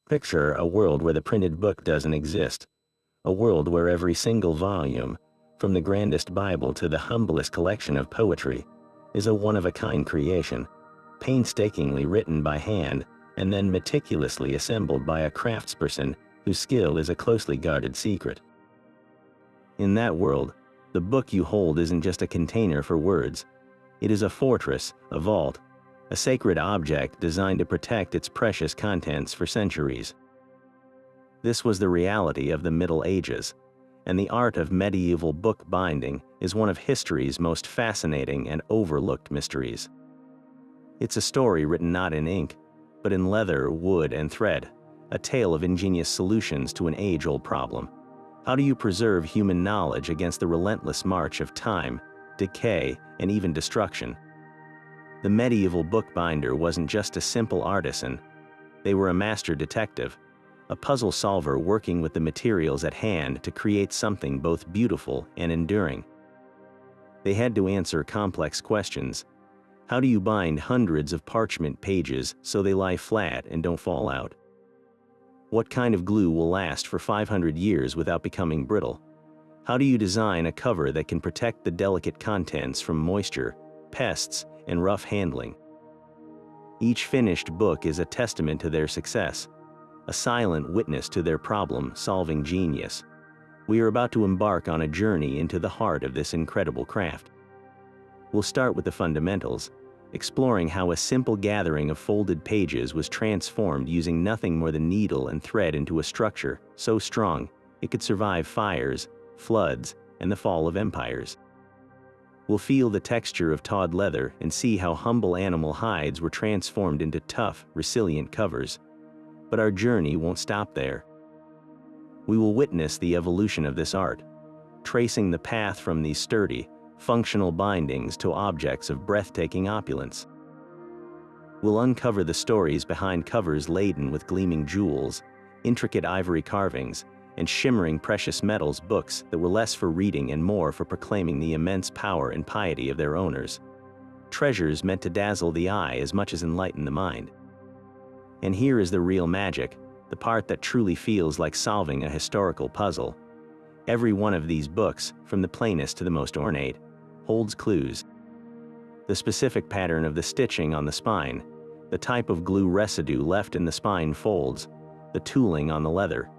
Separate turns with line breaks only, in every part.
Picture a world where the printed book doesn't exist. A world where every single volume, from the grandest Bible to the humblest collection of poetry, is a one-of-a-kind creation, painstakingly written by hand and then meticulously assembled by a craftsperson whose skill is a closely guarded secret. In that world, the book you hold isn't just a container for words. It is a fortress, a vault, a sacred object designed to protect its precious contents for centuries. This was the reality of the Middle Ages, and the art of medieval bookbinding is one of history's most fascinating and overlooked mysteries. It's a story written not in ink, but in leather, wood, and thread, a tale of ingenious solutions to an age-old problem. How do you preserve human knowledge against the relentless march of time, decay, and even destruction? The medieval bookbinder wasn't just a simple artisan. They were a master detective, a puzzle solver working with the materials at hand to create something both beautiful and enduring. They had to answer complex questions. How do you bind hundreds of parchment pages so they lie flat and don't fall out? What kind of glue will last for 500 years without becoming brittle? How do you design a cover that can protect the delicate contents from moisture, pests, and rough handling? Each finished book is a testament to their success, a silent witness to their problem-solving genius. We are about to embark on a journey into the heart of this incredible craft. We'll start with the fundamentals, exploring how a simple gathering of folded pages was transformed using nothing more than needle and thread into a structure so strong it could survive fires, floods, and the fall of empires. We'll feel the texture of taut leather and see how humble animal hides were transformed into tough, resilient covers. But our journey won't stop there. We will witness the evolution of this art, tracing the path from these sturdy, functional bindings to objects of breathtaking opulence. We'll uncover the stories behind covers laden with gleaming jewels, intricate ivory carvings, and shimmering precious metals books that were less for reading and more for proclaiming the immense power and piety of their owners. Treasures meant to dazzle the eye as much as enlighten the mind. And here is the real magic, the part that truly feels like solving a historical puzzle. Every one of these books, from the plainest to the most ornate, holds clues. The specific pattern of the stitching on the spine, the type of glue residue left in the spine folds, the tooling on the leather.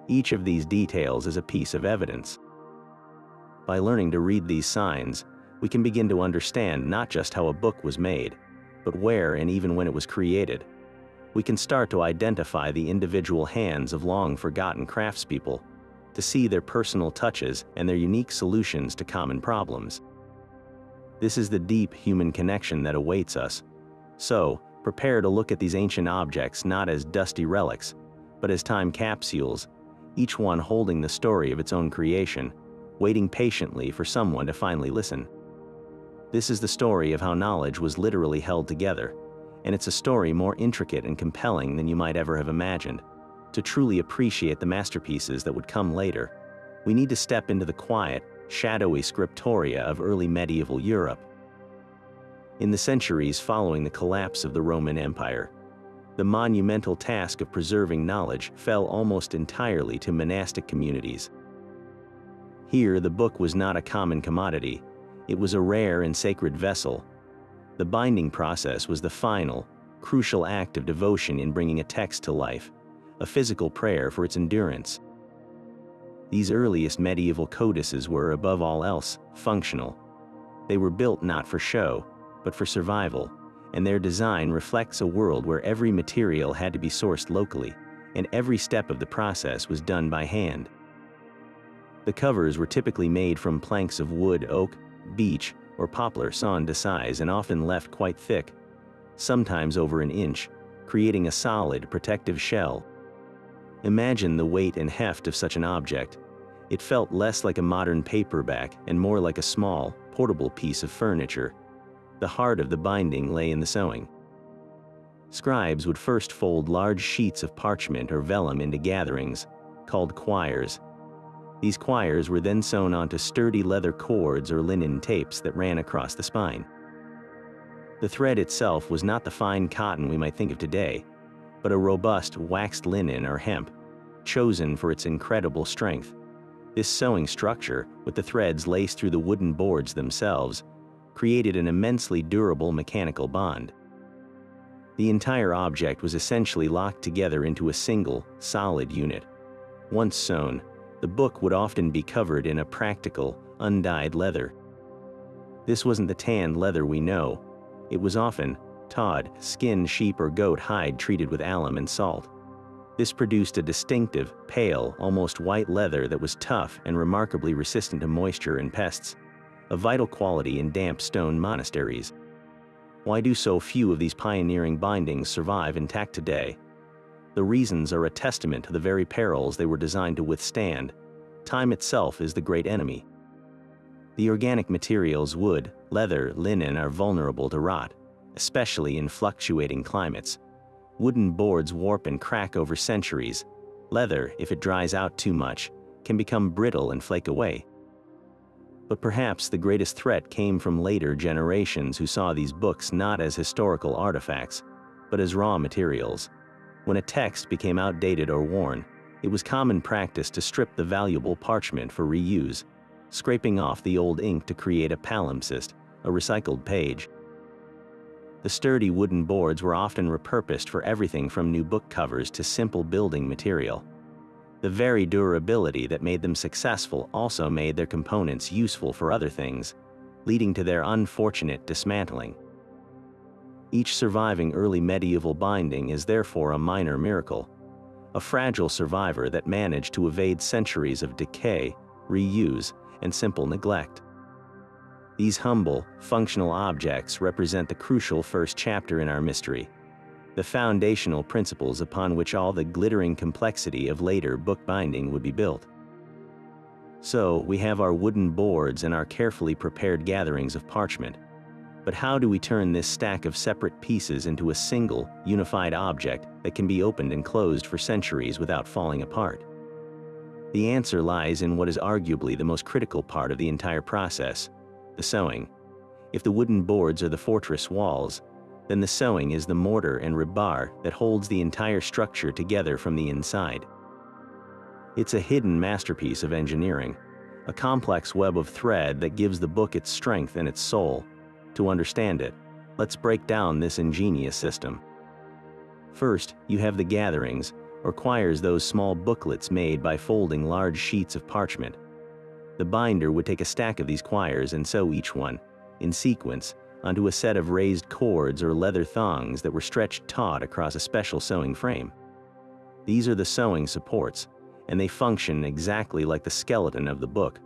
Each of these details is a piece of evidence. By learning to read these signs, we can begin to understand not just how a book was made, but where and even when it was created. We can start to identify the individual hands of long-forgotten craftspeople, to see their personal touches and their unique solutions to common problems. This is the deep human connection that awaits us. So, prepare to look at these ancient objects not as dusty relics, but as time capsules, each one holding the story of its own creation, waiting patiently for someone to finally listen. This is the story of how knowledge was literally held together, and it's a story more intricate and compelling than you might ever have imagined. To truly appreciate the masterpieces that would come later, we need to step into the quiet, shadowy scriptoria of early medieval Europe. In the centuries following the collapse of the Roman Empire, the monumental task of preserving knowledge fell almost entirely to monastic communities. Here, the book was not a common commodity. It was a rare and sacred vessel. The binding process was the final, crucial act of devotion in bringing a text to life, a physical prayer for its endurance. These earliest medieval codices were, above all else, functional. They were built not for show, but for survival, and their design reflects a world where every material had to be sourced locally, and every step of the process was done by hand. The covers were typically made from planks of wood, oak, beech, or poplar sawn to size and often left quite thick, sometimes over an inch, creating a solid, protective shell. Imagine the weight and heft of such an object. It felt less like a modern paperback and more like a small, portable piece of furniture. The heart of the binding lay in the sewing. Scribes would first fold large sheets of parchment or vellum into gatherings, called quires. These quires were then sewn onto sturdy leather cords or linen tapes that ran across the spine. The thread itself was not the fine cotton we might think of today. but a robust waxed linen or hemp, chosen for its incredible strength. This sewing structure, with the threads laced through the wooden boards themselves, created an immensely durable mechanical bond. The entire object was essentially locked together into a single, solid unit. Once sewn, the book would often be covered in a practical, undyed leather. This wasn't the tanned leather we know. It was often tawed, skinned sheep or goat hide treated with alum and salt. This produced a distinctive, pale, almost white leather that was tough and remarkably resistant to moisture and pests, a vital quality in damp stone monasteries. Why do so few of these pioneering bindings survive intact today? The reasons are a testament to the very perils they were designed to withstand. Time itself is the great enemy. The organic materials wood, leather, linen are vulnerable to rot, especially in fluctuating climates. Wooden boards warp and crack over centuries. Leather, if it dries out too much, can become brittle and flake away. But perhaps the greatest threat came from later generations who saw these books not as historical artifacts, but as raw materials. When a text became outdated or worn, it was common practice to strip the valuable parchment for reuse, scraping off the old ink to create a palimpsest, a recycled page. The sturdy wooden boards were often repurposed for everything from new book covers to simple building material. The very durability that made them successful also made their components useful for other things, leading to their unfortunate dismantling. Each surviving early medieval binding is therefore a minor miracle, a fragile survivor that managed to evade centuries of decay, reuse, and simple neglect. These humble, functional objects represent the crucial first chapter in our mystery, the foundational principles upon which all the glittering complexity of later bookbinding would be built. So, we have our wooden boards and our carefully prepared gatherings of parchment. But how do we turn this stack of separate pieces into a single, unified object that can be opened and closed for centuries without falling apart? The answer lies in what is arguably the most critical part of the entire process: the sewing. If the wooden boards are the fortress walls, then the sewing is the mortar and rebar that holds the entire structure together from the inside. It's a hidden masterpiece of engineering, a complex web of thread that gives the book its strength and its soul. To understand it, let's break down this ingenious system. First, you have the gatherings, or quires, those small booklets made by folding large sheets of parchment. The binder would take a stack of these quires and sew each one, in sequence, onto a set of raised cords or leather thongs that were stretched taut across a special sewing frame. These are the sewing supports, and they function exactly like the skeleton of the book,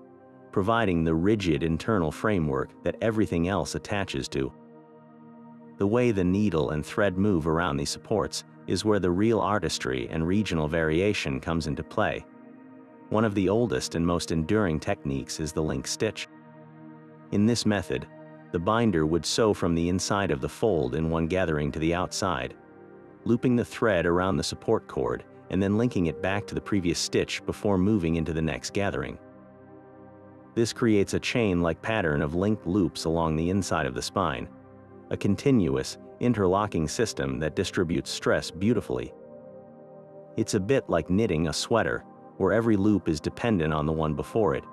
providing the rigid internal framework that everything else attaches to. The way the needle and thread move around these supports is where the real artistry and regional variation comes into play. One of the oldest and most enduring techniques is the link stitch. In this method, the binder would sew from the inside of the fold in one gathering to the outside, looping the thread around the support cord and then linking it back to the previous stitch before moving into the next gathering. This creates a chain-like pattern of linked loops along the inside of the spine, a continuous, interlocking system that distributes stress beautifully. It's a bit like knitting a sweater, where every loop is dependent on the one before it,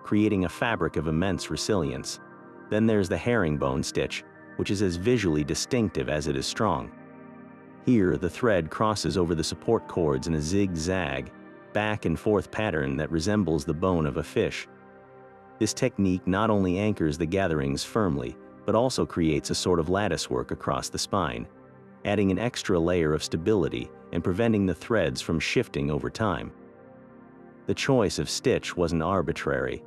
creating a fabric of immense resilience. Then there's the herringbone stitch, which is as visually distinctive as it is strong. Here, the thread crosses over the support cords in a zigzag, back and forth pattern that resembles the bone of a fish. This technique not only anchors the gatherings firmly, but also creates a sort of latticework across the spine, adding an extra layer of stability and preventing the threads from shifting over time. The choice of stitch wasn't arbitrary.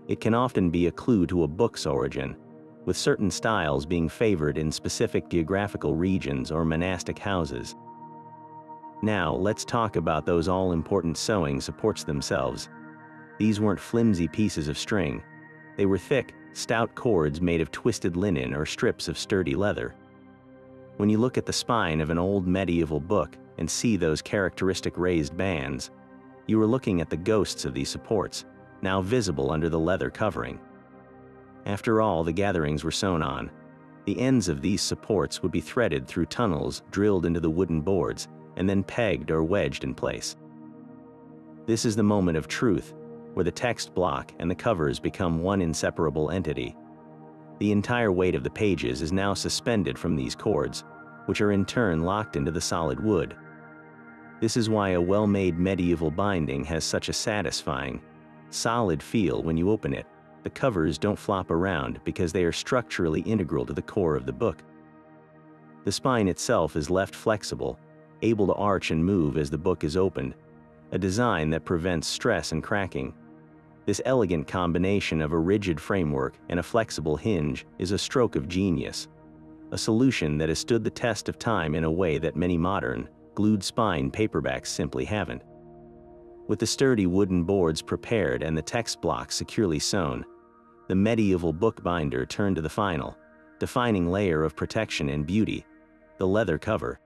It can often be a clue to a book's origin, with certain styles being favored in specific geographical regions or monastic houses. Now, let's talk about those all-important sewing supports themselves. These weren't flimsy pieces of string. They were thick, stout cords made of twisted linen or strips of sturdy leather. When you look at the spine of an old medieval book and see those characteristic raised bands, you are looking at the ghosts of these supports, now visible under the leather covering. After all the gatherings were sewn on, the ends of these supports would be threaded through tunnels drilled into the wooden boards and then pegged or wedged in place. This is the moment of truth, where the text block and the covers become one inseparable entity. The entire weight of the pages is now suspended from these cords, which are in turn locked into the solid wood. This is why a well-made medieval binding has such a satisfying, solid feel when you open it. The covers don't flop around because they are structurally integral to the core of the book. The spine itself is left flexible, able to arch and move as the book is opened, a design that prevents stress and cracking. This elegant combination of a rigid framework and a flexible hinge is a stroke of genius, a solution that has stood the test of time in a way that many modern, glued spine paperbacks simply haven't. With the sturdy wooden boards prepared and the text blocks securely sewn, the medieval bookbinder turned to the final, defining layer of protection and beauty, the leather cover.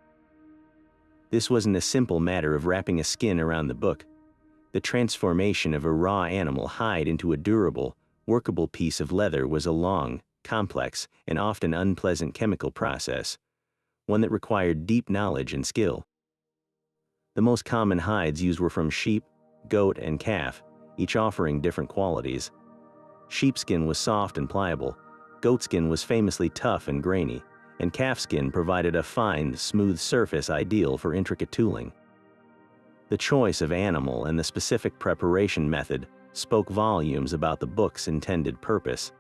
This wasn't a simple matter of wrapping a skin around the book. The transformation of a raw animal hide into a durable, workable piece of leather was a long, complex, and often unpleasant chemical process, one that required deep knowledge and skill. The most common hides used were from sheep, goat, and calf, each offering different qualities. Sheepskin was soft and pliable, goatskin was famously tough and grainy, and calfskin provided a fine, smooth surface ideal for intricate tooling. The choice of animal and the specific preparation method spoke volumes about the book's intended purpose,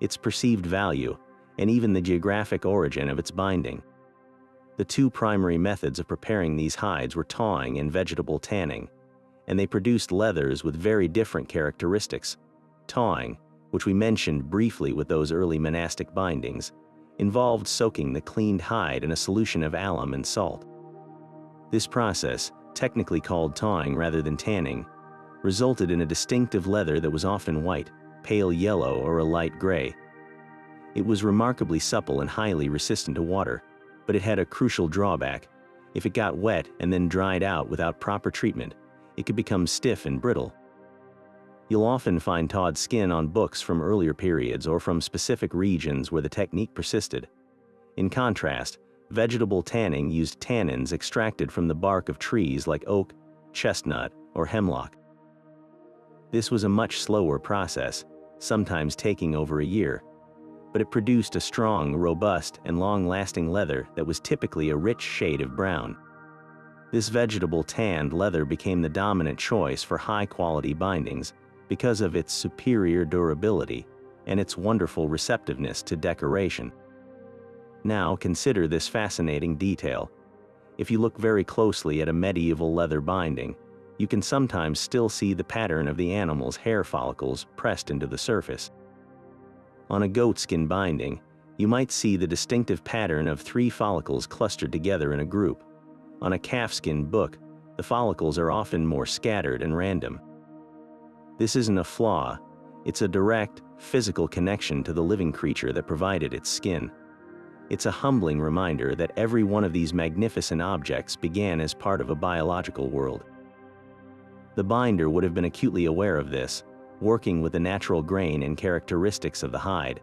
its perceived value, and even the geographic origin of its binding. The two primary methods of preparing these hides were tawing and vegetable tanning, and they produced leathers with very different characteristics. Tawing, which we mentioned briefly with those early monastic bindings, involved soaking the cleaned hide in a solution of alum and salt. This process, technically called tawing rather than tanning, resulted in a distinctive leather that was often white, pale yellow, or a light gray. It was remarkably supple and highly resistant to water, but it had a crucial drawback. If it got wet and then dried out without proper treatment, it could become stiff and brittle. You'll often find tawed skin on books from earlier periods or from specific regions where the technique persisted. In contrast, vegetable tanning used tannins extracted from the bark of trees like oak, chestnut, or hemlock. This was a much slower process, sometimes taking over a year, but it produced a strong, robust, and long-lasting leather that was typically a rich shade of brown. This vegetable tanned leather became the dominant choice for high-quality bindings because of its superior durability and its wonderful receptiveness to decoration. Now consider this fascinating detail. If you look very closely at a medieval leather binding, you can sometimes still see the pattern of the animal's hair follicles pressed into the surface. On a goatskin binding, you might see the distinctive pattern of 3 follicles clustered together in a group. On a calfskin book, the follicles are often more scattered and random. This isn't a flaw, it's a direct, physical connection to the living creature that provided its skin. It's a humbling reminder that every one of these magnificent objects began as part of a biological world. The binder would have been acutely aware of this, working with the natural grain and characteristics of the hide.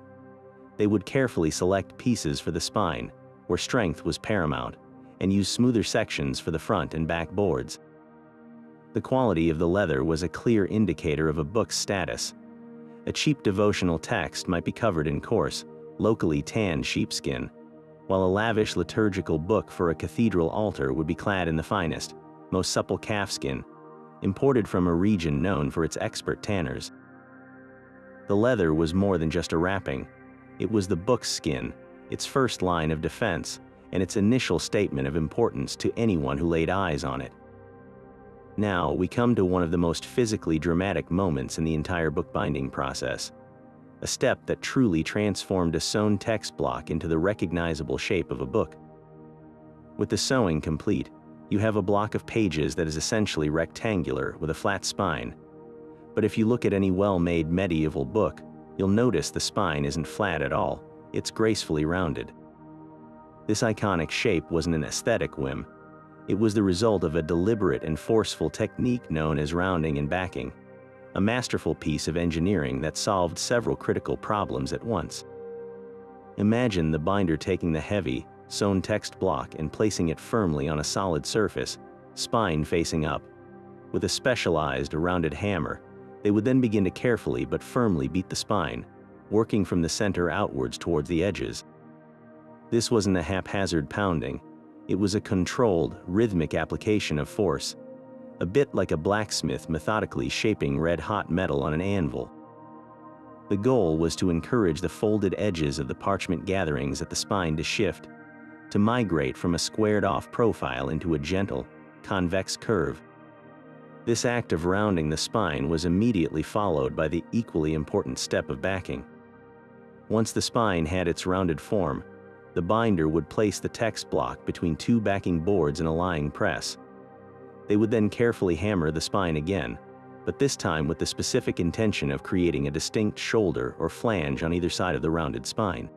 They would carefully select pieces for the spine, where strength was paramount, and use smoother sections for the front and back boards. The quality of the leather was a clear indicator of a book's status. A cheap devotional text might be covered in coarse, locally tanned sheepskin, while a lavish liturgical book for a cathedral altar would be clad in the finest, most supple calfskin, imported from a region known for its expert tanners. The leather was more than just a wrapping. It was the book's skin, its first line of defense, and its initial statement of importance to anyone who laid eyes on it. Now we come to one of the most physically dramatic moments in the entire bookbinding process, a step that truly transformed a sewn text block into the recognizable shape of a book. With the sewing complete, you have a block of pages that is essentially rectangular with a flat spine. But if you look at any well-made medieval book, you'll notice the spine isn't flat at all, it's gracefully rounded. This iconic shape wasn't an aesthetic whim. It was the result of a deliberate and forceful technique known as rounding and backing, a masterful piece of engineering that solved several critical problems at once. Imagine the binder taking the heavy, sewn text block and placing it firmly on a solid surface, spine facing up. With a specialized, rounded hammer, they would then begin to carefully but firmly beat the spine, working from the center outwards towards the edges. This wasn't a haphazard pounding. It was a controlled, rhythmic application of force, a bit like a blacksmith methodically shaping red-hot metal on an anvil. The goal was to encourage the folded edges of the parchment gatherings at the spine to shift, to migrate from a squared-off profile into a gentle, convex curve. This act of rounding the spine was immediately followed by the equally important step of backing. Once the spine had its rounded form, the binder would place the text block between two backing boards in a lying press. They would then carefully hammer the spine again, but this time with the specific intention of creating a distinct shoulder or flange on either side of the rounded spine.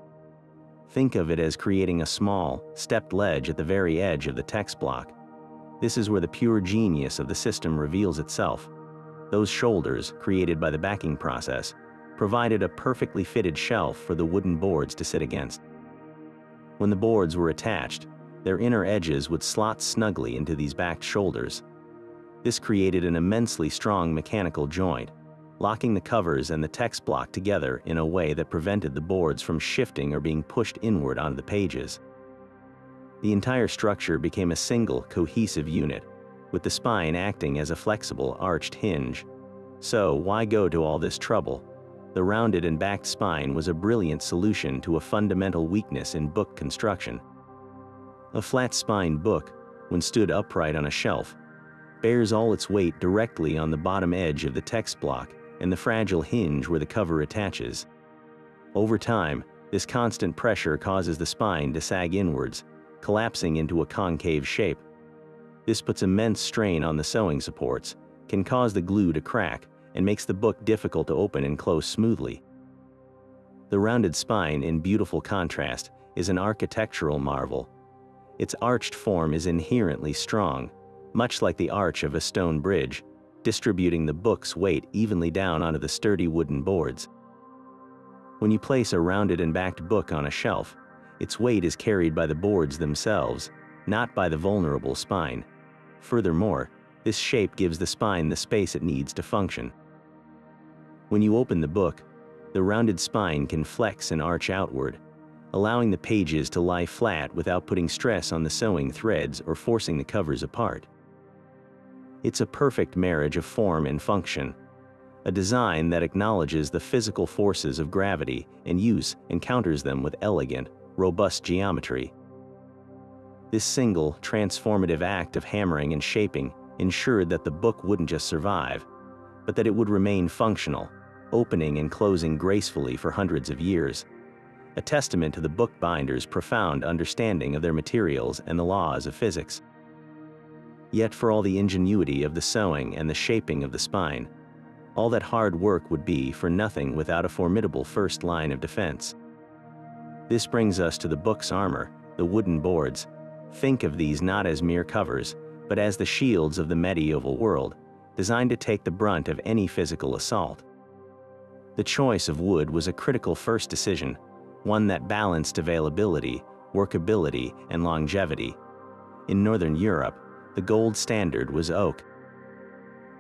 Think of it as creating a small, stepped ledge at the very edge of the text block. This is where the pure genius of the system reveals itself. Those shoulders, created by the backing process, provided a perfectly fitted shelf for the wooden boards to sit against. When the boards were attached, their inner edges would slot snugly into these backed shoulders. This created an immensely strong mechanical joint, locking the covers and the text block together in a way that prevented the boards from shifting or being pushed inward onto the pages. The entire structure became a single, cohesive unit, with the spine acting as a flexible, arched hinge. So, why go to all this trouble? The rounded and backed spine was a brilliant solution to a fundamental weakness in book construction. A flat-spined book, when stood upright on a shelf, bears all its weight directly on the bottom edge of the text block and the fragile hinge where the cover attaches. Over time, this constant pressure causes the spine to sag inwards, collapsing into a concave shape. This puts immense strain on the sewing supports, can cause the glue to crack, and makes the book difficult to open and close smoothly. The rounded spine, in beautiful contrast, is an architectural marvel. Its arched form is inherently strong, much like the arch of a stone bridge, distributing the book's weight evenly down onto the sturdy wooden boards. When you place a rounded and backed book on a shelf, its weight is carried by the boards themselves, not by the vulnerable spine. Furthermore, this shape gives the spine the space it needs to function. When you open the book, the rounded spine can flex and arch outward, allowing the pages to lie flat without putting stress on the sewing threads or forcing the covers apart. It's a perfect marriage of form and function, a design that acknowledges the physical forces of gravity and use and counters them with elegant, robust geometry. This single, transformative act of hammering and shaping ensured that the book wouldn't just survive, but that it would remain functional, opening and closing gracefully for hundreds of years, a testament to the bookbinder's profound understanding of their materials and the laws of physics. Yet for all the ingenuity of the sewing and the shaping of the spine, all that hard work would be for nothing without a formidable first line of defense. This brings us to the book's armor, the wooden boards. Think of these not as mere covers, but as the shields of the medieval world, designed to take the brunt of any physical assault. The choice of wood was a critical first decision, one that balanced availability, workability, and longevity. In Northern Europe, the gold standard was oak.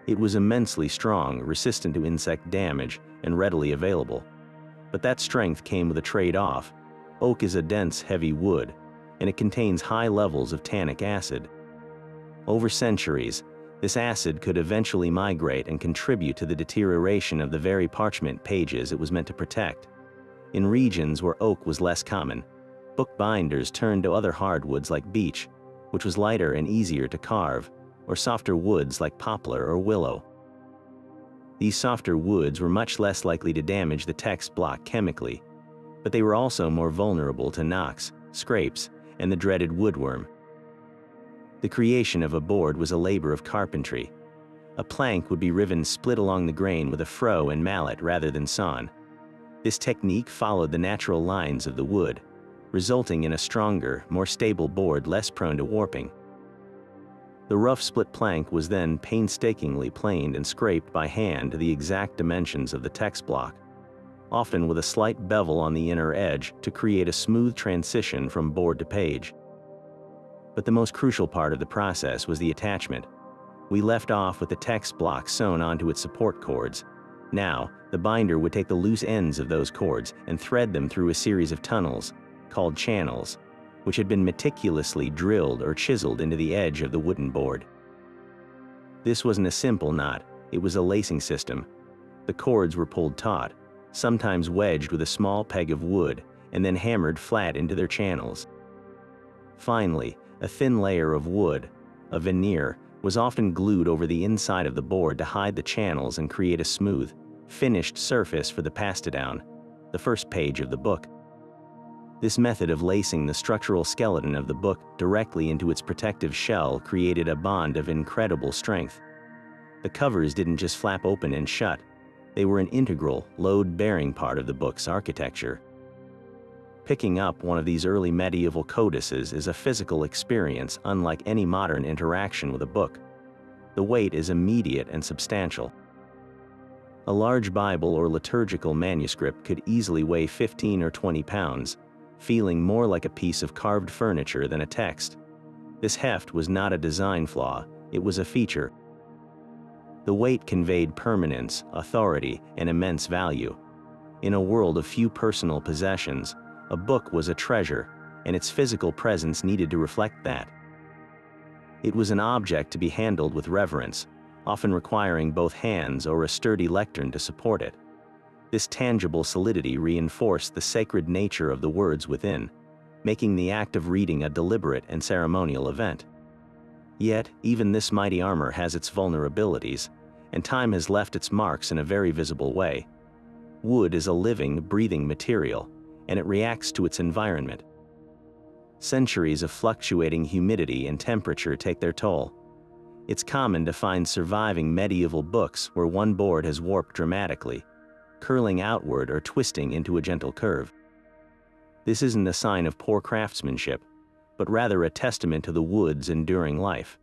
It was immensely strong, resistant to insect damage, and readily available. But that strength came with a trade-off. Oak is a dense, heavy wood, and it contains high levels of tannic acid. Over centuries, this acid could eventually migrate and contribute to the deterioration of the very parchment pages it was meant to protect. In regions where oak was less common, bookbinders turned to other hardwoods like beech, which was lighter and easier to carve, or softer woods like poplar or willow. These softer woods were much less likely to damage the text block chemically, but they were also more vulnerable to knocks, scrapes, and the dreaded woodworm. The creation of a board was a labor of carpentry. A plank would be riven split along the grain with a froe and mallet rather than sawn. This technique followed the natural lines of the wood, resulting in a stronger, more stable board less prone to warping. The rough split plank was then painstakingly planed and scraped by hand to the exact dimensions of the text block. often with a slight bevel on the inner edge to create a smooth transition from board to page. But the most crucial part of the process was the attachment. We left off with the text block sewn onto its support cords. Now, the binder would take the loose ends of those cords and thread them through a series of tunnels, called channels, which had been meticulously drilled or chiseled into the edge of the wooden board. This wasn't a simple knot, it was a lacing system. The cords were pulled taut, sometimes wedged with a small peg of wood, and then hammered flat into their channels. Finally, a thin layer of wood, a veneer, was often glued over the inside of the board to hide the channels and create a smooth, finished surface for the pass-down, the first page of the book. This method of lacing the structural skeleton of the book directly into its protective shell created a bond of incredible strength. The covers didn't just flap open and shut, they were an integral, load-bearing part of the book's architecture. Picking up one of these early medieval codices is a physical experience unlike any modern interaction with a book. The weight is immediate and substantial. A large Bible or liturgical manuscript could easily weigh 15 or 20 pounds, feeling more like a piece of carved furniture than a text. This heft was not a design flaw, it was a feature. The weight conveyed permanence, authority, and immense value. In a world of few personal possessions, a book was a treasure, and its physical presence needed to reflect that. It was an object to be handled with reverence, often requiring both hands or a sturdy lectern to support it. This tangible solidity reinforced the sacred nature of the words within, making the act of reading a deliberate and ceremonial event. Yet, even this mighty armor has its vulnerabilities, and time has left its marks in a very visible way. Wood is a living, breathing material, and it reacts to its environment. Centuries of fluctuating humidity and temperature take their toll. It's common to find surviving medieval books where one board has warped dramatically, curling outward or twisting into a gentle curve. This isn't a sign of poor craftsmanship, but rather a testament to the wood's enduring life.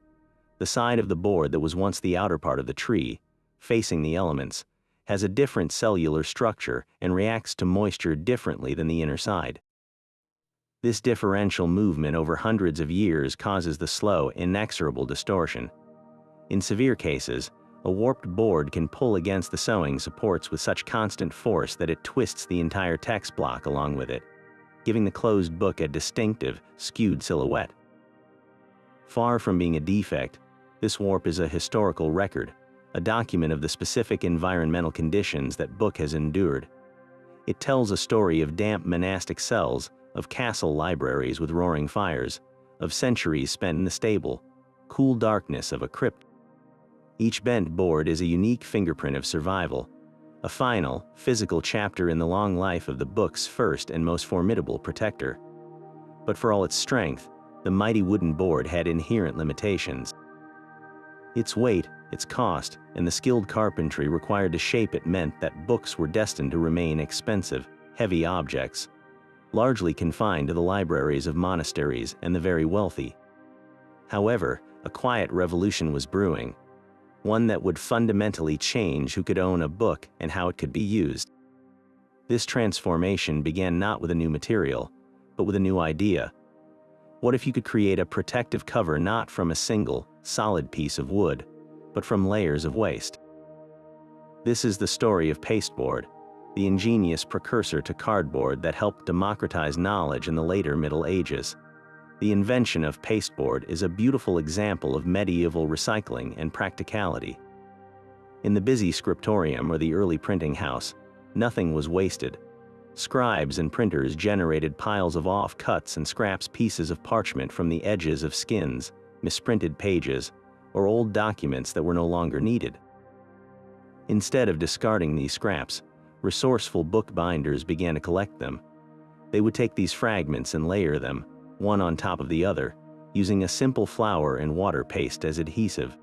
The side of the board that was once the outer part of the tree, facing the elements, has a different cellular structure and reacts to moisture differently than the inner side. This differential movement over hundreds of years causes the slow, inexorable distortion. In severe cases, a warped board can pull against the sewing supports with such constant force that it twists the entire text block along with it, giving the closed book a distinctive, skewed silhouette. Far from being a defect, this warp is a historical record, a document of the specific environmental conditions that book has endured. It tells a story of damp monastic cells, of castle libraries with roaring fires, of centuries spent in the stable, cool darkness of a crypt. Each bent board is a unique fingerprint of survival, a final, physical chapter in the long life of the book's first and most formidable protector. But for all its strength, the mighty wooden board had inherent limitations. Its weight, its cost, and the skilled carpentry required to shape it meant that books were destined to remain expensive, heavy objects, largely confined to the libraries of monasteries and the very wealthy. However, a quiet revolution was brewing, one that would fundamentally change who could own a book and how it could be used. This transformation began not with a new material, but with a new idea. What if you could create a protective cover not from a single, solid piece of wood, but from layers of waste? This is the story of pasteboard, the ingenious precursor to cardboard that helped democratize knowledge in the later Middle Ages. The invention of pasteboard is a beautiful example of medieval recycling and practicality. In the busy scriptorium or the early printing house, nothing was wasted. Scribes and printers generated piles of off-cuts and scraps pieces of parchment from the edges of skins, misprinted pages, or old documents that were no longer needed. Instead of discarding these scraps, resourceful bookbinders began to collect them. They would take these fragments and layer them, one on top of the other, using a simple flour and water paste as adhesive.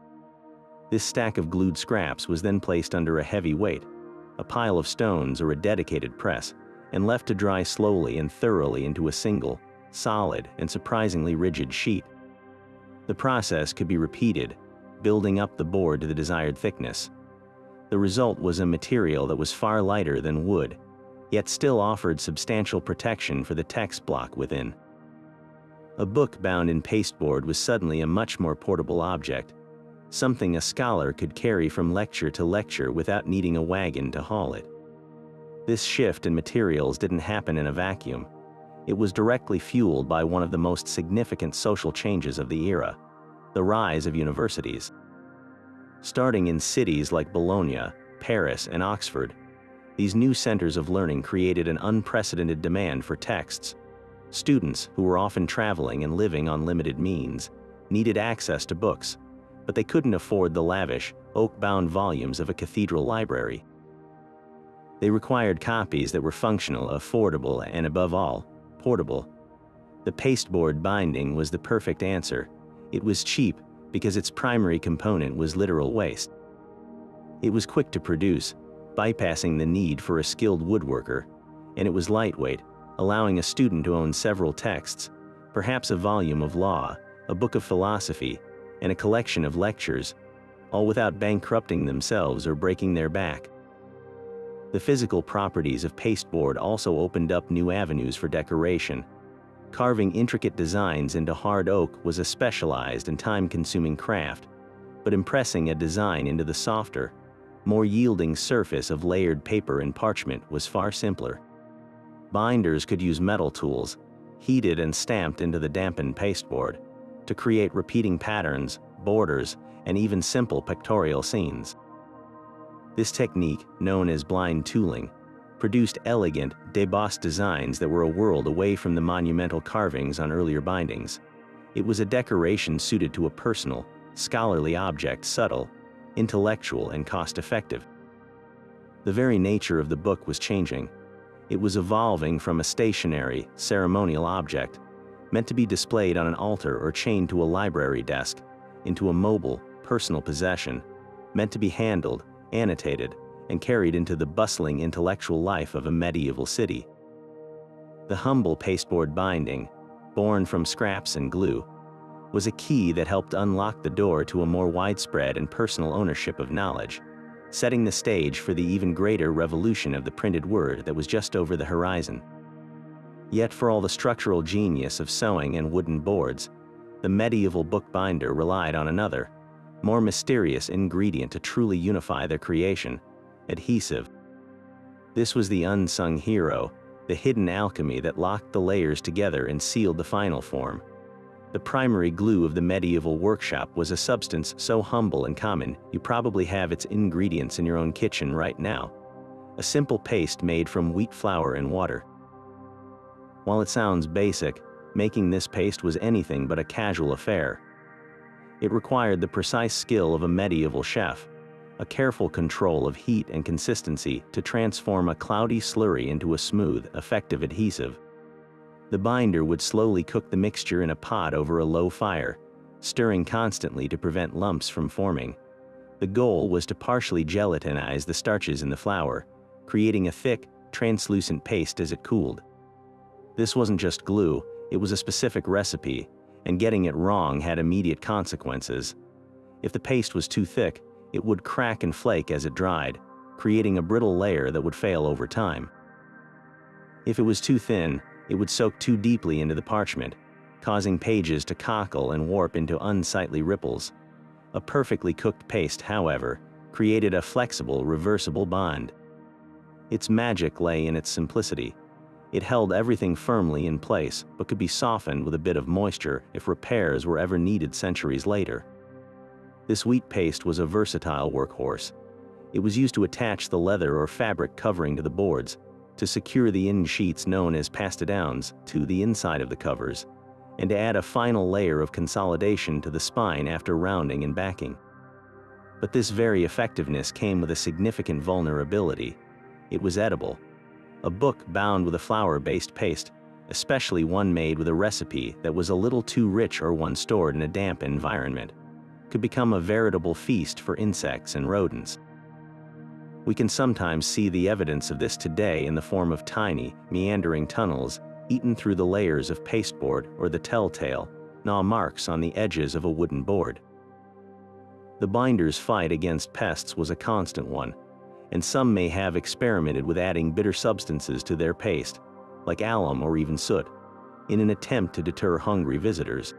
This stack of glued scraps was then placed under a heavy weight, a pile of stones or a dedicated press, and left to dry slowly and thoroughly into a single, solid, and surprisingly rigid sheet. The process could be repeated, building up the board to the desired thickness. The result was a material that was far lighter than wood, yet still offered substantial protection for the text block within. A book bound in pasteboard was suddenly a much more portable object, something a scholar could carry from lecture to lecture without needing a wagon to haul it. This shift in materials didn't happen in a vacuum. It was directly fueled by one of the most significant social changes of the era: the rise of universities. Starting in cities like Bologna, Paris, and Oxford, these new centers of learning created an unprecedented demand for texts. Students, who were often traveling and living on limited means, needed access to books, but they couldn't afford the lavish, oak-bound volumes of a cathedral library. They required copies that were functional, affordable, and above all, portable. The pasteboard binding was the perfect answer. It was cheap because its primary component was literal waste. It was quick to produce, bypassing the need for a skilled woodworker, and it was lightweight, allowing a student to own several texts, perhaps a volume of law, a book of philosophy, and a collection of lectures, all without bankrupting themselves or breaking their back. The physical properties of pasteboard also opened up new avenues for decoration. Carving intricate designs into hard oak was a specialized and time-consuming craft, but impressing a design into the softer, more yielding surface of layered paper and parchment was far simpler. Binders could use metal tools, heated and stamped into the dampened pasteboard, to create repeating patterns, borders, and even simple pictorial scenes. This technique, known as blind tooling, produced elegant, debossed designs that were a world away from the monumental carvings on earlier bindings. It was a decoration suited to a personal, scholarly object, subtle, intellectual, and cost-effective. The very nature of the book was changing. It was evolving from a stationary, ceremonial object, meant to be displayed on an altar or chained to a library desk, into a mobile, personal possession, meant to be handled, annotated, and carried into the bustling intellectual life of a medieval city. The humble pasteboard binding, born from scraps and glue, was a key that helped unlock the door to a more widespread and personal ownership of knowledge, setting the stage for the even greater revolution of the printed word that was just over the horizon. Yet for all the structural genius of sewing and wooden boards, the medieval bookbinder relied on another, more mysterious ingredient to truly unify their creation: adhesive. This was the unsung hero, the hidden alchemy that locked the layers together and sealed the final form. The primary glue of the medieval workshop was a substance so humble and common you probably have its ingredients in your own kitchen right now: a simple paste made from wheat flour and water. While it sounds basic, making this paste was anything but a casual affair. It required the precise skill of a medieval chef, a careful control of heat and consistency to transform a cloudy slurry into a smooth, effective adhesive. The binder would slowly cook the mixture in a pot over a low fire, stirring constantly to prevent lumps from forming. The goal was to partially gelatinize the starches in the flour, creating a thick, translucent paste as it cooled. This wasn't just glue, it was a specific recipe, and getting it wrong had immediate consequences. If the paste was too thick, it would crack and flake as it dried, creating a brittle layer that would fail over time. If it was too thin, it would soak too deeply into the parchment, causing pages to cockle and warp into unsightly ripples. A perfectly cooked paste, however, created a flexible, reversible bond. Its magic lay in its simplicity. It held everything firmly in place, but could be softened with a bit of moisture if repairs were ever needed centuries later. This wheat paste was a versatile workhorse. It was used to attach the leather or fabric covering to the boards, to secure the end sheets known as pastidowns to the inside of the covers, and to add a final layer of consolidation to the spine after rounding and backing. But this very effectiveness came with a significant vulnerability. It was edible. A book bound with a flour-based paste, especially one made with a recipe that was a little too rich or one stored in a damp environment, could become a veritable feast for insects and rodents. We can sometimes see the evidence of this today in the form of tiny, meandering tunnels eaten through the layers of pasteboard or the telltale, gnaw marks on the edges of a wooden board. The binder's fight against pests was a constant one. and some may have experimented with adding bitter substances to their paste, like alum or even soot, in an attempt to deter hungry visitors.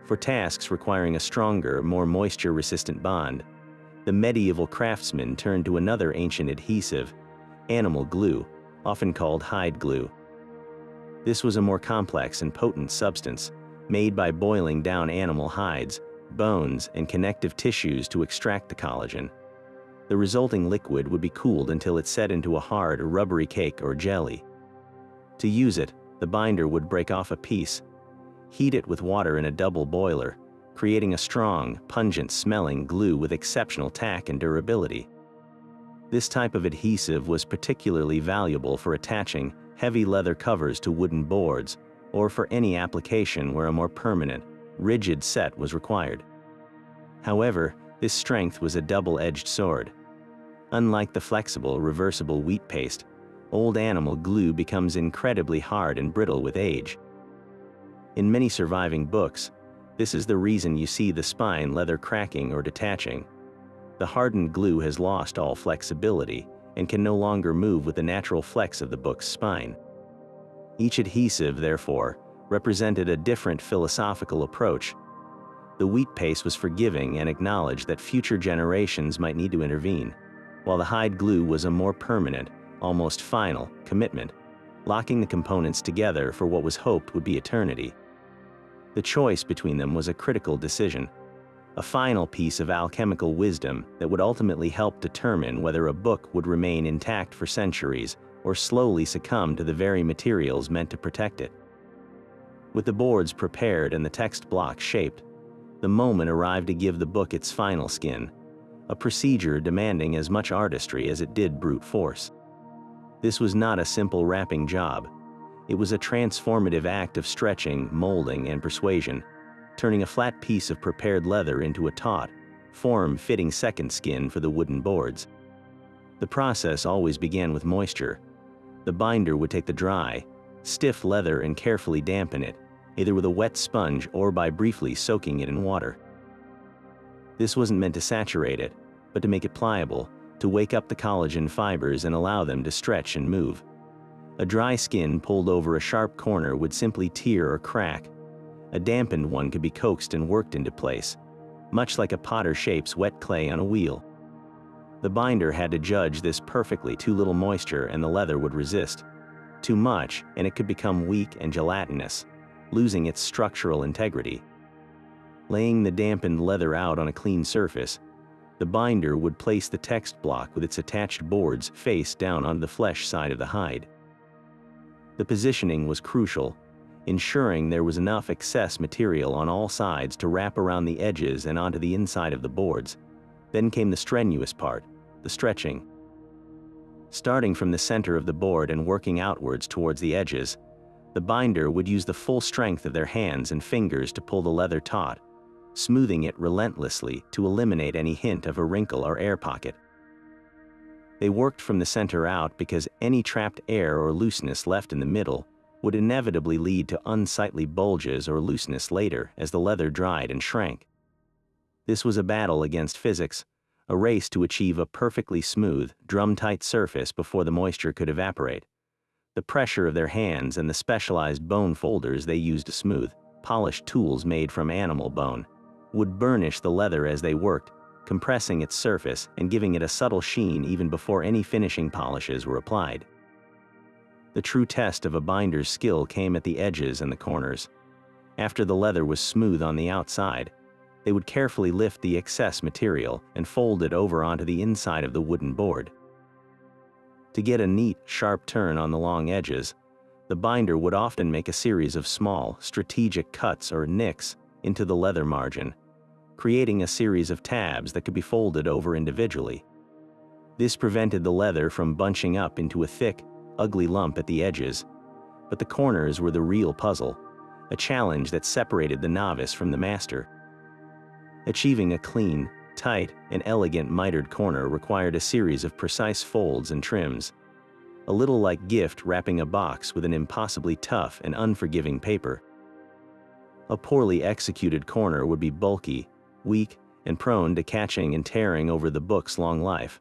For tasks requiring a stronger, more moisture-resistant bond, the medieval craftsmen turned to another ancient adhesive, animal glue, often called hide glue. This was a more complex and potent substance, made by boiling down animal hides, bones, and connective tissues to extract the collagen. The resulting liquid would be cooled until it set into a hard, rubbery cake or jelly. To use it, the binder would break off a piece, heat it with water in a double boiler, creating a strong, pungent-smelling glue with exceptional tack and durability. This type of adhesive was particularly valuable for attaching heavy leather covers to wooden boards, or for any application where a more permanent, rigid set was required. However, this strength was a double-edged sword. Unlike the flexible, reversible wheat paste, old animal glue becomes incredibly hard and brittle with age. In many surviving books, this is the reason you see the spine leather cracking or detaching. The hardened glue has lost all flexibility and can no longer move with the natural flex of the book's spine. Each adhesive, therefore, represented a different philosophical approach. The wheat paste was forgiving and acknowledged that future generations might need to intervene, while the hide glue was a more permanent, almost final, commitment, locking the components together for what was hoped would be eternity. The choice between them was a critical decision, a final piece of alchemical wisdom that would ultimately help determine whether a book would remain intact for centuries or slowly succumb to the very materials meant to protect it. With the boards prepared and the text block shaped, the moment arrived to give the book its final skin, a procedure demanding as much artistry as it did brute force. This was not a simple wrapping job. It was a transformative act of stretching, molding, and persuasion, turning a flat piece of prepared leather into a taut, form-fitting second skin for the wooden boards. The process always began with moisture. The binder would take the dry, stiff leather and carefully dampen it, either with a wet sponge or by briefly soaking it in water. This wasn't meant to saturate it, but to make it pliable, to wake up the collagen fibers and allow them to stretch and move. A dry skin pulled over a sharp corner would simply tear or crack. A dampened one could be coaxed and worked into place, much like a potter shapes wet clay on a wheel. The binder had to judge this perfectly. Too little moisture and the leather would resist. Too much and it could become weak and gelatinous, losing its structural integrity. Laying the dampened leather out on a clean surface, the binder would place the text block with its attached boards face down on the flesh side of the hide. The positioning was crucial, ensuring there was enough excess material on all sides to wrap around the edges and onto the inside of the boards. Then came the strenuous part, the stretching. Starting from the center of the board and working outwards towards the edges, the binder would use the full strength of their hands and fingers to pull the leather taut, smoothing it relentlessly to eliminate any hint of a wrinkle or air pocket. They worked from the center out because any trapped air or looseness left in the middle would inevitably lead to unsightly bulges or looseness later as the leather dried and shrank. This was a battle against physics, a race to achieve a perfectly smooth, drum-tight surface before the moisture could evaporate. The pressure of their hands and the specialized bone folders they used to smooth, polished tools made from animal bone, would burnish the leather as they worked, compressing its surface and giving it a subtle sheen even before any finishing polishes were applied. The true test of a binder's skill came at the edges and the corners. After the leather was smooth on the outside, they would carefully lift the excess material and fold it over onto the inside of the wooden board. To get a neat, sharp turn on the long edges, the binder would often make a series of small, strategic cuts or nicks into the leather margin, creating a series of tabs that could be folded over individually. This prevented the leather from bunching up into a thick, ugly lump at the edges, but the corners were the real puzzle, a challenge that separated the novice from the master. Achieving a clean, tight, and elegant mitered corner required a series of precise folds and trims, a little like gift wrapping a box with an impossibly tough and unforgiving paper. A poorly executed corner would be bulky, weak, and prone to catching and tearing over the book's long life.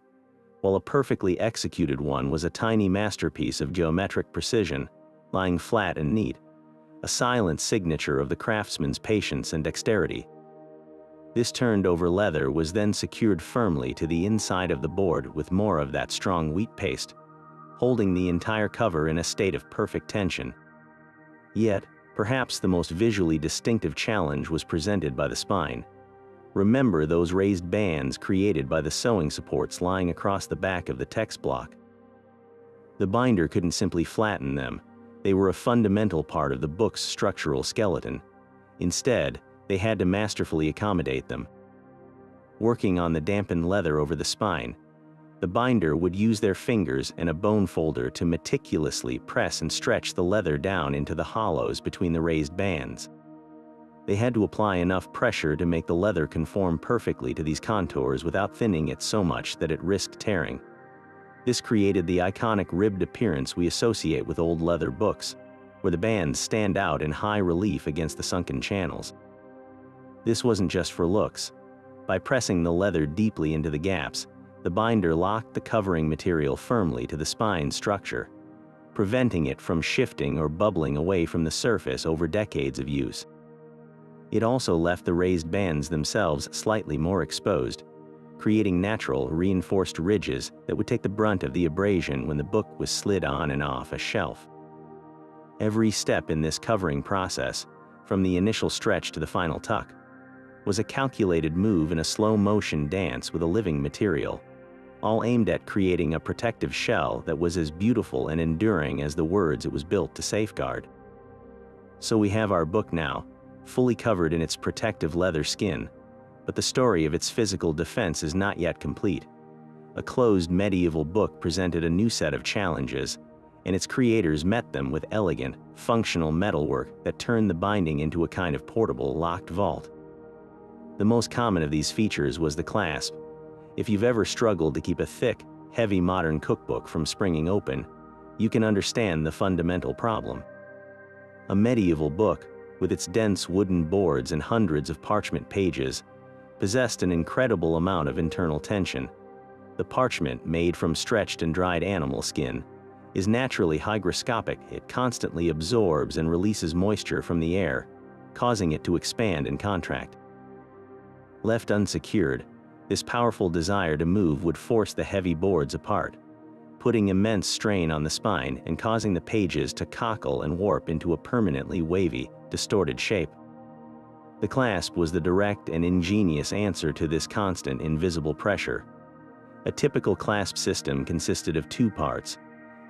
while a perfectly executed one was a tiny masterpiece of geometric precision, lying flat and neat, a silent signature of the craftsman's patience and dexterity. This turned-over leather was then secured firmly to the inside of the board with more of that strong wheat paste, holding the entire cover in a state of perfect tension. Yet, perhaps the most visually distinctive challenge was presented by the spine. Remember those raised bands created by the sewing supports lying across the back of the text block. The binder couldn't simply flatten them. They were a fundamental part of the book's structural skeleton. Instead, they had to masterfully accommodate them. Working on the dampened leather over the spine, the binder would use their fingers and a bone folder to meticulously press and stretch the leather down into the hollows between the raised bands. They had to apply enough pressure to make the leather conform perfectly to these contours without thinning it so much that it risked tearing. This created the iconic ribbed appearance we associate with old leather books, where the bands stand out in high relief against the sunken channels. This wasn't just for looks. By pressing the leather deeply into the gaps, the binder locked the covering material firmly to the spine structure, preventing it from shifting or bubbling away from the surface over decades of use. It also left the raised bands themselves slightly more exposed, creating natural, reinforced ridges that would take the brunt of the abrasion when the book was slid on and off a shelf. Every step in this covering process, from the initial stretch to the final tuck, was a calculated move in a slow-motion dance with a living material, all aimed at creating a protective shell that was as beautiful and enduring as the words it was built to safeguard. So we have our book now, fully covered in its protective leather skin, but the story of its physical defense is not yet complete. A closed medieval book presented a new set of challenges, and its creators met them with elegant, functional metalwork that turned the binding into a kind of portable, locked vault. The most common of these features was the clasp. If you've ever struggled to keep a thick, heavy modern cookbook from springing open, you can understand the fundamental problem. A medieval book, with its dense wooden boards and hundreds of parchment pages, possessed an incredible amount of internal tension. The parchment, made from stretched and dried animal skin, is naturally hygroscopic. It constantly absorbs and releases moisture from the air, causing it to expand and contract. Left unsecured, this powerful desire to move would force the heavy boards apart, putting immense strain on the spine and causing the pages to cockle and warp into a permanently wavy, distorted shape. The clasp was the direct and ingenious answer to this constant invisible pressure. A typical clasp system consisted of two parts,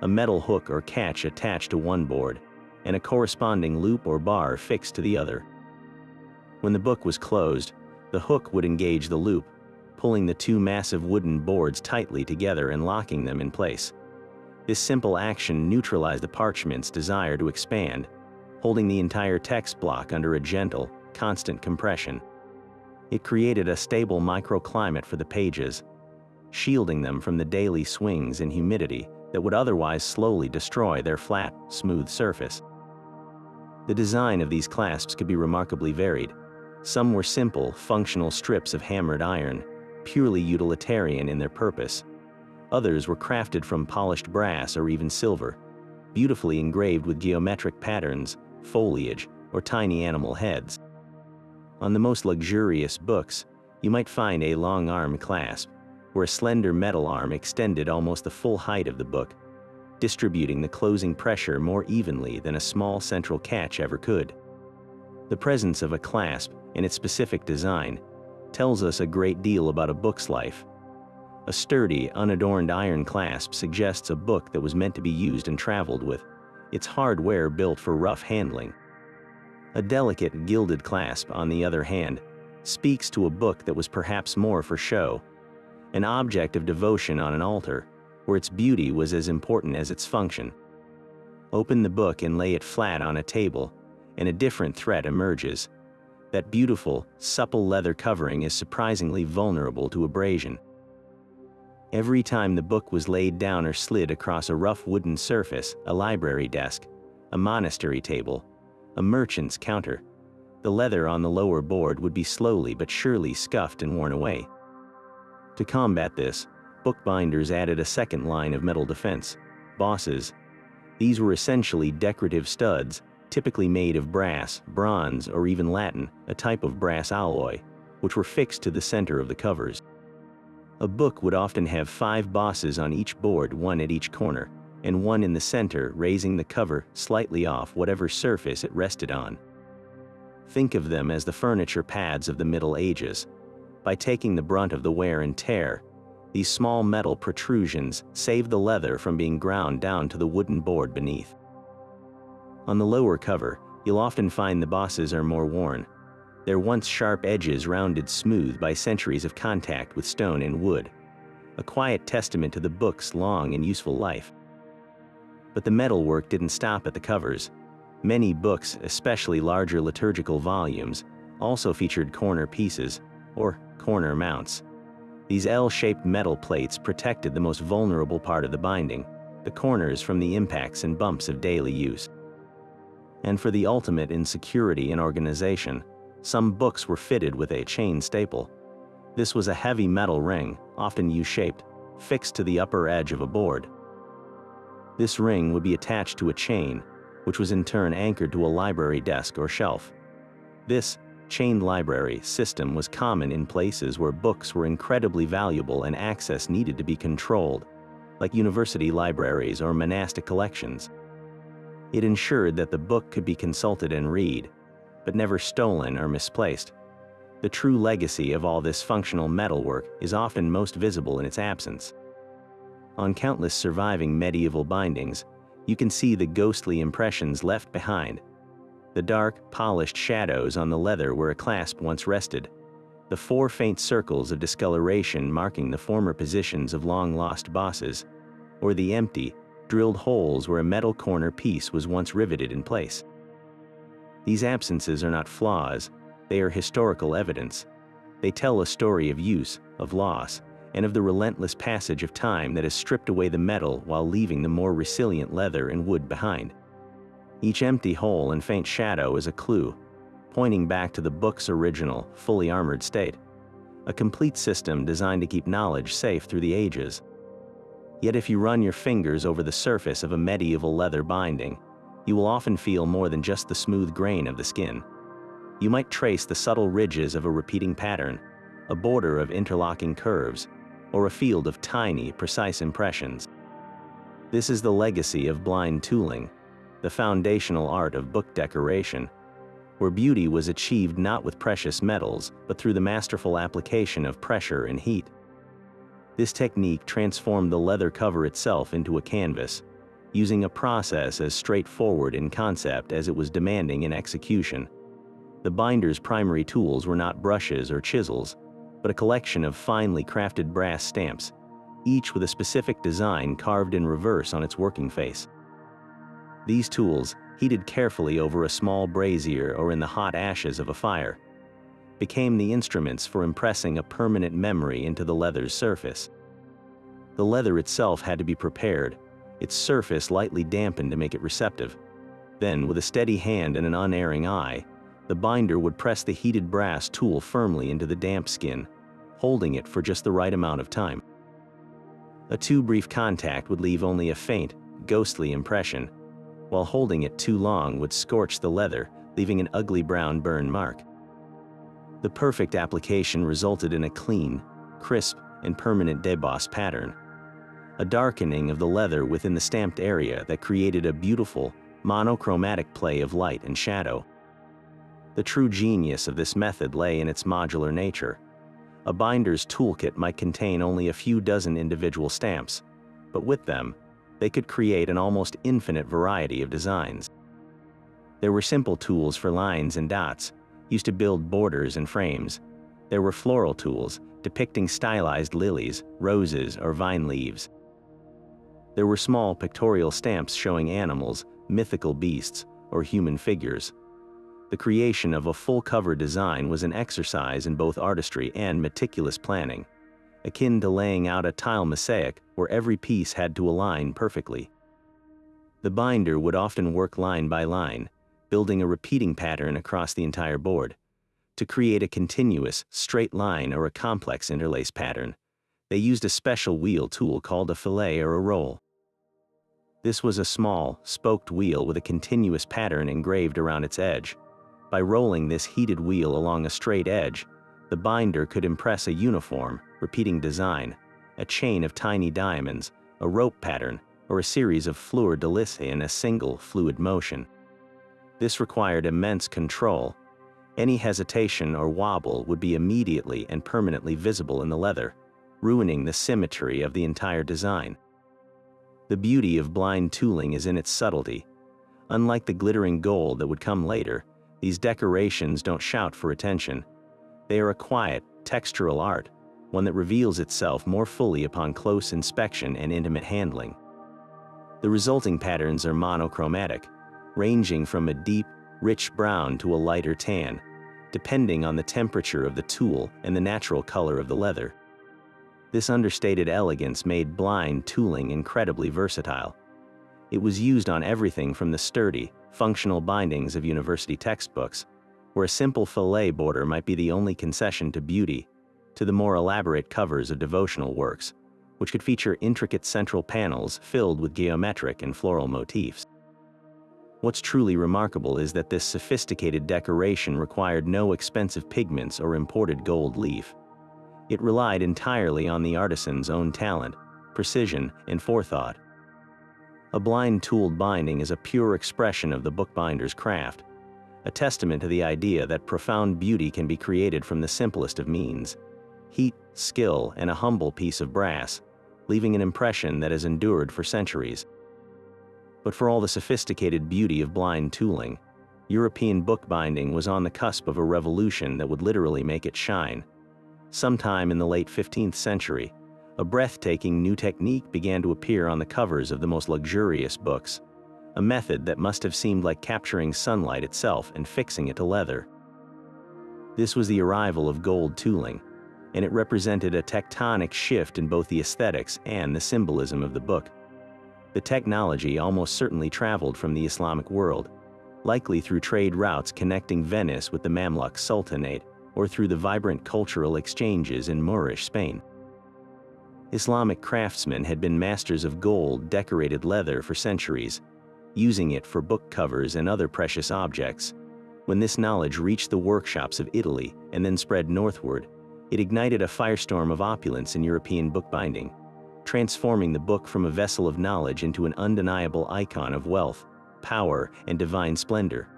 a metal hook or catch attached to one board, and a corresponding loop or bar fixed to the other. When the book was closed, the hook would engage the loop, pulling the two massive wooden boards tightly together and locking them in place. This simple action neutralized the parchment's desire to expand, holding the entire text block under a gentle, constant compression. It created a stable microclimate for the pages, shielding them from the daily swings and humidity that would otherwise slowly destroy their flat, smooth surface. The design of these clasps could be remarkably varied. Some were simple, functional strips of hammered iron, purely utilitarian in their purpose. Others were crafted from polished brass or even silver, beautifully engraved with geometric patterns, foliage, or tiny animal heads. On the most luxurious books, you might find a long arm clasp, where a slender metal arm extended almost the full height of the book, distributing the closing pressure more evenly than a small central catch ever could. The presence of a clasp and its specific design tells us a great deal about a book's life. A sturdy, unadorned iron clasp suggests a book that was meant to be used and traveled with, its hardware built for rough handling. A delicate, gilded clasp, on the other hand, speaks to a book that was perhaps more for show, an object of devotion on an altar, where its beauty was as important as its function. Open the book and lay it flat on a table, and a different threat emerges. That beautiful, supple leather covering is surprisingly vulnerable to abrasion. Every time the book was laid down or slid across a rough wooden surface, a library desk, a monastery table, a merchant's counter, the leather on the lower board would be slowly but surely scuffed and worn away. To combat this, Bookbinders added a second line of metal defense: bosses. These were essentially decorative studs, typically made of brass, bronze, or even latten, a type of brass alloy, which were fixed to the center of the covers. A book would often have 5 bosses on each board, one at each corner, and one in the center, raising the cover slightly off whatever surface it rested on. Think of them as the furniture pads of the Middle Ages. By taking the brunt of the wear and tear, these small metal protrusions save the leather from being ground down to the wooden board beneath. On the lower cover, you'll often find the bosses are more worn, their once sharp edges rounded smooth by centuries of contact with stone and wood, a quiet testament to the book's long and useful life. But the metalwork didn't stop at the covers. Many books, especially larger liturgical volumes, also featured corner pieces, or corner mounts. These L-shaped metal plates protected the most vulnerable part of the binding, the corners, from the impacts and bumps of daily use. And for the ultimate in security and organization, some books were fitted with a chain staple. This was a heavy metal ring, often U-shaped, fixed to the upper edge of a board. This ring would be attached to a chain, which was in turn anchored to a library desk or shelf. This chained library system was common in places where books were incredibly valuable and access needed to be controlled, like university libraries or monastic collections. It ensured that the book could be consulted and read, but never stolen or misplaced. The true legacy of all this functional metalwork is often most visible in its absence. On countless surviving medieval bindings, you can see the ghostly impressions left behind. The dark, polished shadows on the leather where a clasp once rested, the 4 faint circles of discoloration marking the former positions of long-lost bosses, or the empty, drilled holes where a metal corner piece was once riveted in place. These absences are not flaws, they are historical evidence. They tell a story of use, of loss, and of the relentless passage of time that has stripped away the metal while leaving the more resilient leather and wood behind. Each empty hole and faint shadow is a clue, pointing back to the book's original, fully armored state, a complete system designed to keep knowledge safe through the ages. Yet if you run your fingers over the surface of a medieval leather binding, you will often feel more than just the smooth grain of the skin. You might trace the subtle ridges of a repeating pattern, a border of interlocking curves, or a field of tiny, precise impressions. This is the legacy of blind tooling, the foundational art of book decoration, where beauty was achieved not with precious metals, but through the masterful application of pressure and heat. This technique transformed the leather cover itself into a canvas, using a process as straightforward in concept as it was demanding in execution. The binder's primary tools were not brushes or chisels, but a collection of finely crafted brass stamps, each with a specific design carved in reverse on its working face. These tools, heated carefully over a small brazier or in the hot ashes of a fire, became the instruments for impressing a permanent memory into the leather's surface. The leather itself had to be prepared, its surface lightly dampened to make it receptive. Then, with a steady hand and an unerring eye, the binder would press the heated brass tool firmly into the damp skin, holding it for just the right amount of time. A too brief contact would leave only a faint, ghostly impression, while holding it too long would scorch the leather, leaving an ugly brown burn mark. The perfect application resulted in a clean, crisp, and permanent debossed pattern, a darkening of the leather within the stamped area that created a beautiful, monochromatic play of light and shadow. The true genius of this method lay in its modular nature. A binder's toolkit might contain only a few dozen individual stamps, but with them, they could create an almost infinite variety of designs. There were simple tools for lines and dots, used to build borders and frames. There were floral tools, depicting stylized lilies, roses, or vine leaves. There were small pictorial stamps showing animals, mythical beasts, or human figures. The creation of a full-cover design was an exercise in both artistry and meticulous planning, akin to laying out a tile mosaic where every piece had to align perfectly. The binder would often work line by line, building a repeating pattern across the entire board. To create a continuous, straight line or a complex interlace pattern, They used a special wheel tool called a fillet or a roll. This was a small, spoked wheel with a continuous pattern engraved around its edge. By rolling this heated wheel along a straight edge, the binder could impress a uniform, repeating design, a chain of tiny diamonds, a rope pattern, or a series of fleur-de-lis in a single, fluid motion. This required immense control. Any hesitation or wobble would be immediately and permanently visible in the leather, ruining the symmetry of the entire design. The beauty of blind tooling is in its subtlety. Unlike the glittering gold that would come later, these decorations don't shout for attention. They are a quiet, textural art, one that reveals itself more fully upon close inspection and intimate handling. The resulting patterns are monochromatic, ranging from a deep, rich brown to a lighter tan, depending on the temperature of the tool and the natural color of the leather. This understated elegance made blind tooling incredibly versatile. It was used on everything from the sturdy, functional bindings of university textbooks, where a simple fillet border might be the only concession to beauty, to the more elaborate covers of devotional works, which could feature intricate central panels filled with geometric and floral motifs. What's truly remarkable is that this sophisticated decoration required no expensive pigments or imported gold leaf. It relied entirely on the artisan's own talent, precision, and forethought. A blind-tooled binding is a pure expression of the bookbinder's craft, a testament to the idea that profound beauty can be created from the simplest of means: heat, skill, and a humble piece of brass, leaving an impression that has endured for centuries. But for all the sophisticated beauty of blind tooling, European bookbinding was on the cusp of a revolution that would literally make it shine. Sometime in the late 15th century, a breathtaking new technique began to appear on the covers of the most luxurious books, a method that must have seemed like capturing sunlight itself and fixing it to leather. This was the arrival of gold tooling, and it represented a tectonic shift in both the aesthetics and the symbolism of the book. The technology almost certainly traveled from the Islamic world, likely through trade routes connecting Venice with the Mamluk Sultanate, or through the vibrant cultural exchanges in Moorish Spain. Islamic craftsmen had been masters of gold-decorated leather for centuries, using it for book covers and other precious objects. When this knowledge reached the workshops of Italy and then spread northward, it ignited a firestorm of opulence in European bookbinding, transforming the book from a vessel of knowledge into an undeniable icon of wealth, power, and divine splendor.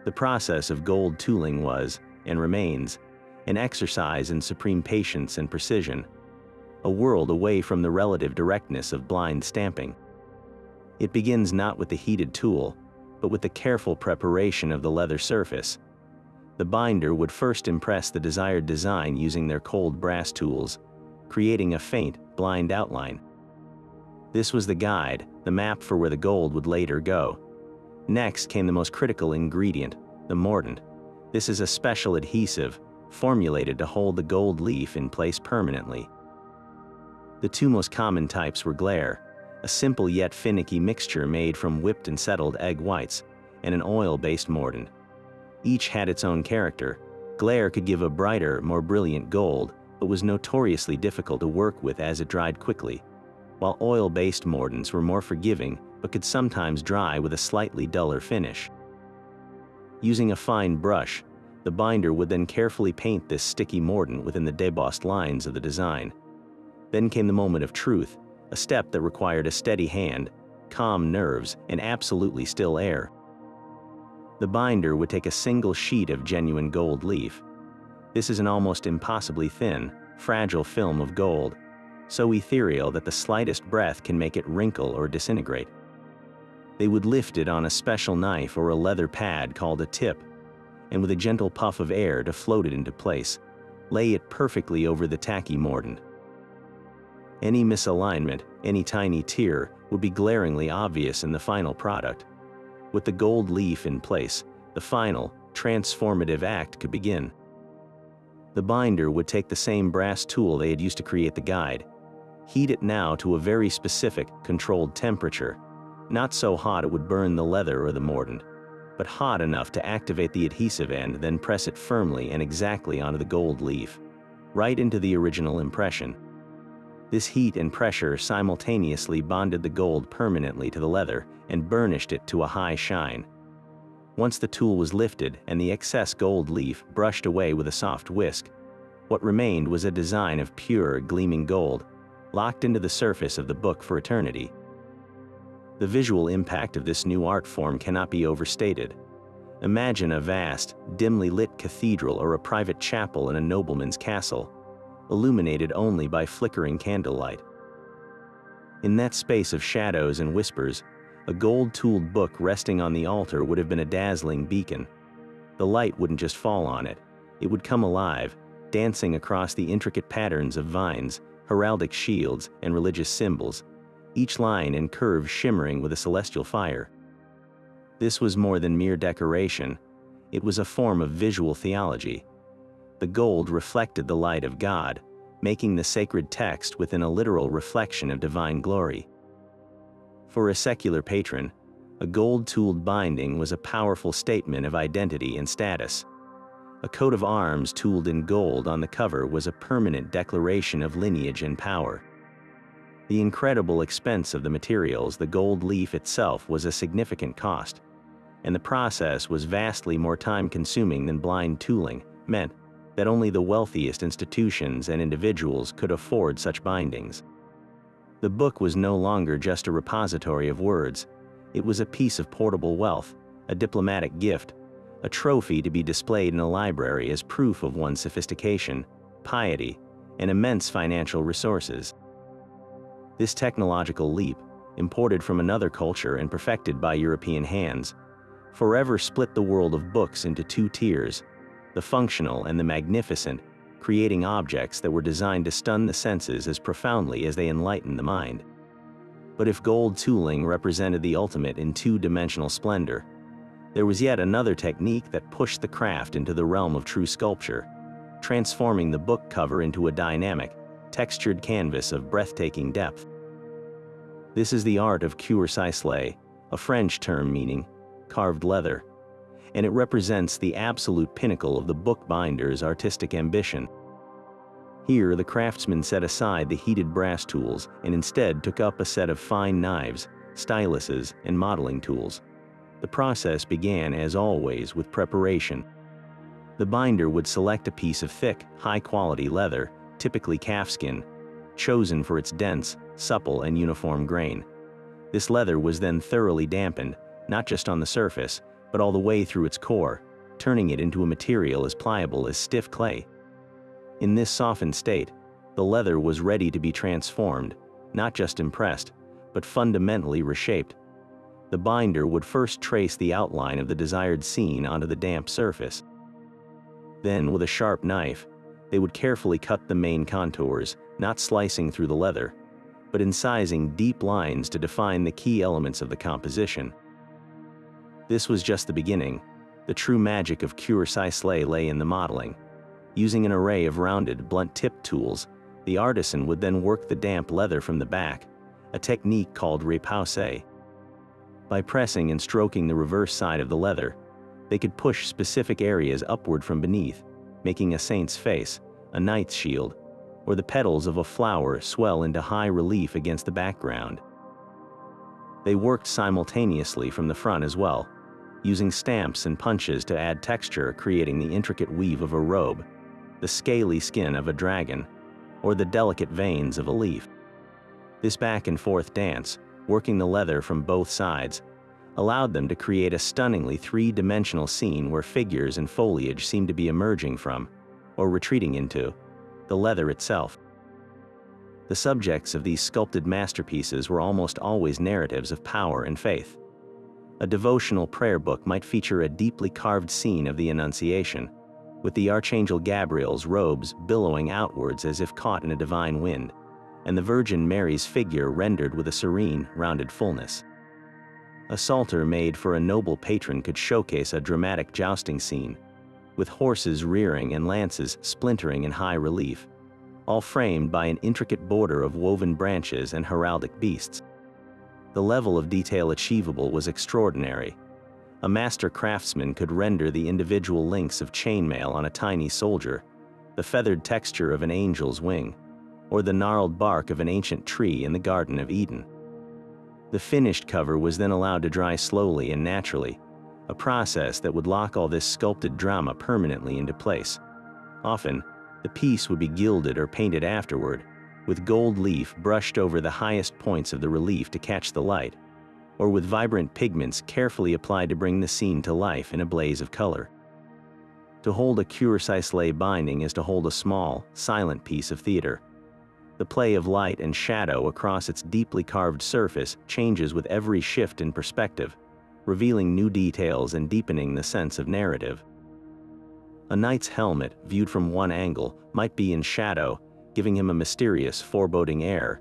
The process of gold tooling was, and remains, an exercise in supreme patience and precision, a world away from the relative directness of blind stamping. It begins not with the heated tool, but with the careful preparation of the leather surface. The binder would first impress the desired design using their cold brass tools, creating a faint, blind outline. This was the guide, the map for where the gold would later go. Next came the most critical ingredient, the mordant. This is a special adhesive, formulated to hold the gold leaf in place permanently. The two most common types were glaire, a simple yet finicky mixture made from whipped and settled egg whites, and an oil-based mordant. Each had its own character. Glaire could give a brighter, more brilliant gold, but was notoriously difficult to work with as it dried quickly, while oil-based mordants were more forgiving but could sometimes dry with a slightly duller finish. Using a fine brush, the binder would then carefully paint this sticky mordant within the debossed lines of the design. Then came the moment of truth, a step that required a steady hand, calm nerves, and absolutely still air. The binder would take a single sheet of genuine gold leaf. This is an almost impossibly thin, fragile film of gold, so ethereal that the slightest breath can make it wrinkle or disintegrate. They would lift it on a special knife or a leather pad called a tip, and with a gentle puff of air to float it into place, lay it perfectly over the tacky mordant. Any misalignment, any tiny tear, would be glaringly obvious in the final product. With the gold leaf in place, the final, transformative act could begin. The binder would take the same brass tool they had used to create the guide, heat it now to a very specific, controlled temperature, not so hot it would burn the leather or the mordant, but hot enough to activate the adhesive end, then press it firmly and exactly onto the gold leaf, right into the original impression. This heat and pressure simultaneously bonded the gold permanently to the leather and burnished it to a high shine. Once the tool was lifted and the excess gold leaf brushed away with a soft whisk, what remained was a design of pure, gleaming gold, locked into the surface of the book for eternity. The visual impact of this new art form cannot be overstated. Imagine a vast, dimly lit cathedral or a private chapel in a nobleman's castle, illuminated only by flickering candlelight. In that space of shadows and whispers, a gold-tooled book resting on the altar would have been a dazzling beacon. The light wouldn't just fall on it, it would come alive, dancing across the intricate patterns of vines, heraldic shields, and religious symbols, each line and curve shimmering with a celestial fire. This was more than mere decoration, it was a form of visual theology. The gold reflected the light of God, making the sacred text within a literal reflection of divine glory. For a secular patron, a gold-tooled binding was a powerful statement of identity and status. A coat of arms tooled in gold on the cover was a permanent declaration of lineage and power. The incredible expense of the materials, the gold leaf itself, was a significant cost, and the process was vastly more time-consuming than blind tooling, meant that only the wealthiest institutions and individuals could afford such bindings. The book was no longer just a repository of words, it was a piece of portable wealth, a diplomatic gift, a trophy to be displayed in a library as proof of one's sophistication, piety, and immense financial resources. This technological leap, imported from another culture and perfected by European hands, forever split the world of books into two tiers, the functional and the magnificent, creating objects that were designed to stun the senses as profoundly as they enlighten the mind. But if gold tooling represented the ultimate in two-dimensional splendor, there was yet another technique that pushed the craft into the realm of true sculpture, transforming the book cover into a dynamic, textured canvas of breathtaking depth. This is the art of cuir-sislé, a French term meaning carved leather, and it represents the absolute pinnacle of the bookbinder's artistic ambition. Here, the craftsman set aside the heated brass tools and instead took up a set of fine knives, styluses, and modeling tools. The process began, as always, with preparation. The binder would select a piece of thick, high-quality leather, typically calfskin, chosen for its dense, supple, and uniform grain. This leather was then thoroughly dampened, not just on the surface, but all the way through its core, turning it into a material as pliable as stiff clay. In this softened state, the leather was ready to be transformed, not just impressed, but fundamentally reshaped. The binder would first trace the outline of the desired scene onto the damp surface. Then, with a sharp knife, they would carefully cut the main contours, not slicing through the leather, but incising deep lines to define the key elements of the composition. This was just the beginning. The true magic of cuir-sislé lay in the modeling. Using an array of rounded, blunt-tipped tools, the artisan would then work the damp leather from the back, a technique called repoussé. By pressing and stroking the reverse side of the leather, they could push specific areas upward from beneath, making a saint's face, a knight's shield, or the petals of a flower swell into high relief against the background. They worked simultaneously from the front as well, using stamps and punches to add texture, creating the intricate weave of a robe, the scaly skin of a dragon, or the delicate veins of a leaf. This back-and-forth dance, working the leather from both sides, allowed them to create a stunningly three-dimensional scene where figures and foliage seemed to be emerging from, or retreating into, the leather itself. The subjects of these sculpted masterpieces were almost always narratives of power and faith. A devotional prayer book might feature a deeply carved scene of the Annunciation, with the Archangel Gabriel's robes billowing outwards as if caught in a divine wind, and the Virgin Mary's figure rendered with a serene, rounded fullness. A psalter made for a noble patron could showcase a dramatic jousting scene, with horses rearing and lances splintering in high relief, all framed by an intricate border of woven branches and heraldic beasts. The level of detail achievable was extraordinary. A master craftsman could render the individual links of chainmail on a tiny soldier, the feathered texture of an angel's wing, or the gnarled bark of an ancient tree in the Garden of Eden. The finished cover was then allowed to dry slowly and naturally, a process that would lock all this sculpted drama permanently into place. Often, the piece would be gilded or painted afterward, with gold leaf brushed over the highest points of the relief to catch the light, or with vibrant pigments carefully applied to bring the scene to life in a blaze of color. To hold a cuir-sisley binding is to hold a small, silent piece of theater. The play of light and shadow across its deeply carved surface changes with every shift in perspective, revealing new details and deepening the sense of narrative. A knight's helmet, viewed from one angle, might be in shadow, giving him a mysterious, foreboding air.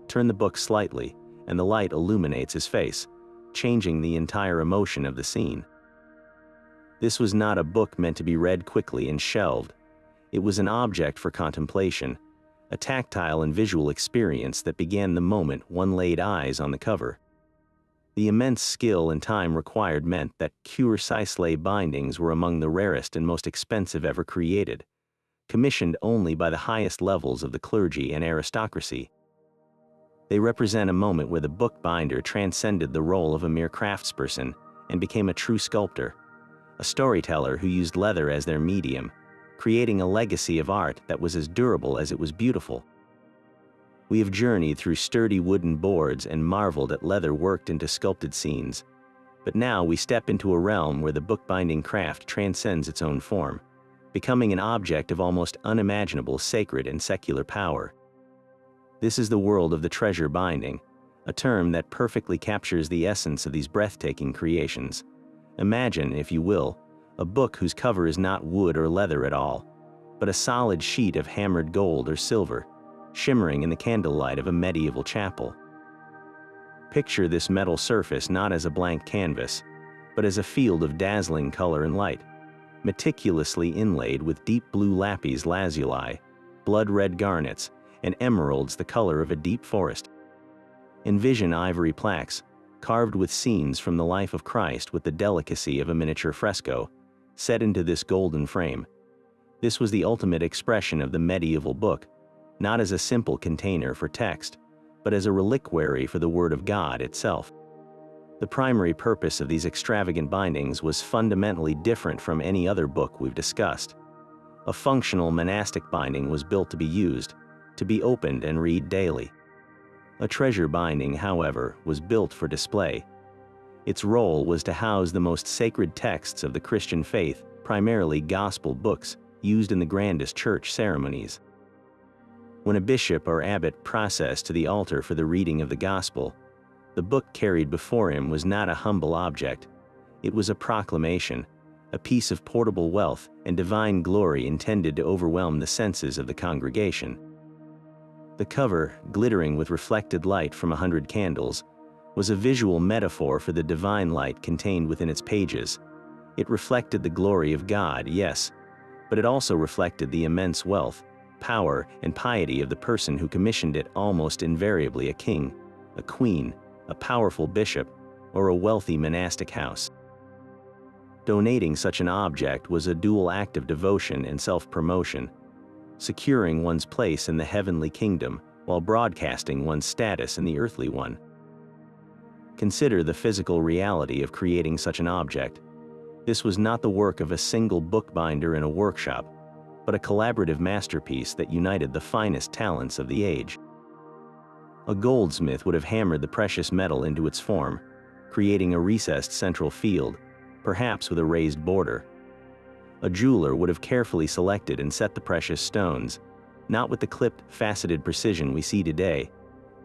Turn the book slightly, and the light illuminates his face, changing the entire emotion of the scene. This was not a book meant to be read quickly and shelved. It was an object for contemplation, a tactile and visual experience that began the moment one laid eyes on the cover. The immense skill and time required meant that cuir-sisley bindings were among the rarest and most expensive ever created, commissioned only by the highest levels of the clergy and aristocracy. They represent a moment where the bookbinder transcended the role of a mere craftsperson and became a true sculptor, a storyteller who used leather as their medium, creating a legacy of art that was as durable as it was beautiful. We have journeyed through sturdy wooden boards and marveled at leather worked into sculpted scenes, but now we step into a realm where the bookbinding craft transcends its own form, becoming an object of almost unimaginable sacred and secular power. This is the world of the treasure binding, a term that perfectly captures the essence of these breathtaking creations. Imagine, if you will, a book whose cover is not wood or leather at all, but a solid sheet of hammered gold or silver, shimmering in the candlelight of a medieval chapel. Picture this metal surface not as a blank canvas, but as a field of dazzling color and light, meticulously inlaid with deep blue lapis lazuli, blood-red garnets, and emeralds the color of a deep forest. Envision ivory plaques, carved with scenes from the life of Christ with the delicacy of a miniature fresco, set into this golden frame. This was the ultimate expression of the medieval book, not as a simple container for text, but as a reliquary for the Word of God itself. The primary purpose of these extravagant bindings was fundamentally different from any other book we've discussed. A functional monastic binding was built to be used, to be opened and read daily. A treasure binding, however, was built for display. Its role was to house the most sacred texts of the Christian faith, primarily gospel books, used in the grandest church ceremonies. When a bishop or abbot processed to the altar for the reading of the gospel, the book carried before him was not a humble object. It was a proclamation, a piece of portable wealth and divine glory intended to overwhelm the senses of the congregation. The cover, glittering with reflected light from 100 candles, was a visual metaphor for the divine light contained within its pages. It reflected the glory of God, yes, but it also reflected the immense wealth, power, and piety of the person who commissioned it, almost invariably a king, a queen, a powerful bishop, or a wealthy monastic house. Donating such an object was a dual act of devotion and self-promotion, securing one's place in the heavenly kingdom while broadcasting one's status in the earthly one. Consider the physical reality of creating such an object. This was not the work of a single bookbinder in a workshop, but a collaborative masterpiece that united the finest talents of the age. A goldsmith would have hammered the precious metal into its form, creating a recessed central field, perhaps with a raised border. A jeweler would have carefully selected and set the precious stones, not with the clipped, faceted precision we see today,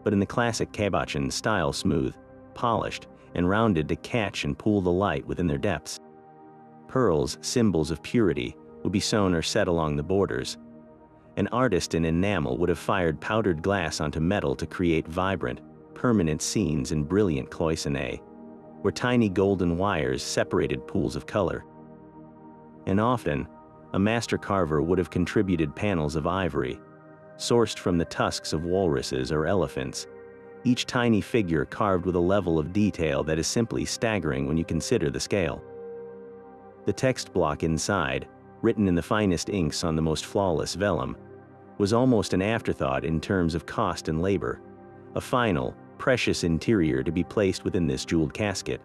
but in the classic cabochon style, smooth, polished, and rounded to catch and pull the light within their depths. Pearls, symbols of purity, would be sewn or set along the borders. An artist in enamel would have fired powdered glass onto metal to create vibrant, permanent scenes in brilliant cloisonné, where tiny golden wires separated pools of color. And often, a master carver would have contributed panels of ivory, sourced from the tusks of walruses or elephants, each tiny figure carved with a level of detail that is simply staggering when you consider the scale. The text block inside, written in the finest inks on the most flawless vellum, was almost an afterthought in terms of cost and labor, a final, precious interior to be placed within this jeweled casket.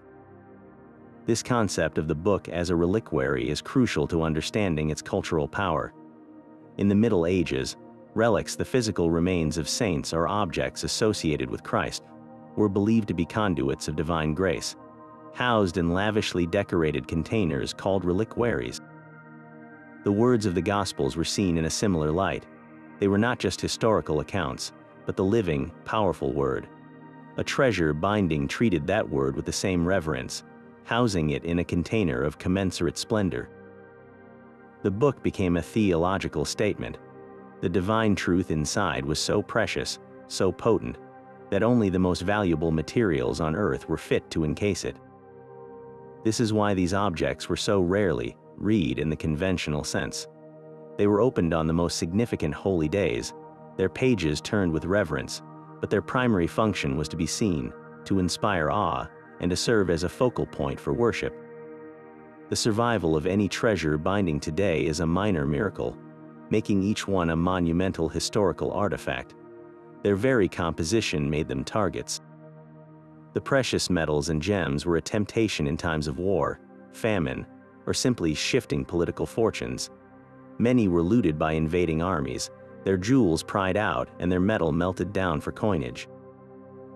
This concept of the book as a reliquary is crucial to understanding its cultural power. In the Middle Ages, relics, the physical remains of saints or objects associated with Christ, were believed to be conduits of divine grace, housed in lavishly decorated containers called reliquaries. The words of the Gospels were seen in a similar light. They were not just historical accounts, but the living, powerful Word. A treasure binding treated that Word with the same reverence, housing it in a container of commensurate splendor. The book became a theological statement. The divine truth inside was so precious, so potent, that only the most valuable materials on earth were fit to encase it. This is why these objects were so rarely read in the conventional sense. They were opened on the most significant holy days, their pages turned with reverence, but their primary function was to be seen, to inspire awe, and to serve as a focal point for worship. The survival of any treasure binding today is a minor miracle, making each one a monumental historical artifact. Their very composition made them targets. The precious metals and gems were a temptation in times of war, famine, or simply shifting political fortunes. Many were looted by invading armies, their jewels pried out and their metal melted down for coinage.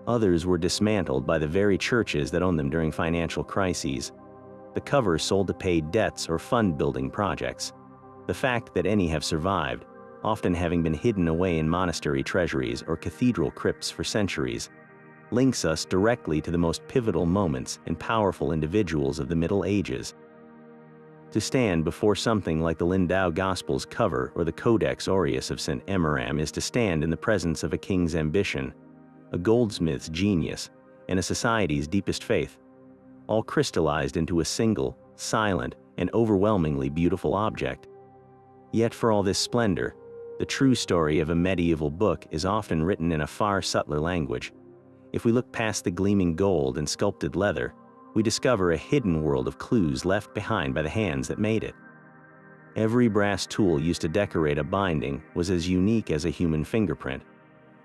Others were dismantled by the very churches that owned them during financial crises. The covers sold to pay debts or fund building projects. The fact that any have survived, often having been hidden away in monastery treasuries or cathedral crypts for centuries, links us directly to the most pivotal moments and powerful individuals of the Middle Ages. To stand before something like the Lindau Gospels cover or the Codex Aureus of St. Emmeram is to stand in the presence of a king's ambition, a goldsmith's genius, and a society's deepest faith, all crystallized into a single, silent, and overwhelmingly beautiful object. Yet for all this splendor, the true story of a medieval book is often written in a far subtler language. If we look past the gleaming gold and sculpted leather, we discover a hidden world of clues left behind by the hands that made it. Every brass tool used to decorate a binding was as unique as a human fingerprint,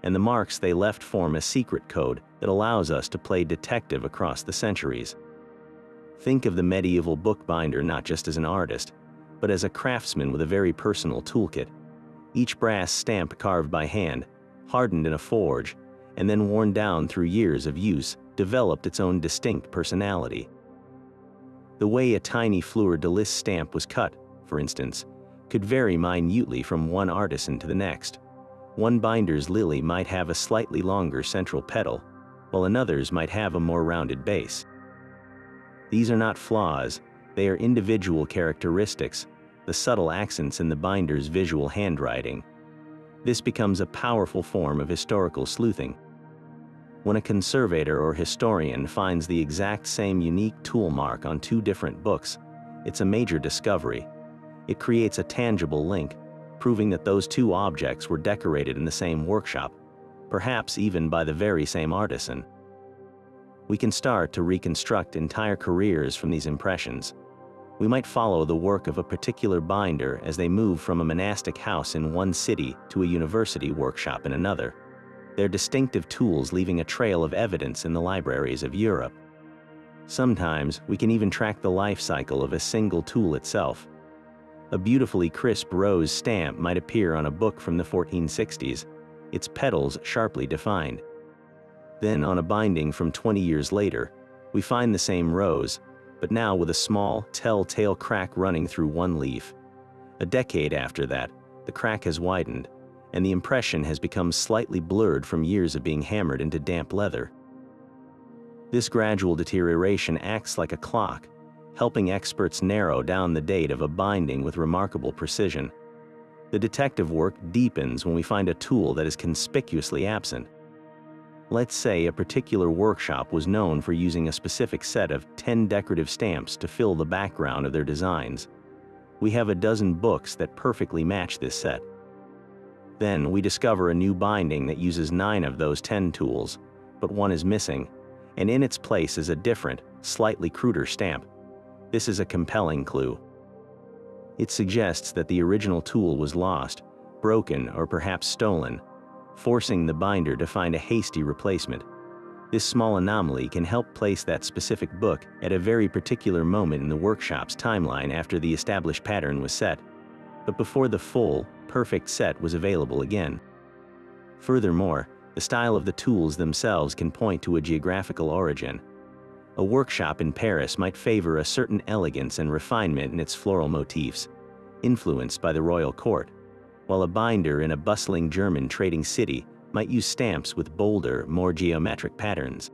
and the marks they left form a secret code that allows us to play detective across the centuries. Think of the medieval bookbinder not just as an artist, but as a craftsman with a very personal toolkit. Each brass stamp carved by hand, hardened in a forge, and then worn down through years of use, developed its own distinct personality. The way a tiny fleur-de-lis stamp was cut, for instance, could vary minutely from one artisan to the next. One binder's lily might have a slightly longer central petal, while another's might have a more rounded base. These are not flaws, they are individual characteristics, the subtle accents in the binder's visual handwriting. This becomes a powerful form of historical sleuthing. When a conservator or historian finds the exact same unique tool mark on two different books, it's a major discovery. It creates a tangible link, proving that those two objects were decorated in the same workshop, perhaps even by the very same artisan. We can start to reconstruct entire careers from these impressions. We might follow the work of a particular binder as they move from a monastic house in one city to a university workshop in another, their distinctive tools leaving a trail of evidence in the libraries of Europe. Sometimes we can even track the life cycle of a single tool itself. A beautifully crisp rose stamp might appear on a book from the 1460s, its petals sharply defined. Then on a binding from 20 years later, we find the same rose, but now with a small, telltale crack running through one leaf. A decade after that, the crack has widened, and the impression has become slightly blurred from years of being hammered into damp leather. This gradual deterioration acts like a clock, helping experts narrow down the date of a binding with remarkable precision. The detective work deepens when we find a tool that is conspicuously absent. Let's say a particular workshop was known for using a specific set of 10 decorative stamps to fill the background of their designs. We have a dozen books that perfectly match this set. Then we discover a new binding that uses 9 of those 10 tools, but one is missing, and in its place is a different, slightly cruder stamp. This is a compelling clue. It suggests that the original tool was lost, broken, or perhaps stolen, forcing the binder to find a hasty replacement. This small anomaly can help place that specific book at a very particular moment in the workshop's timeline after the established pattern was set, but before the full, perfect set was available again. Furthermore, the style of the tools themselves can point to a geographical origin. A workshop in Paris might favor a certain elegance and refinement in its floral motifs, influenced by the royal court, while a binder in a bustling German trading city might use stamps with bolder, more geometric patterns.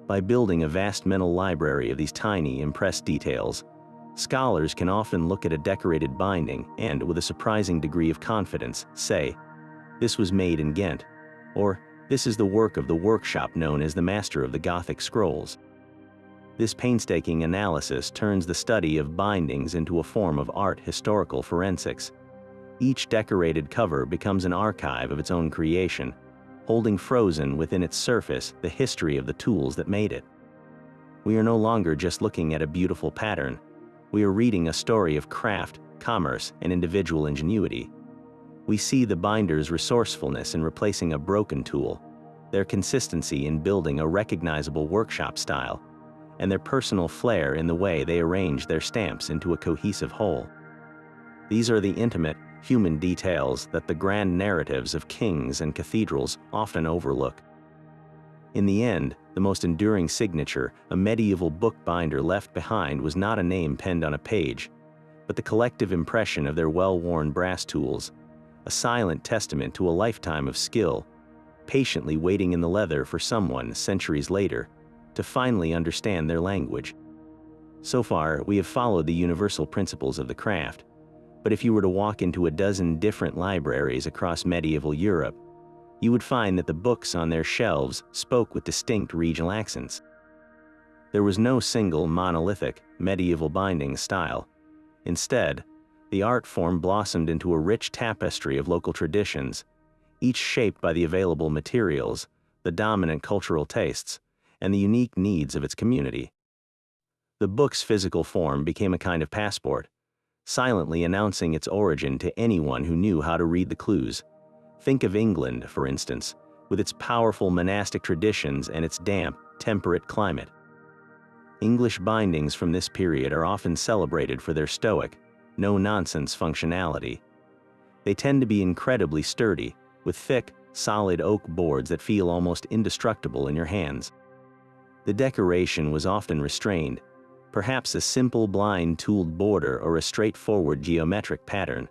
By building a vast mental library of these tiny, impressed details, scholars can often look at a decorated binding and, with a surprising degree of confidence, say, "This was made in Ghent," or "This is the work of the workshop known as the master of the Gothic scrolls." This painstaking analysis turns the study of bindings into a form of art historical forensics. Each decorated cover becomes an archive of its own creation, holding frozen within its surface the history of the tools that made it. We are no longer just looking at a beautiful pattern. We are reading a story of craft, commerce, and individual ingenuity. We see the binder's resourcefulness in replacing a broken tool, their consistency in building a recognizable workshop style, and their personal flair in the way they arrange their stamps into a cohesive whole. These are the intimate, human details that the grand narratives of kings and cathedrals often overlook. In the end, the most enduring signature a medieval bookbinder left behind was not a name penned on a page, but the collective impression of their well-worn brass tools, a silent testament to a lifetime of skill, patiently waiting in the leather for someone, centuries later, to finally understand their language. So far, we have followed the universal principles of the craft, but if you were to walk into a dozen different libraries across medieval Europe, you would find that the books on their shelves spoke with distinct regional accents. There was no single monolithic, medieval binding style. Instead, the art form blossomed into a rich tapestry of local traditions, each shaped by the available materials, the dominant cultural tastes, and the unique needs of its community. The book's physical form became a kind of passport, silently announcing its origin to anyone who knew how to read the clues. Think of England, for instance, with its powerful monastic traditions and its damp, temperate climate. English bindings from this period are often celebrated for their stoic, no-nonsense functionality. They tend to be incredibly sturdy, with thick, solid oak boards that feel almost indestructible in your hands. The decoration was often restrained, perhaps a simple blind tooled border or a straightforward geometric pattern,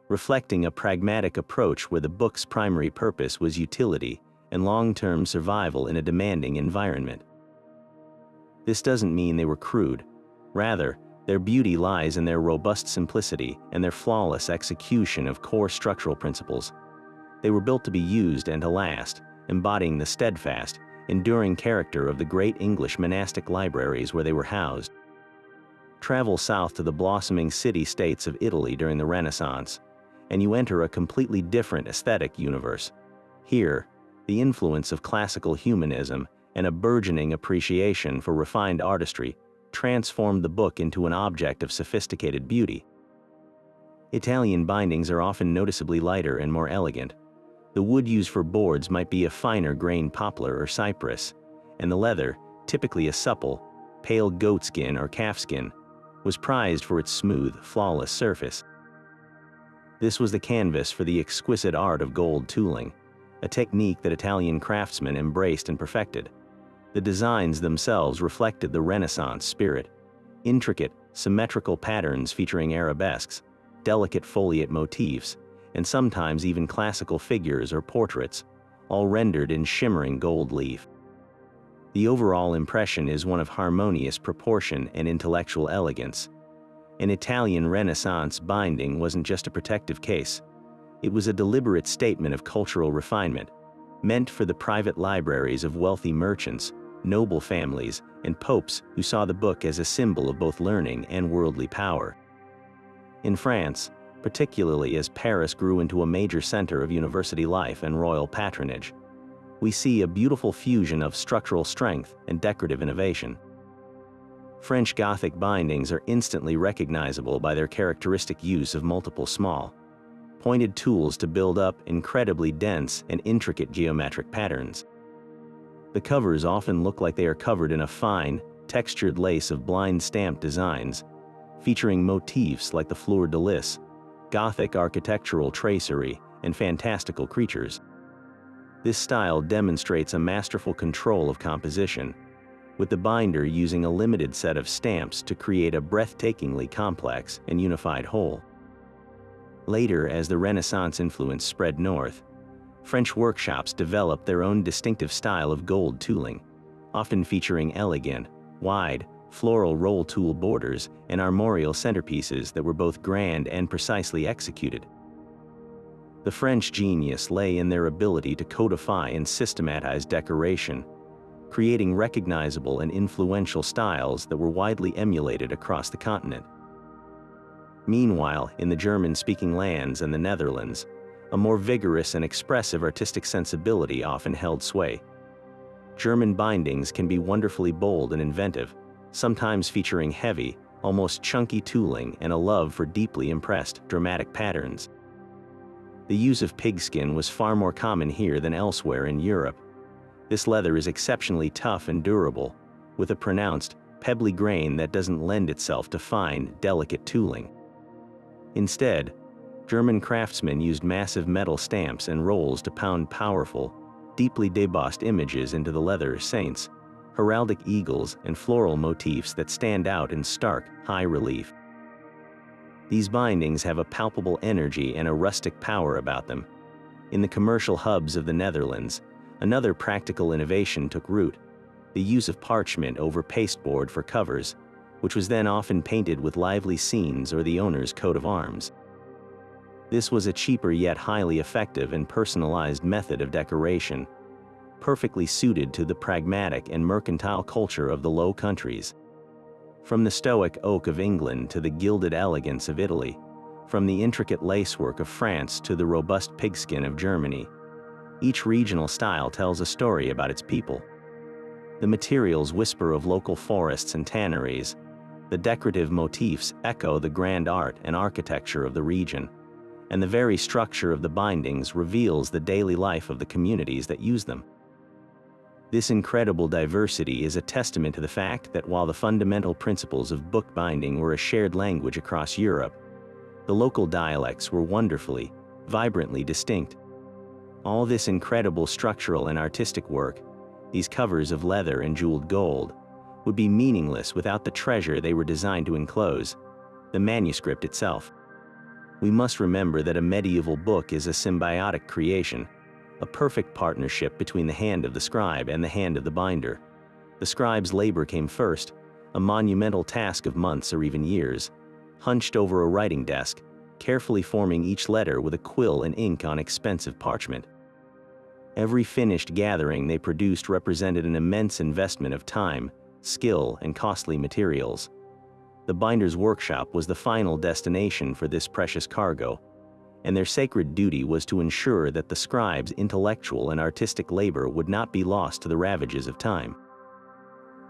reflecting a pragmatic approach where the book's primary purpose was utility and long-term survival in a demanding environment. This doesn't mean they were crude. Rather, their beauty lies in their robust simplicity and their flawless execution of core structural principles. They were built to be used and to last, embodying the steadfast, enduring character of the great English monastic libraries where they were housed. Travel south to the blossoming city-states of Italy during the Renaissance, and you enter a completely different aesthetic universe. Here, the influence of classical humanism and a burgeoning appreciation for refined artistry transformed the book into an object of sophisticated beauty. Italian bindings are often noticeably lighter and more elegant. The wood used for boards might be a finer-grained poplar or cypress, and the leather, typically a supple, pale goatskin or calfskin, was prized for its smooth, flawless surface. This was the canvas for the exquisite art of gold tooling, a technique that Italian craftsmen embraced and perfected. The designs themselves reflected the Renaissance spirit: intricate, symmetrical patterns featuring arabesques, delicate foliate motifs, and sometimes even classical figures or portraits, all rendered in shimmering gold leaf. The overall impression is one of harmonious proportion and intellectual elegance. An Italian Renaissance binding wasn't just a protective case. It was a deliberate statement of cultural refinement, meant for the private libraries of wealthy merchants, noble families, and popes who saw the book as a symbol of both learning and worldly power. In France, particularly as Paris grew into a major center of university life and royal patronage, we see a beautiful fusion of structural strength and decorative innovation. French Gothic bindings are instantly recognizable by their characteristic use of multiple small, pointed tools to build up incredibly dense and intricate geometric patterns. The covers often look like they are covered in a fine, textured lace of blind stamped designs, featuring motifs like the fleur-de-lis, Gothic architectural tracery, and fantastical creatures. This style demonstrates a masterful control of composition, with the binder using a limited set of stamps to create a breathtakingly complex and unified whole. Later, as the Renaissance influence spread north, French workshops developed their own distinctive style of gold tooling, often featuring elegant, wide, floral roll tool borders and armorial centerpieces that were both grand and precisely executed. The French genius lay in their ability to codify and systematize decoration, creating recognizable and influential styles that were widely emulated across the continent. Meanwhile, in the German-speaking lands and the Netherlands, a more vigorous and expressive artistic sensibility often held sway. German bindings can be wonderfully bold and inventive, sometimes featuring heavy, almost chunky tooling and a love for deeply impressed, dramatic patterns. The use of pigskin was far more common here than elsewhere in Europe. This leather is exceptionally tough and durable, with a pronounced, pebbly grain that doesn't lend itself to fine, delicate tooling. Instead, German craftsmen used massive metal stamps and rolls to pound powerful, deeply debossed images into the leather saints, heraldic eagles, and floral motifs that stand out in stark, high relief. These bindings have a palpable energy and a rustic power about them. In the commercial hubs of the Netherlands, another practical innovation took root: the use of parchment over pasteboard for covers, which was then often painted with lively scenes or the owner's coat of arms. This was a cheaper yet highly effective and personalized method of decoration, perfectly suited to the pragmatic and mercantile culture of the Low Countries. From the Stoic oak of England to the gilded elegance of Italy, from the intricate lacework of France to the robust pigskin of Germany, each regional style tells a story about its people. The materials whisper of local forests and tanneries. The decorative motifs echo the grand art and architecture of the region, and the very structure of the bindings reveals the daily life of the communities that use them. This incredible diversity is a testament to the fact that while the fundamental principles of bookbinding were a shared language across Europe, the local dialects were wonderfully, vibrantly distinct. All this incredible structural and artistic work, these covers of leather and jeweled gold, would be meaningless without the treasure they were designed to enclose, the manuscript itself. We must remember that a medieval book is a symbiotic creation, a perfect partnership between the hand of the scribe and the hand of the binder. The scribe's labor came first, a monumental task of months or even years, hunched over a writing desk, carefully forming each letter with a quill and ink on expensive parchment. Every finished gathering they produced represented an immense investment of time, skill, and costly materials. The binder's workshop was the final destination for this precious cargo, and their sacred duty was to ensure that the scribe's intellectual and artistic labor would not be lost to the ravages of time.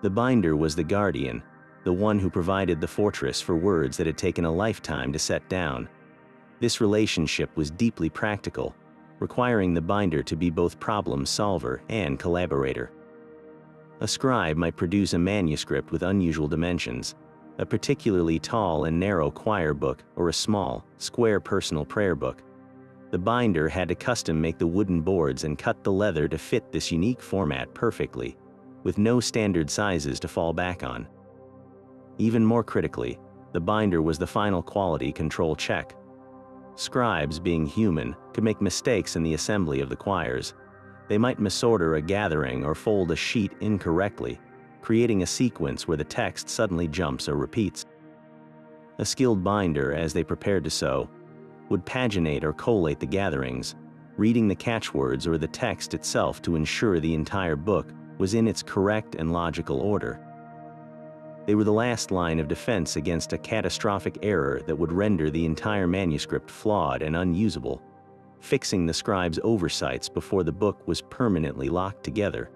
The binder was the guardian, the one who provided the fortress for words that had taken a lifetime to set down. This relationship was deeply practical, requiring the binder to be both problem solver and collaborator. A scribe might produce a manuscript with unusual dimensions, a particularly tall and narrow choir book or a small, square personal prayer book. The binder had to custom make the wooden boards and cut the leather to fit this unique format perfectly, with no standard sizes to fall back on. Even more critically, the binder was the final quality control check. Scribes, being human, could make mistakes in the assembly of the choirs. They might misorder a gathering or fold a sheet incorrectly, creating a sequence where the text suddenly jumps or repeats. A skilled binder, as they prepared to sew, would paginate or collate the gatherings, reading the catchwords or the text itself to ensure the entire book was in its correct and logical order. They were the last line of defense against a catastrophic error that would render the entire manuscript flawed and unusable, fixing the scribe's oversights before the book was permanently locked together.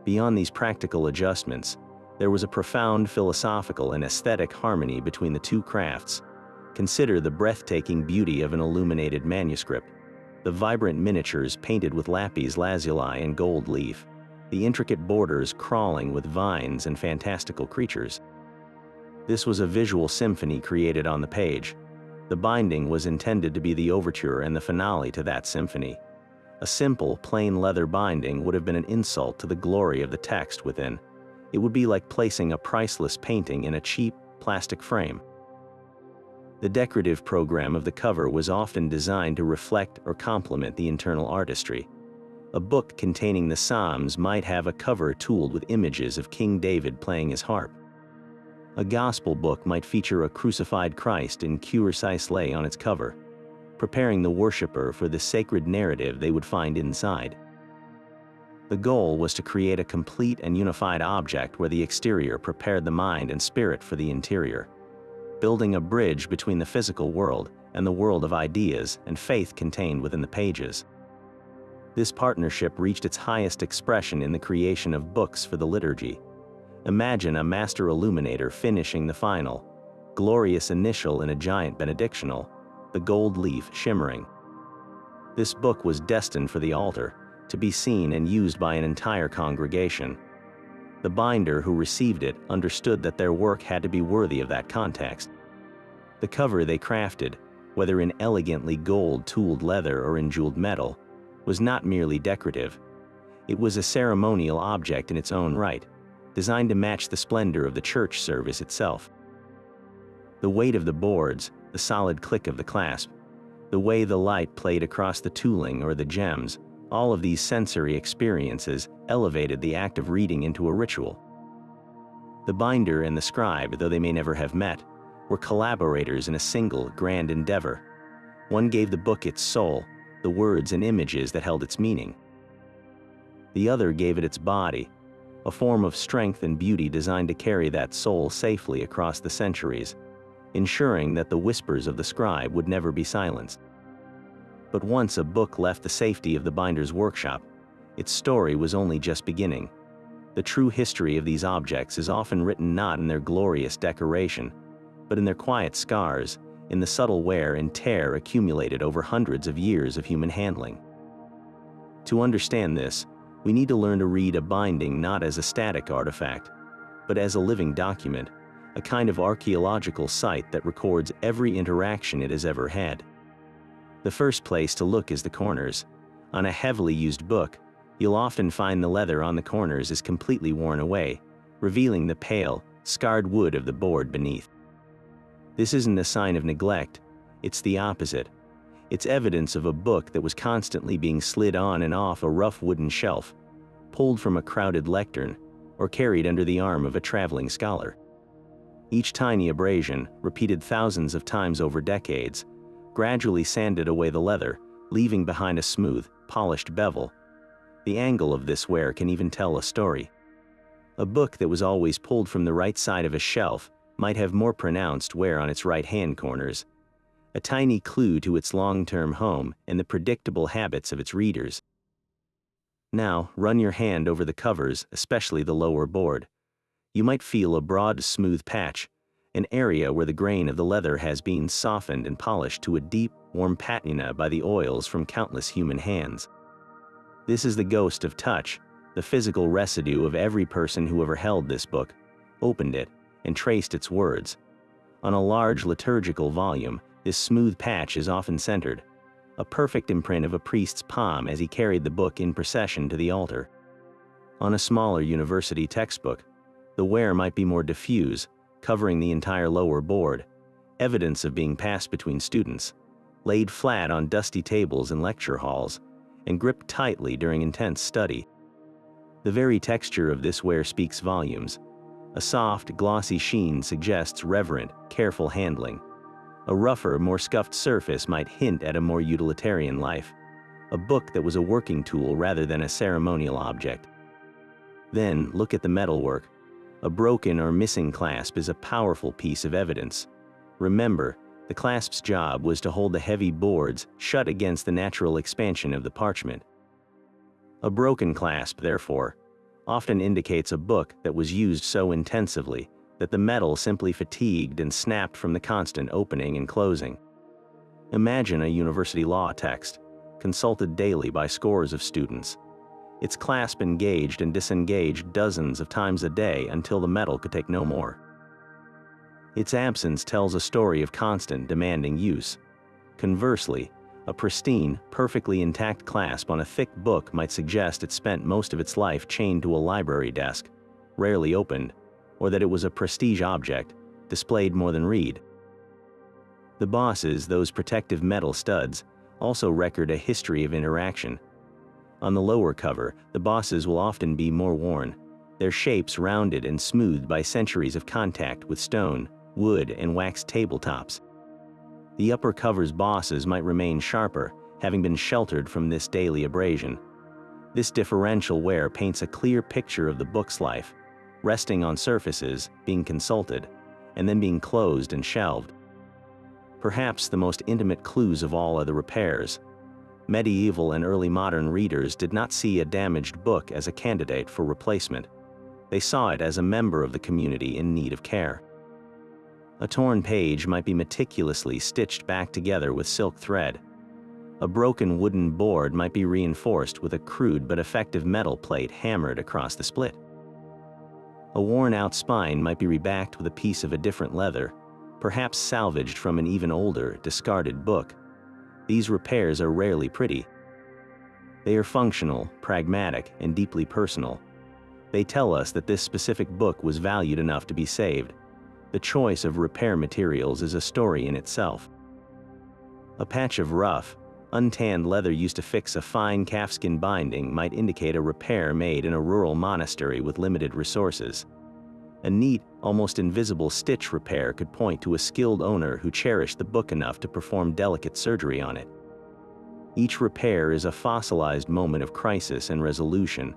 Beyond these practical adjustments, there was a profound philosophical and aesthetic harmony between the two crafts. Consider the breathtaking beauty of an illuminated manuscript, the vibrant miniatures painted with lapis lazuli and gold leaf, the intricate borders crawling with vines and fantastical creatures. This was a visual symphony created on the page. The binding was intended to be the overture and the finale to that symphony. A simple, plain leather binding would have been an insult to the glory of the text within. It would be like placing a priceless painting in a cheap, plastic frame. The decorative program of the cover was often designed to reflect or complement the internal artistry. A book containing the Psalms might have a cover tooled with images of King David playing his harp. A gospel book might feature a crucified Christ in cuir-sislé on its cover, preparing the worshiper for the sacred narrative they would find inside. The goal was to create a complete and unified object where the exterior prepared the mind and spirit for the interior, building a bridge between the physical world and the world of ideas and faith contained within the pages. This partnership reached its highest expression in the creation of books for the liturgy. Imagine a master illuminator finishing the final, glorious initial in a giant benedictional, the gold leaf shimmering. This book was destined for the altar, to be seen and used by an entire congregation. The binder who received it understood that their work had to be worthy of that context. The cover they crafted, whether in elegantly gold-tooled leather or in jeweled metal, was not merely decorative. It was a ceremonial object in its own right, designed to match the splendor of the church service itself. The weight of the boards, the solid click of the clasp, the way the light played across the tooling or the gems, all of these sensory experiences elevated the act of reading into a ritual. The binder and the scribe, though they may never have met, were collaborators in a single grand endeavor. One gave the book its soul, the words and images that held its meaning. The other gave it its body, a form of strength and beauty designed to carry that soul safely across the centuries, ensuring that the whispers of the scribe would never be silenced. But once a book left the safety of the binder's workshop, its story was only just beginning. The true history of these objects is often written not in their glorious decoration, but in their quiet scars, in the subtle wear and tear accumulated over hundreds of years of human handling. To understand this, we need to learn to read a binding not as a static artifact, but as a living document, a kind of archaeological site that records every interaction it has ever had. The first place to look is the corners. On a heavily used book, you'll often find the leather on the corners is completely worn away, revealing the pale, scarred wood of the board beneath. This isn't a sign of neglect, it's the opposite. It's evidence of a book that was constantly being slid on and off a rough wooden shelf, pulled from a crowded lectern, or carried under the arm of a traveling scholar. Each tiny abrasion, repeated thousands of times over decades, gradually sanded away the leather, leaving behind a smooth, polished bevel. The angle of this wear can even tell a story. A book that was always pulled from the right side of a shelf might have more pronounced wear on its right-hand corners, a tiny clue to its long-term home and the predictable habits of its readers. Now, run your hand over the covers, especially the lower board. You might feel a broad, smooth patch, an area where the grain of the leather has been softened and polished to a deep, warm patina by the oils from countless human hands. This is the ghost of touch, the physical residue of every person who ever held this book, opened it, and traced its words. On a large liturgical volume, this smooth patch is often centered, a perfect imprint of a priest's palm as he carried the book in procession to the altar. On a smaller university textbook, the wear might be more diffuse, covering the entire lower board, evidence of being passed between students, laid flat on dusty tables in lecture halls, and gripped tightly during intense study. The very texture of this wear speaks volumes. A soft, glossy sheen suggests reverent, careful handling. A rougher, more scuffed surface might hint at a more utilitarian life, a book that was a working tool rather than a ceremonial object. Then, look at the metalwork. A broken or missing clasp is a powerful piece of evidence. Remember, the clasp's job was to hold the heavy boards shut against the natural expansion of the parchment. A broken clasp, therefore, often indicates a book that was used so intensively that the metal simply fatigued and snapped from the constant opening and closing. Imagine a university law text, consulted daily by scores of students. Its clasp engaged and disengaged dozens of times a day until the metal could take no more. Its absence tells a story of constant, demanding use. Conversely, a pristine, perfectly intact clasp on a thick book might suggest it spent most of its life chained to a library desk, rarely opened, or that it was a prestige object, displayed more than read. The bosses, those protective metal studs, also record a history of interaction. On the lower cover, the bosses will often be more worn, their shapes rounded and smoothed by centuries of contact with stone, wood, and wax tabletops. The upper cover's bosses might remain sharper, having been sheltered from this daily abrasion. This differential wear paints a clear picture of the book's life, resting on surfaces, being consulted, and then being closed and shelved. Perhaps the most intimate clues of all are the repairs. Medieval and early modern readers did not see a damaged book as a candidate for replacement. They saw it as a member of the community in need of care. A torn page might be meticulously stitched back together with silk thread. A broken wooden board might be reinforced with a crude but effective metal plate hammered across the split. A worn-out spine might be rebacked with a piece of a different leather, perhaps salvaged from an even older, discarded book. These repairs are rarely pretty. They are functional, pragmatic, and deeply personal. They tell us that this specific book was valued enough to be saved. The choice of repair materials is a story in itself. A patch of rough, untanned leather used to fix a fine calfskin binding might indicate a repair made in a rural monastery with limited resources. A neat, almost invisible stitch repair could point to a skilled owner who cherished the book enough to perform delicate surgery on it. Each repair is a fossilized moment of crisis and resolution,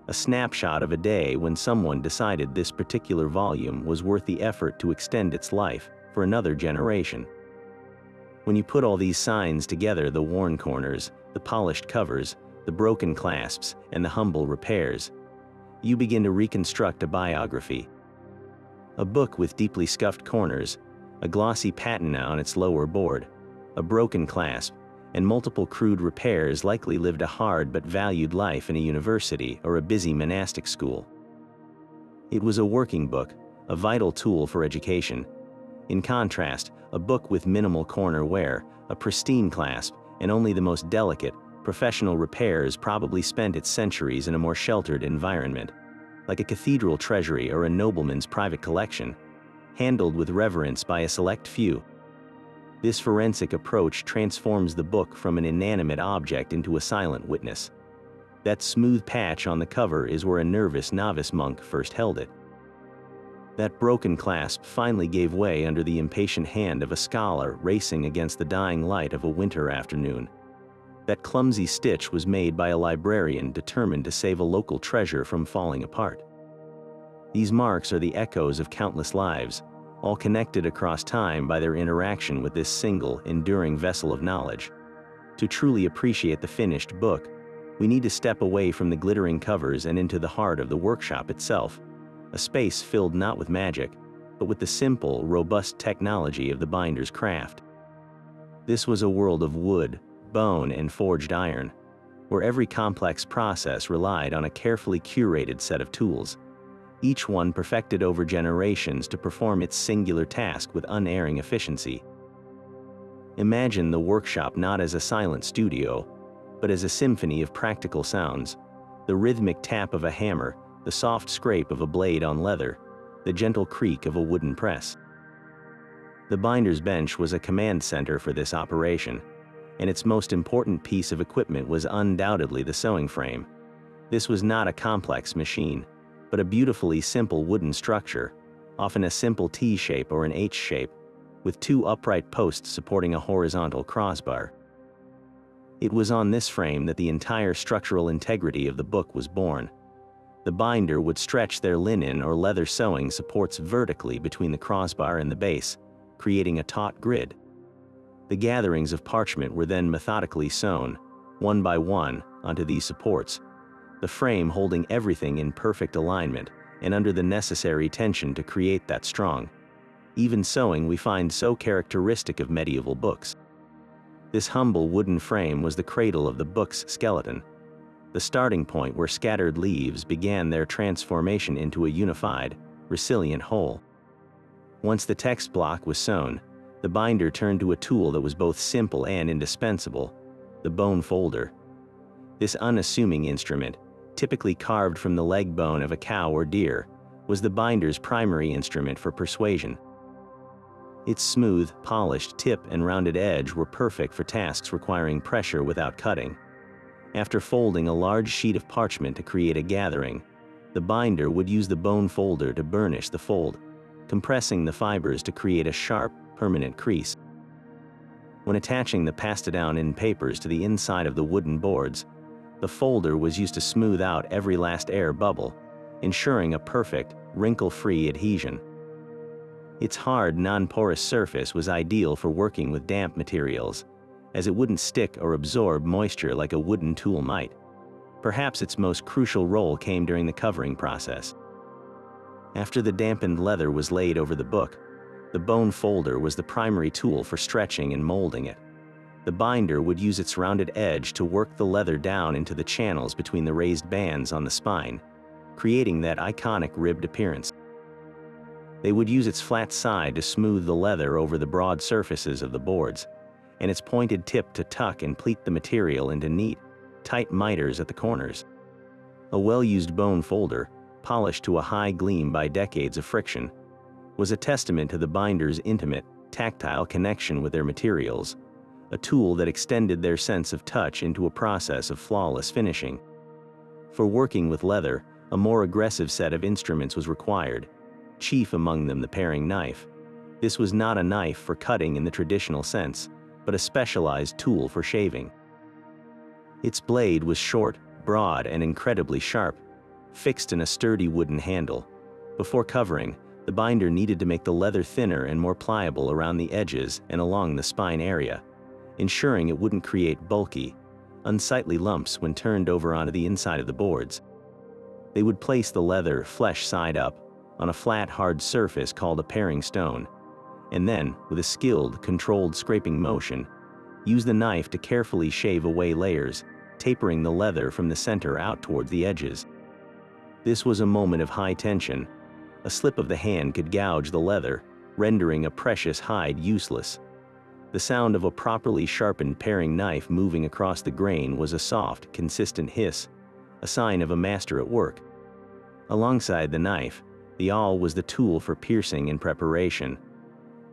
a snapshot of a day when someone decided this particular volume was worth the effort to extend its life for another generation. When you put all these signs together, the worn corners, the polished covers, the broken clasps, and the humble repairs, you begin to reconstruct a biography. A book with deeply scuffed corners, a glossy patina on its lower board, a broken clasp, and multiple crude repairs likely lived a hard but valued life in a university or a busy monastic school. It was a working book, a vital tool for education. In contrast, a book with minimal corner wear, a pristine clasp, and only the most delicate, professional repairs probably spent its centuries in a more sheltered environment, like a cathedral treasury or a nobleman's private collection, handled with reverence by a select few. This forensic approach transforms the book from an inanimate object into a silent witness. That smooth patch on the cover is where a nervous novice monk first held it. That broken clasp finally gave way under the impatient hand of a scholar racing against the dying light of a winter afternoon. That clumsy stitch was made by a librarian determined to save a local treasure from falling apart. These marks are the echoes of countless lives, all connected across time by their interaction with this single, enduring vessel of knowledge. To truly appreciate the finished book, we need to step away from the glittering covers and into the heart of the workshop itself, a space filled not with magic, but with the simple, robust technology of the binder's craft. This was a world of wood, bone, and forged iron, where every complex process relied on a carefully curated set of tools, each one perfected over generations to perform its singular task with unerring efficiency. Imagine the workshop not as a silent studio, but as a symphony of practical sounds, the rhythmic tap of a hammer, the soft scrape of a blade on leather, the gentle creak of a wooden press. The binder's bench was a command center for this operation, and its most important piece of equipment was undoubtedly the sewing frame. This was not a complex machine, but a beautifully simple wooden structure, often a simple T shape or an H shape, with two upright posts supporting a horizontal crossbar. It was on this frame that the entire structural integrity of the book was born. The binder would stretch their linen or leather sewing supports vertically between the crossbar and the base, creating a taut grid. The gatherings of parchment were then methodically sewn, one by one, onto these supports, the frame holding everything in perfect alignment, and under the necessary tension to create that strong, even sewing we find so characteristic of medieval books. This humble wooden frame was the cradle of the book's skeleton, the starting point where scattered leaves began their transformation into a unified, resilient whole. Once the text block was sewn, the binder turned to a tool that was both simple and indispensable, the bone folder. This unassuming instrument, typically carved from the leg bone of a cow or deer, was the binder's primary instrument for persuasion. Its smooth, polished tip and rounded edge were perfect for tasks requiring pressure without cutting. After folding a large sheet of parchment to create a gathering, the binder would use the bone folder to burnish the fold, compressing the fibers to create a sharp, permanent crease. When attaching the pastidowne-in papers to the inside of the wooden boards, the folder was used to smooth out every last air bubble, ensuring a perfect, wrinkle-free adhesion. Its hard, non-porous surface was ideal for working with damp materials, as it wouldn't stick or absorb moisture like a wooden tool might. Perhaps its most crucial role came during the covering process. After the dampened leather was laid over the book, the bone folder was the primary tool for stretching and molding it. The binder would use its rounded edge to work the leather down into the channels between the raised bands on the spine, creating that iconic ribbed appearance. They would use its flat side to smooth the leather over the broad surfaces of the boards, and its pointed tip to tuck and pleat the material into neat, tight miters at the corners. A well-used bone folder, polished to a high gleam by decades of friction, was a testament to the binder's intimate, tactile connection with their materials, a tool that extended their sense of touch into a process of flawless finishing. For working with leather, a more aggressive set of instruments was required, chief among them the paring knife. This was not a knife for cutting in the traditional sense, but a specialized tool for shaving. Its blade was short, broad, and incredibly sharp, fixed in a sturdy wooden handle. Before covering, the binder needed to make the leather thinner and more pliable around the edges and along the spine area, ensuring it wouldn't create bulky, unsightly lumps when turned over onto the inside of the boards. They would place the leather flesh side up on a flat, hard surface called a paring stone, and then, with a skilled, controlled scraping motion, use the knife to carefully shave away layers, tapering the leather from the center out towards the edges. This was a moment of high tension. A slip of the hand could gouge the leather, rendering a precious hide useless. The sound of a properly sharpened paring knife moving across the grain was a soft, consistent hiss, a sign of a master at work. Alongside the knife, the awl was the tool for piercing and preparation.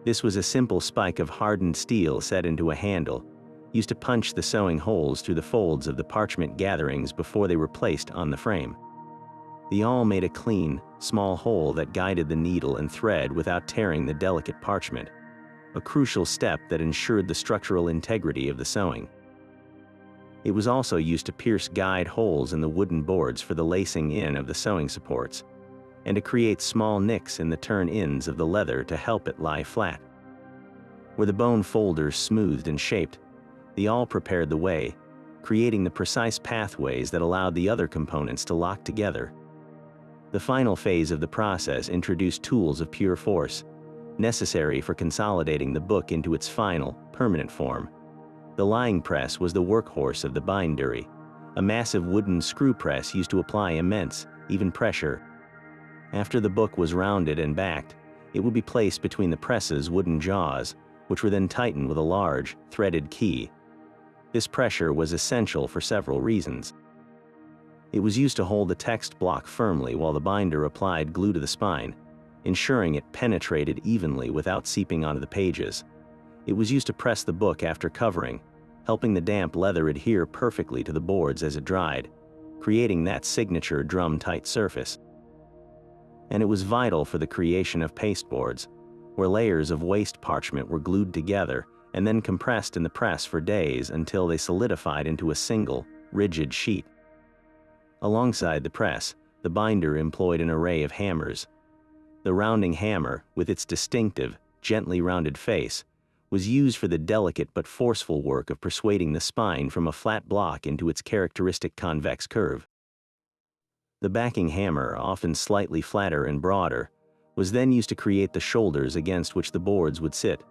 This was a simple spike of hardened steel set into a handle, used to punch the sewing holes through the folds of the parchment gatherings before they were placed on the frame. The awl made a clean, small hole that guided the needle and thread without tearing the delicate parchment, a crucial step that ensured the structural integrity of the sewing. It was also used to pierce guide holes in the wooden boards for the lacing in of the sewing supports, and to create small nicks in the turn-ins of the leather to help it lie flat. Where the bone folders smoothed and shaped, the awl prepared the way, creating the precise pathways that allowed the other components to lock together. The final phase of the process introduced tools of pure force, necessary for consolidating the book into its final, permanent form. The lying press was the workhorse of the bindery, a massive wooden screw press used to apply immense, even pressure. After the book was rounded and backed, it would be placed between the press's wooden jaws, which were then tightened with a large, threaded key. This pressure was essential for several reasons. It was used to hold the text block firmly while the binder applied glue to the spine, ensuring it penetrated evenly without seeping onto the pages. It was used to press the book after covering, helping the damp leather adhere perfectly to the boards as it dried, creating that signature drum-tight surface. And it was vital for the creation of pasteboards, where layers of waste parchment were glued together and then compressed in the press for days until they solidified into a single, rigid sheet. Alongside the press, the binder employed an array of hammers. The rounding hammer, with its distinctive, gently rounded face, was used for the delicate but forceful work of persuading the spine from a flat block into its characteristic convex curve. The backing hammer, often slightly flatter and broader, was then used to create the shoulders against which the boards would sit.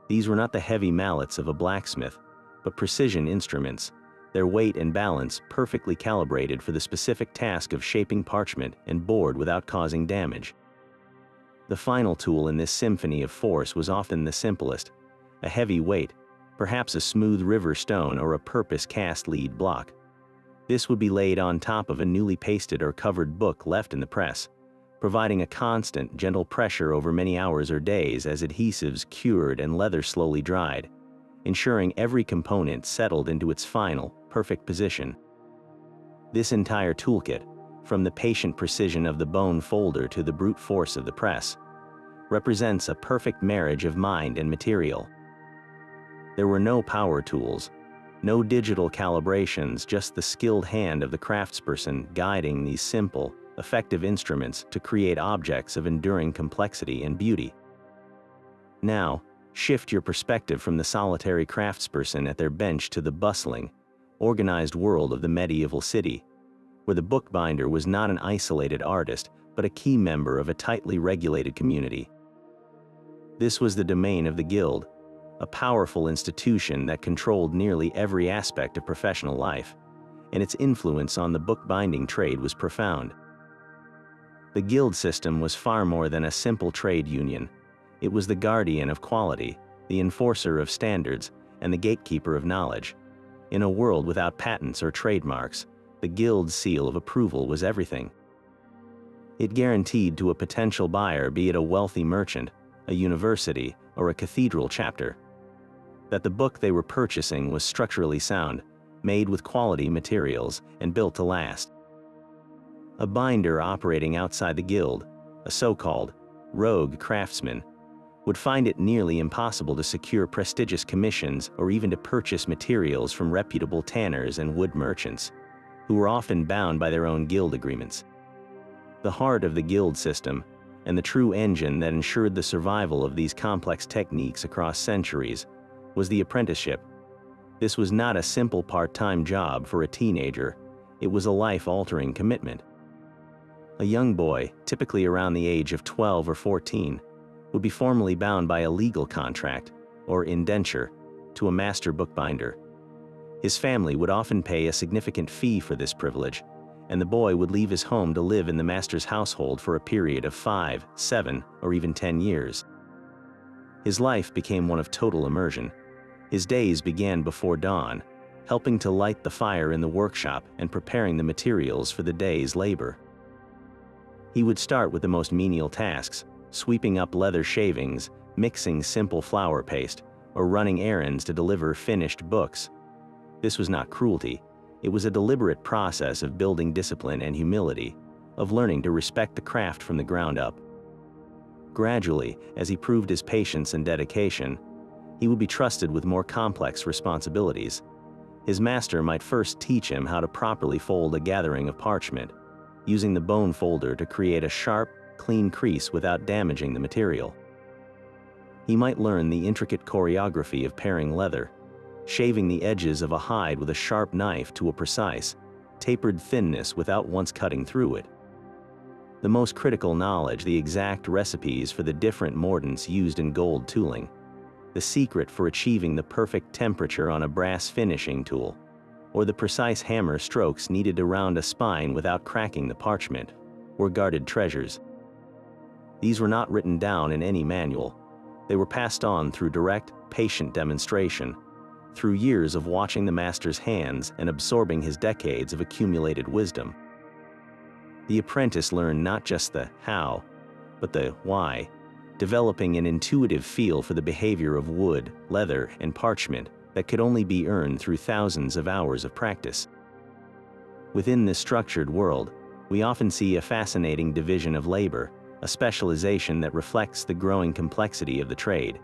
These were not the heavy mallets of a blacksmith, but precision instruments, their weight and balance perfectly calibrated for the specific task of shaping parchment and board without causing damage. The final tool in this symphony of force was often the simplest, a heavy weight, perhaps a smooth river stone or a purpose-cast lead block. This would be laid on top of a newly pasted or covered book left in the press, providing a constant, gentle pressure over many hours or days as adhesives cured and leather slowly dried, ensuring every component settled into its final, perfect position. This entire toolkit, from the patient precision of the bone folder to the brute force of the press, represents a perfect marriage of mind and material. There were no power tools, no digital calibrations, just the skilled hand of the craftsperson guiding these simple, effective instruments to create objects of enduring complexity and beauty. Now, shift your perspective from the solitary craftsperson at their bench to the bustling, organized world of the medieval city, where the bookbinder was not an isolated artist, but a key member of a tightly regulated community. This was the domain of the guild, a powerful institution that controlled nearly every aspect of professional life, and its influence on the bookbinding trade was profound. The guild system was far more than a simple trade union. It was the guardian of quality, the enforcer of standards, and the gatekeeper of knowledge. In a world without patents or trademarks, the guild's seal of approval was everything. It guaranteed to a potential buyer, be it a wealthy merchant, a university, or a cathedral chapter, that the book they were purchasing was structurally sound, made with quality materials, and built to last. A binder operating outside the guild, a so-called rogue craftsman, would find it nearly impossible to secure prestigious commissions or even to purchase materials from reputable tanners and wood merchants, who were often bound by their own guild agreements. The heart of the guild system, and the true engine that ensured the survival of these complex techniques across centuries, was the apprenticeship. This was not a simple part-time job for a teenager, it was a life-altering commitment. A young boy, typically around the age of 12 or 14, would be formally bound by a legal contract, or indenture, to a master bookbinder. His family would often pay a significant fee for this privilege, and the boy would leave his home to live in the master's household for a period of 5, 7, or even 10 years. His life became one of total immersion. His days began before dawn, helping to light the fire in the workshop and preparing the materials for the day's labor. He would start with the most menial tasks, sweeping up leather shavings, mixing simple flour paste, or running errands to deliver finished books. This was not cruelty. It was a deliberate process of building discipline and humility, of learning to respect the craft from the ground up. Gradually, as he proved his patience and dedication, he would be trusted with more complex responsibilities. His master might first teach him how to properly fold a gathering of parchment, using the bone folder to create a sharp, clean crease without damaging the material. He might learn the intricate choreography of paring leather, shaving the edges of a hide with a sharp knife to a precise, tapered thinness without once cutting through it. The most critical knowledge, the exact recipes for the different mordants used in gold tooling, the secret for achieving the perfect temperature on a brass finishing tool, or the precise hammer strokes needed to round a spine without cracking the parchment, were guarded treasures. These were not written down in any manual. They were passed on through direct, patient demonstration, through years of watching the master's hands and absorbing his decades of accumulated wisdom. The apprentice learned not just the how, but the why, developing an intuitive feel for the behavior of wood, leather, and parchment that could only be earned through thousands of hours of practice. Within this structured world, we often see a fascinating division of labor, a specialization that reflects the growing complexity of the trade.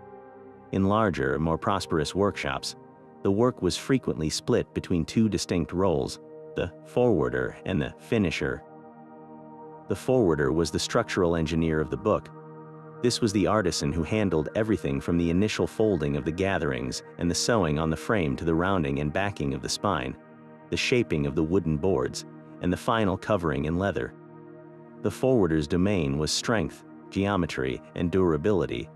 In larger, more prosperous workshops, the work was frequently split between two distinct roles, the forwarder and the finisher. The forwarder was the structural engineer of the book. This was the artisan who handled everything from the initial folding of the gatherings and the sewing on the frame to the rounding and backing of the spine, the shaping of the wooden boards, and the final covering in leather. The forwarder's domain was strength, geometry, and durability.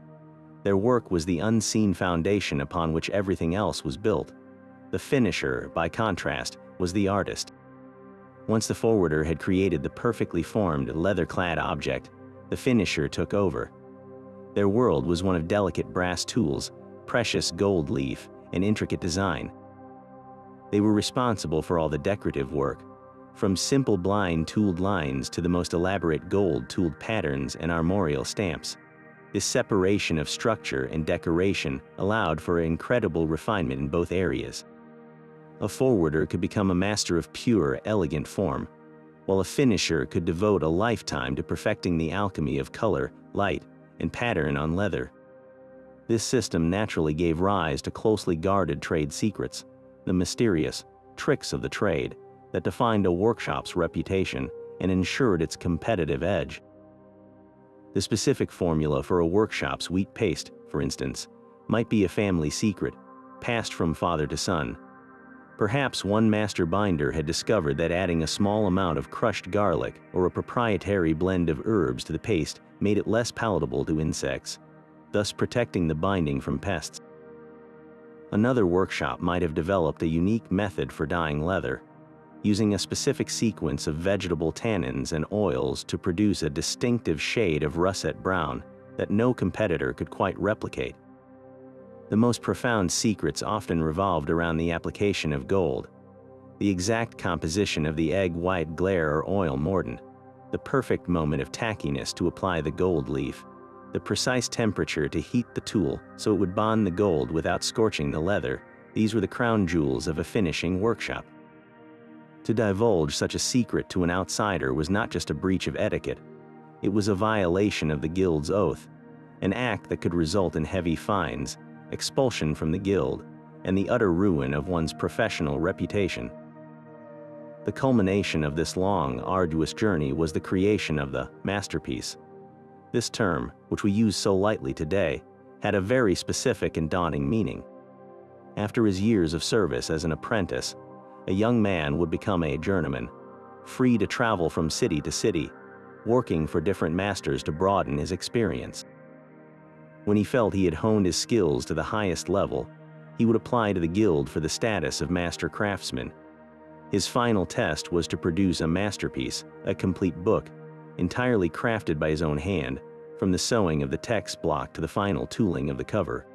Their work was the unseen foundation upon which everything else was built. The finisher, by contrast, was the artist. Once the forwarder had created the perfectly formed, leather-clad object, the finisher took over. Their world was one of delicate brass tools, precious gold leaf, and intricate design. They were responsible for all the decorative work, from simple blind tooled lines to the most elaborate gold tooled patterns and armorial stamps. This separation of structure and decoration allowed for incredible refinement in both areas. A forwarder could become a master of pure, elegant form, while a finisher could devote a lifetime to perfecting the alchemy of color, light, and pattern on leather. This system naturally gave rise to closely guarded trade secrets, the mysterious tricks of the trade that defined a workshop's reputation and ensured its competitive edge. The specific formula for a workshop's wheat paste, for instance, might be a family secret, passed from father to son. Perhaps one master binder had discovered that adding a small amount of crushed garlic or a proprietary blend of herbs to the paste made it less palatable to insects, thus protecting the binding from pests. Another workshop might have developed a unique method for dyeing leather, using a specific sequence of vegetable tannins and oils to produce a distinctive shade of russet brown that no competitor could quite replicate. The most profound secrets often revolved around the application of gold, the exact composition of the egg white glaire or oil mordant, the perfect moment of tackiness to apply the gold leaf, the precise temperature to heat the tool so it would bond the gold without scorching the leather. These were the crown jewels of a finishing workshop. To divulge such a secret to an outsider was not just a breach of etiquette, it was a violation of the guild's oath, an act that could result in heavy fines, expulsion from the guild, and the utter ruin of one's professional reputation. The culmination of this long, arduous journey was the creation of the masterpiece. This term, which we use so lightly today, had a very specific and daunting meaning. After his years of service as an apprentice, a young man would become a journeyman, free to travel from city to city, working for different masters to broaden his experience. When he felt he had honed his skills to the highest level, he would apply to the guild for the status of master craftsman. His final test was to produce a masterpiece, a complete book, entirely crafted by his own hand, from the sewing of the text block to the final tooling of the cover.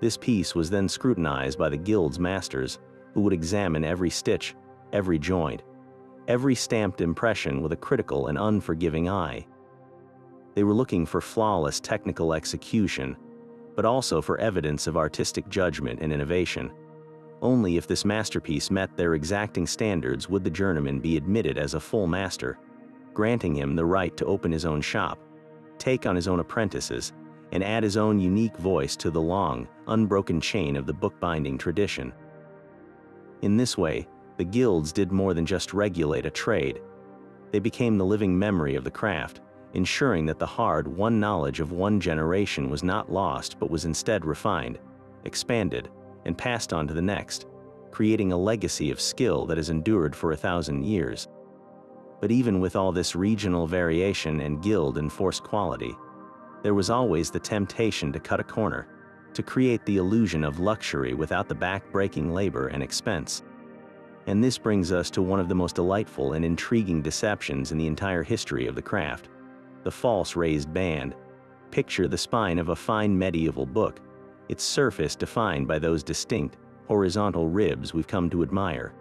This piece was then scrutinized by the guild's masters, who would examine every stitch, every joint, every stamped impression with a critical and unforgiving eye. They were looking for flawless technical execution, but also for evidence of artistic judgment and innovation. Only if this masterpiece met their exacting standards would the journeyman be admitted as a full master, granting him the right to open his own shop, take on his own apprentices, and add his own unique voice to the long, unbroken chain of the bookbinding tradition. In this way, the guilds did more than just regulate a trade. They became the living memory of the craft, ensuring that the hard-won knowledge of one generation was not lost but was instead refined, expanded, and passed on to the next, creating a legacy of skill that has endured for 1,000 years. But even with all this regional variation and guild-enforced quality, there was always the temptation to cut a corner, to create the illusion of luxury without the back-breaking labor and expense. And this brings us to one of the most delightful and intriguing deceptions in the entire history of the craft: the false raised band. Picture the spine of a fine medieval book, its surface defined by those distinct, horizontal ribs we've come to admire.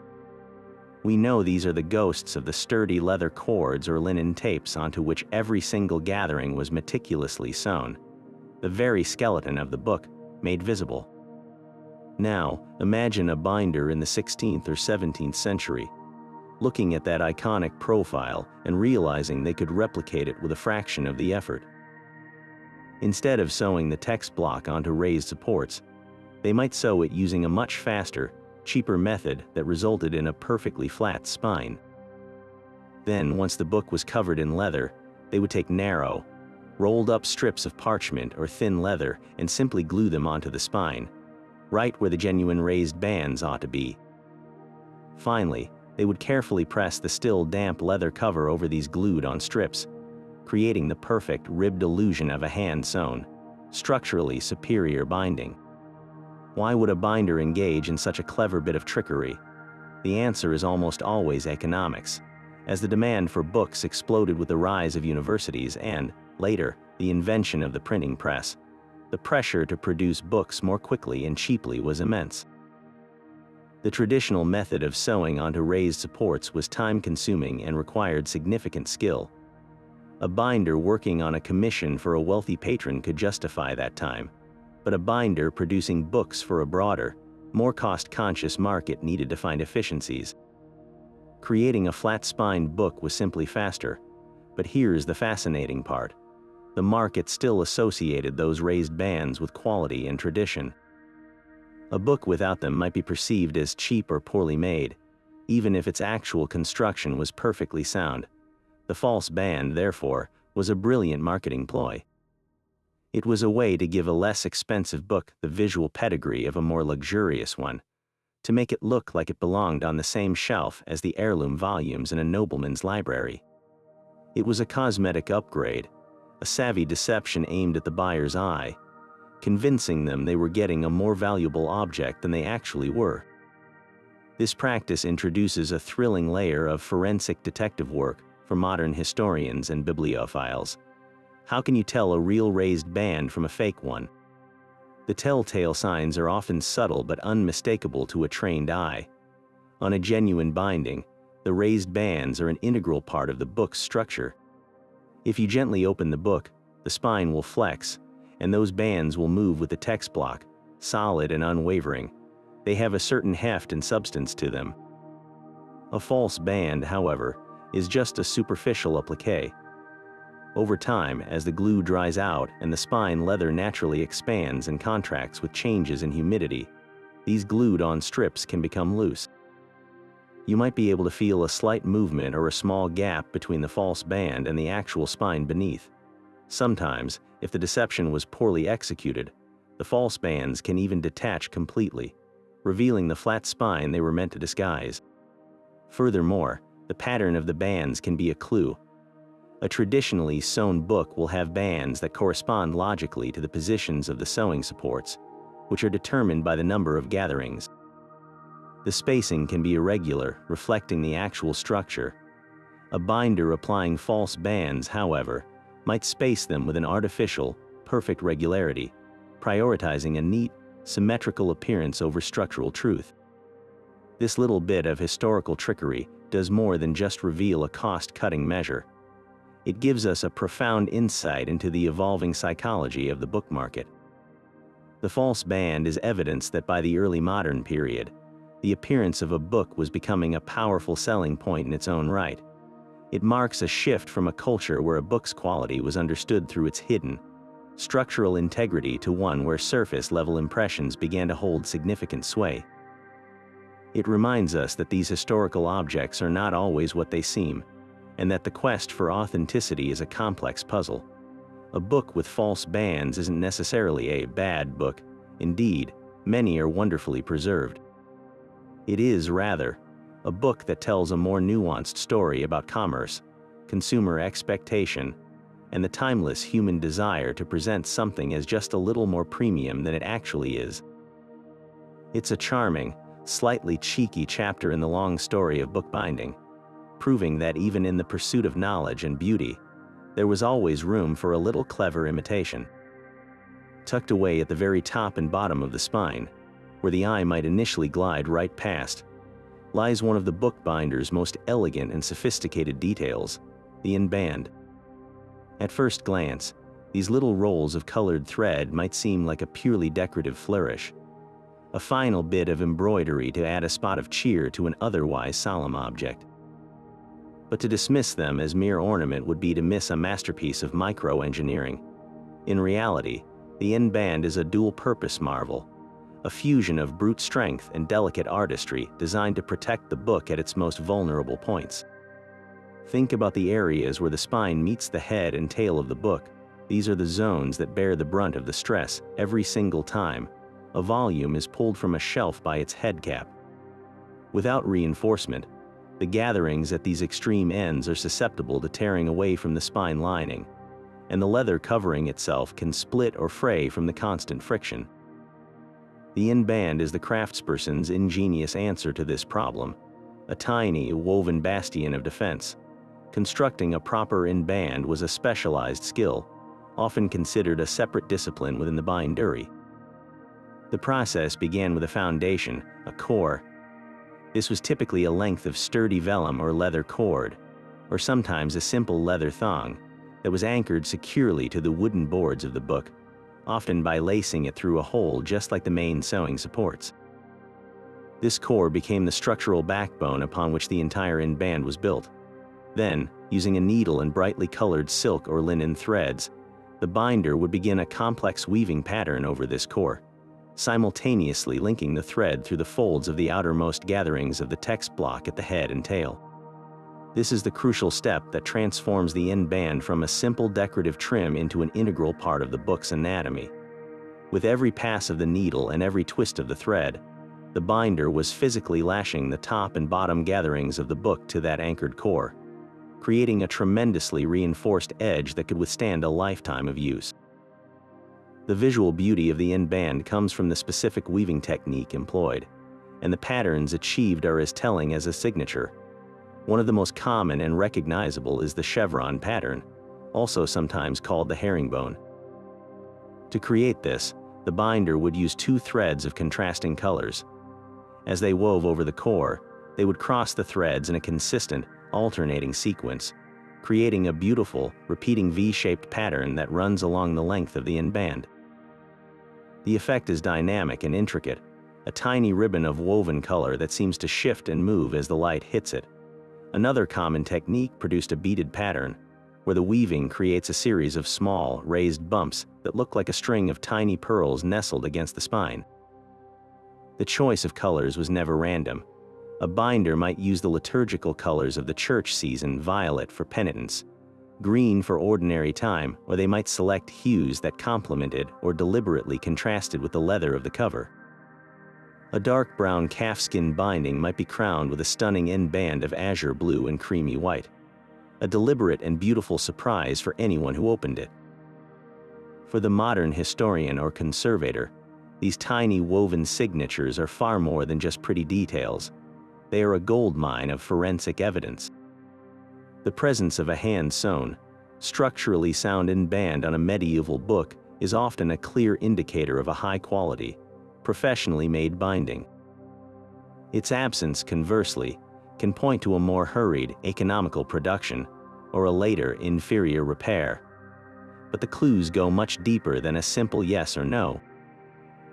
We know these are the ghosts of the sturdy leather cords or linen tapes onto which every single gathering was meticulously sewn, the very skeleton of the book made visible. Now, imagine a binder in the 16th or 17th century, looking at that iconic profile and realizing they could replicate it with a fraction of the effort. Instead of sewing the text block onto raised supports, they might sew it using a much faster, cheaper method that resulted in a perfectly flat spine. Then, once the book was covered in leather, they would take narrow, rolled-up strips of parchment or thin leather and simply glue them onto the spine, right where the genuine raised bands ought to be. Finally, They would carefully press the still damp leather cover over these glued-on strips, creating the perfect ribbed illusion of a hand-sewn, structurally superior binding. Why would a binder engage in such a clever bit of trickery? The answer is almost always economics, as the demand for books exploded with the rise of universities and, later, the invention of the printing press. The pressure to produce books more quickly and cheaply was immense. The traditional method of sewing onto raised supports was time-consuming and required significant skill. A binder working on a commission for a wealthy patron could justify that time, but a binder producing books for a broader, more cost-conscious market needed to find efficiencies. Creating a flat-spined book was simply faster, but here's the fascinating part. The market still associated those raised bands with quality and tradition. A book without them might be perceived as cheap or poorly made, even if its actual construction was perfectly sound. The false band, therefore, was a brilliant marketing ploy. It was a way to give a less expensive book the visual pedigree of a more luxurious one, to make it look like it belonged on the same shelf as the heirloom volumes in a nobleman's library. It was a cosmetic upgrade, a savvy deception aimed at the buyer's eye, convincing them they were getting a more valuable object than they actually were. This practice introduces a thrilling layer of forensic detective work for modern historians and bibliophiles. How can you tell a real raised band from a fake one? The telltale signs are often subtle but unmistakable to a trained eye. On a genuine binding, the raised bands are an integral part of the book's structure. If you gently open the book, the spine will flex, and those bands will move with the text block, solid and unwavering. They have a certain heft and substance to them. A false band, however, is just a superficial applique. Over time, as the glue dries out and the spine leather naturally expands and contracts with changes in humidity, these glued-on strips can become loose. You might be able to feel a slight movement or a small gap between the false band and the actual spine beneath. Sometimes, if the deception was poorly executed, the false bands can even detach completely, revealing the flat spine they were meant to disguise. Furthermore, the pattern of the bands can be a clue. A traditionally sewn book will have bands that correspond logically to the positions of the sewing supports, which are determined by the number of gatherings. The spacing can be irregular, reflecting the actual structure. A binder applying false bands, however, might space them with an artificial, perfect regularity, prioritizing a neat, symmetrical appearance over structural truth. This little bit of historical trickery does more than just reveal a cost-cutting measure. It gives us a profound insight into the evolving psychology of the book market. The false band is evidence that by the early modern period, the appearance of a book was becoming a powerful selling point in its own right. It marks a shift from a culture where a book's quality was understood through its hidden, structural integrity to one where surface-level impressions began to hold significant sway. It reminds us that these historical objects are not always what they seem, and that the quest for authenticity is a complex puzzle. A book with false bands isn't necessarily a bad book. Indeed, many are wonderfully preserved. It is, rather, a book that tells a more nuanced story about commerce, consumer expectation, and the timeless human desire to present something as just a little more premium than it actually is. It's a charming, slightly cheeky chapter in the long story of bookbinding, proving that even in the pursuit of knowledge and beauty, there was always room for a little clever imitation. Tucked away at the very top and bottom of the spine, where the eye might initially glide right past, lies one of the bookbinder's most elegant and sophisticated details, the in-band. At first glance, these little rolls of colored thread might seem like a purely decorative flourish, a final bit of embroidery to add a spot of cheer to an otherwise solemn object. But to dismiss them as mere ornament would be to miss a masterpiece of micro-engineering. In reality, the in-band is a dual-purpose marvel, a fusion of brute strength and delicate artistry designed to protect the book at its most vulnerable points. Think about the areas where the spine meets the head and tail of the book. These are the zones that bear the brunt of the stress every single time a volume is pulled from a shelf by its head cap. Without reinforcement, The gatherings at these extreme ends are susceptible to tearing away from the spine lining, and the leather covering itself can split or fray from the constant friction. The in-band is the craftsperson's ingenious answer to this problem, a tiny, woven bastion of defense. Constructing a proper in-band was a specialized skill, often considered a separate discipline within the bindery. The process began with a foundation, a core. This was typically a length of sturdy vellum or leather cord, or sometimes a simple leather thong, that was anchored securely to the wooden boards of the book, often by lacing it through a hole just like the main sewing supports. This core became the structural backbone upon which the entire in-band was built. Then, using a needle and brightly colored silk or linen threads, the binder would begin a complex weaving pattern over this core, simultaneously linking the thread through the folds of the outermost gatherings of the text block at the head and tail. This is the crucial step that transforms the in-band from a simple decorative trim into an integral part of the book's anatomy. With every pass of the needle and every twist of the thread, the binder was physically lashing the top and bottom gatherings of the book to that anchored core, creating a tremendously reinforced edge that could withstand a lifetime of use. The visual beauty of the in-band comes from the specific weaving technique employed, and the patterns achieved are as telling as a signature. One of the most common and recognizable is the chevron pattern, also sometimes called the herringbone. To create this, the binder would use 2 threads of contrasting colors. As they wove over the core, they would cross the threads in a consistent, alternating sequence, creating a beautiful, repeating V-shaped pattern that runs along the length of the in-band. The effect is dynamic and intricate, a tiny ribbon of woven color that seems to shift and move as the light hits it. Another common technique produced a beaded pattern, where the weaving creates a series of small, raised bumps that look like a string of tiny pearls nestled against the spine. The choice of colors was never random. A binder might use the liturgical colors of the church season: violet for penitence, green for ordinary time, or they might select hues that complemented or deliberately contrasted with the leather of the cover. A dark brown calfskin binding might be crowned with a stunning in-band of azure blue and creamy white, a deliberate and beautiful surprise for anyone who opened it. For the modern historian or conservator, these tiny woven signatures are far more than just pretty details. They are a goldmine of forensic evidence. The presence of a hand-sewn, structurally sound in-band on a medieval book is often a clear indicator of a high-quality, professionally made binding. Its absence, conversely, can point to a more hurried, economical production, or a later, inferior repair. But the clues go much deeper than a simple yes or no.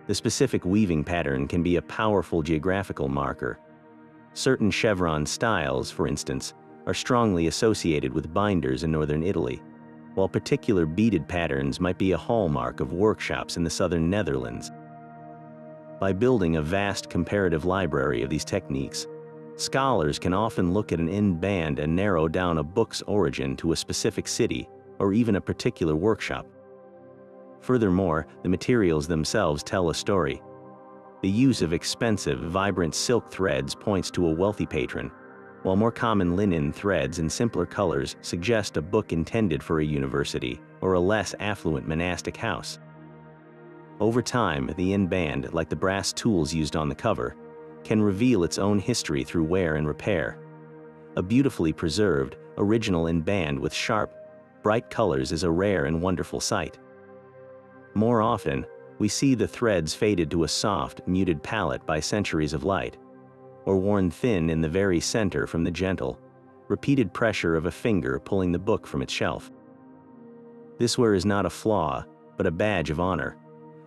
The specific weaving pattern can be a powerful geographical marker. Certain chevron styles, for instance, are strongly associated with binders in northern Italy, while particular beaded patterns might be a hallmark of workshops in the southern Netherlands. By building a vast comparative library of these techniques, scholars can often look at an in-band and narrow down a book's origin to a specific city or even a particular workshop. Furthermore, the materials themselves tell a story. The use of expensive, vibrant silk threads points to a wealthy patron, while more common linen threads in simpler colors suggest a book intended for a university or a less affluent monastic house. Over time, the in-band, like the brass tools used on the cover, can reveal its own history through wear and repair. A beautifully preserved, original in-band with sharp, bright colors is a rare and wonderful sight. More often, we see the threads faded to a soft, muted palette by centuries of light, or worn thin in the very center from the gentle, repeated pressure of a finger pulling the book from its shelf. This wear is not a flaw, but a badge of honor,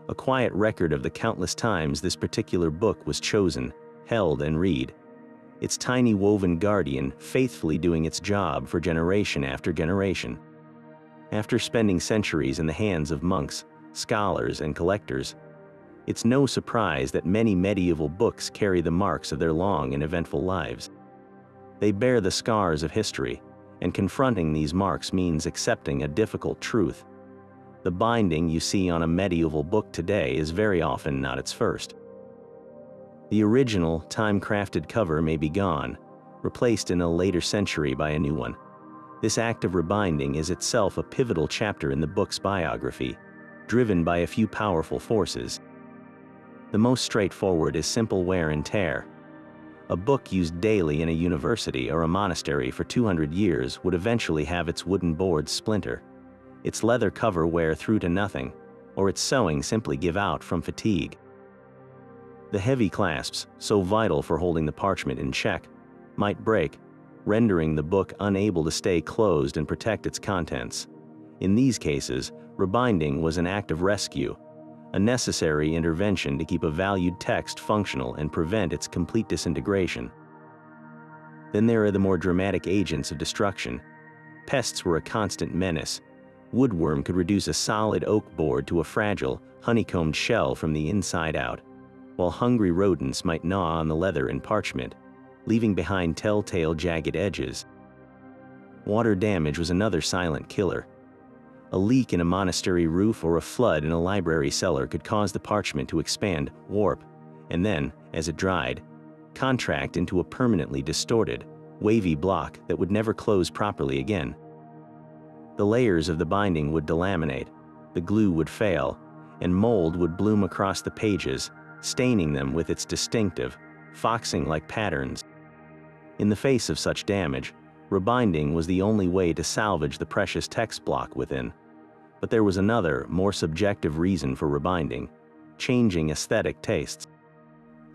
a quiet record of the countless times this particular book was chosen, held, and read, its tiny woven guardian faithfully doing its job for generation after generation. After spending centuries in the hands of monks, scholars, and collectors, it's no surprise that many medieval books carry the marks of their long and eventful lives. They bear the scars of history, and confronting these marks means accepting a difficult truth. The binding you see on a medieval book today is very often not its first. The original, time-crafted cover may be gone, replaced in a later century by a new one. This act of rebinding is itself a pivotal chapter in the book's biography, driven by a few powerful forces. The most straightforward is simple wear and tear. A book used daily in a university or a monastery for 200 years would eventually have its wooden boards splinter, its leather cover wear through to nothing, or its sewing simply give out from fatigue. The heavy clasps, so vital for holding the parchment in check, might break, rendering the book unable to stay closed and protect its contents. In these cases, rebinding was an act of rescue, a necessary intervention to keep a valued text functional and prevent its complete disintegration. Then there are the more dramatic agents of destruction. Pests were a constant menace. Woodworm could reduce a solid oak board to a fragile, honeycombed shell from the inside out, while hungry rodents might gnaw on the leather and parchment, leaving behind telltale jagged edges. Water damage was another silent killer. A leak in a monastery roof or a flood in a library cellar could cause the parchment to expand, warp, and then, as it dried, contract into a permanently distorted, wavy block that would never close properly again. The layers of the binding would delaminate, the glue would fail, and mold would bloom across the pages, staining them with its distinctive, foxing-like patterns. In the face of such damage, rebinding was the only way to salvage the precious text block within. But there was another, more subjective reason for rebinding: changing aesthetic tastes.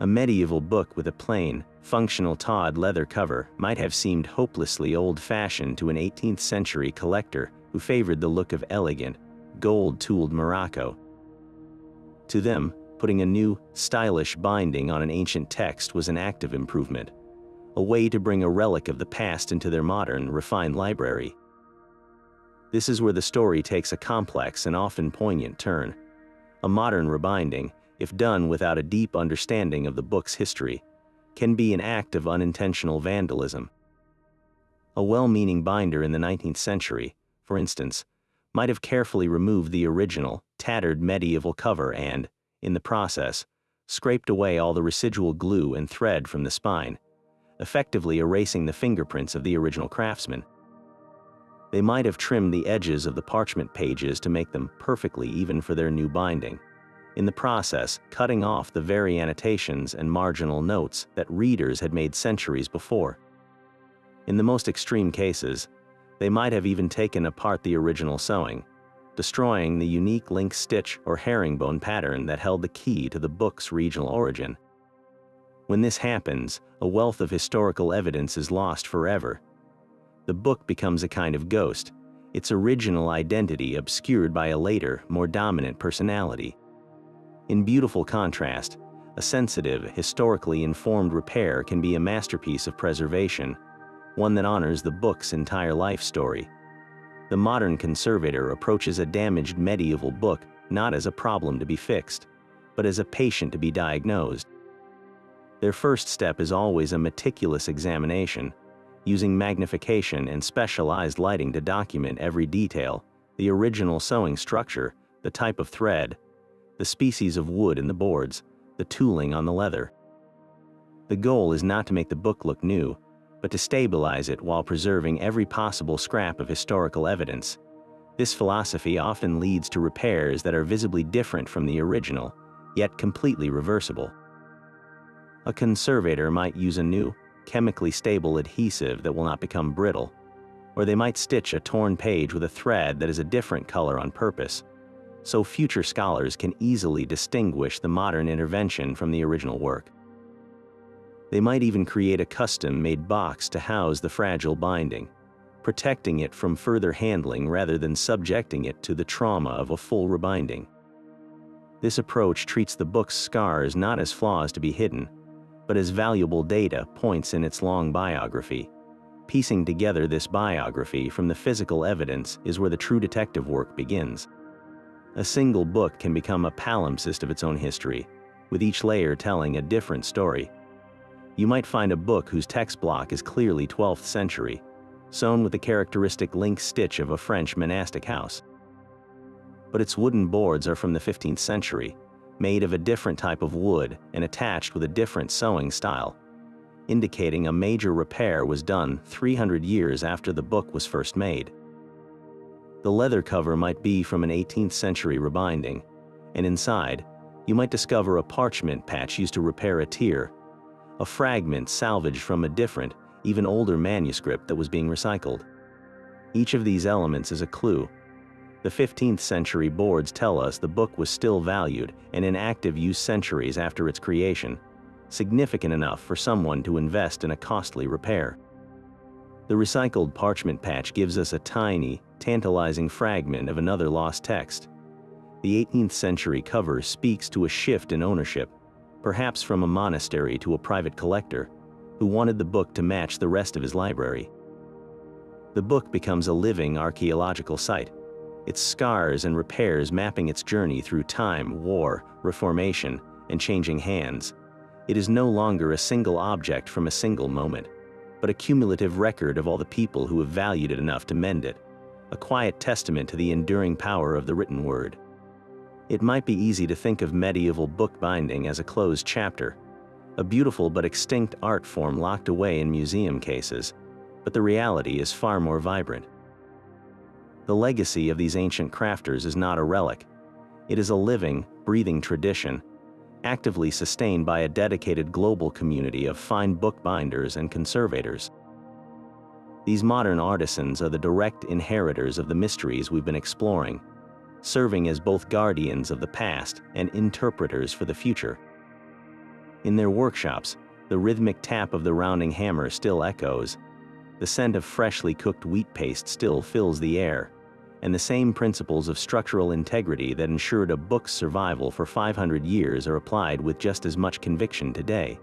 A medieval book with a plain, functional tawed leather cover might have seemed hopelessly old-fashioned to an 18th century collector who favored the look of elegant, gold-tooled Morocco. To them, putting a new, stylish binding on an ancient text was an act of improvement, a way to bring a relic of the past into their modern, refined library. This is where the story takes a complex and often poignant turn. A modern rebinding, if done without a deep understanding of the book's history, can be an act of unintentional vandalism. A well-meaning binder in the 19th century, for instance, might have carefully removed the original, tattered medieval cover and, in the process, scraped away all the residual glue and thread from the spine, effectively erasing the fingerprints of the original craftsman. They might have trimmed the edges of the parchment pages to make them perfectly even for their new binding, in the process cutting off the very annotations and marginal notes that readers had made centuries before. In the most extreme cases, they might have even taken apart the original sewing, destroying the unique link stitch or herringbone pattern that held the key to the book's regional origin. When this happens, a wealth of historical evidence is lost forever. The book becomes a kind of ghost, its original identity obscured by a later, more dominant personality. In beautiful contrast, a sensitive, historically informed repair can be a masterpiece of preservation, one that honors the book's entire life story. The modern conservator approaches a damaged medieval book not as a problem to be fixed, but as a patient to be diagnosed. Their first step is always a meticulous examination, using magnification and specialized lighting to document every detail: the original sewing structure, the type of thread, the species of wood in the boards, the tooling on the leather. The goal is not to make the book look new, but to stabilize it while preserving every possible scrap of historical evidence. This philosophy often leads to repairs that are visibly different from the original, yet completely reversible. A conservator might use a new, chemically stable adhesive that will not become brittle, or they might stitch a torn page with a thread that is a different color on purpose, so future scholars can easily distinguish the modern intervention from the original work. They might even create a custom-made box to house the fragile binding, protecting it from further handling rather than subjecting it to the trauma of a full rebinding. This approach treats the book's scars not as flaws to be hidden, but as valuable data points in its long biography. Piecing together this biography from the physical evidence is where the true detective work begins. A single book can become a palimpsest of its own history, with each layer telling a different story. You might find a book whose text block is clearly 12th century, sewn with the characteristic link stitch of a French monastic house. But its wooden boards are from the 15th century, made of a different type of wood and attached with a different sewing style. indicating a major repair was done 300 years after the book was first made. The leather cover might be from an 18th century rebinding, and inside, you might discover a parchment patch used to repair a tear, a fragment salvaged from a different, even older manuscript that was being recycled. Each of these elements is a clue. The 15th century boards tell us the book was still valued and in active use centuries after its creation, significant enough for someone to invest in a costly repair. The recycled parchment patch gives us a tiny, tantalizing fragment of another lost text. The 18th century cover speaks to a shift in ownership, perhaps from a monastery to a private collector, who wanted the book to match the rest of his library. The book becomes a living archaeological site, its scars and repairs mapping its journey through time, war, reformation, and changing hands. It is no longer a single object from a single moment, but a cumulative record of all the people who have valued it enough to mend it, a quiet testament to the enduring power of the written word. It might be easy to think of medieval bookbinding as a closed chapter, a beautiful but extinct art form locked away in museum cases, but the reality is far more vibrant. The legacy of these ancient crafters is not a relic. It is a living, breathing tradition, actively sustained by a dedicated global community of fine bookbinders and conservators. These modern artisans are the direct inheritors of the mysteries we've been exploring, serving as both guardians of the past and interpreters for the future. In their workshops, the rhythmic tap of the rounding hammer still echoes, the scent of freshly cooked wheat paste still fills the air, and the same principles of structural integrity that ensured a book's survival for 500 years are applied with just as much conviction today.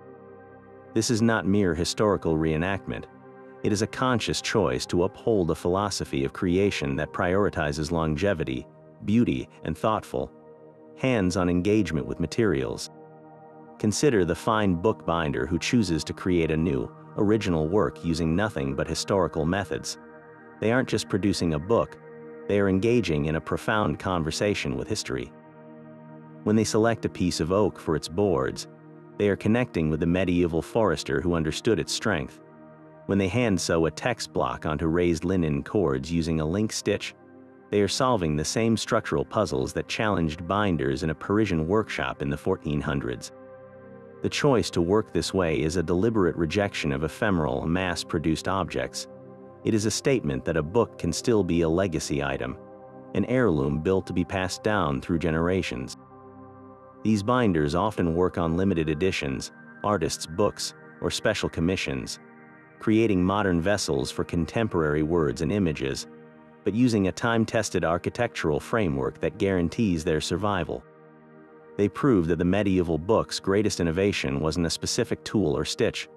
This is not mere historical reenactment. It is a conscious choice to uphold a philosophy of creation that prioritizes longevity, beauty, and thoughtful, hands-on engagement with materials. Consider the fine bookbinder who chooses to create a new, original work using nothing but historical methods. They aren't just producing a book, they are engaging in a profound conversation with history. When they select a piece of oak for its boards, they are connecting with the medieval forester who understood its strength. When they hand sew a text block onto raised linen cords using a link stitch, they are solving the same structural puzzles that challenged binders in a Parisian workshop in the 1400s. The choice to work this way is a deliberate rejection of ephemeral, mass-produced objects. It is a statement that a book can still be a legacy item, an heirloom built to be passed down through generations. These binders often work on limited editions, artists' books, or special commissions, creating modern vessels for contemporary words and images, but using a time-tested architectural framework that guarantees their survival. They prove that the medieval book's greatest innovation wasn't a specific tool or stitch,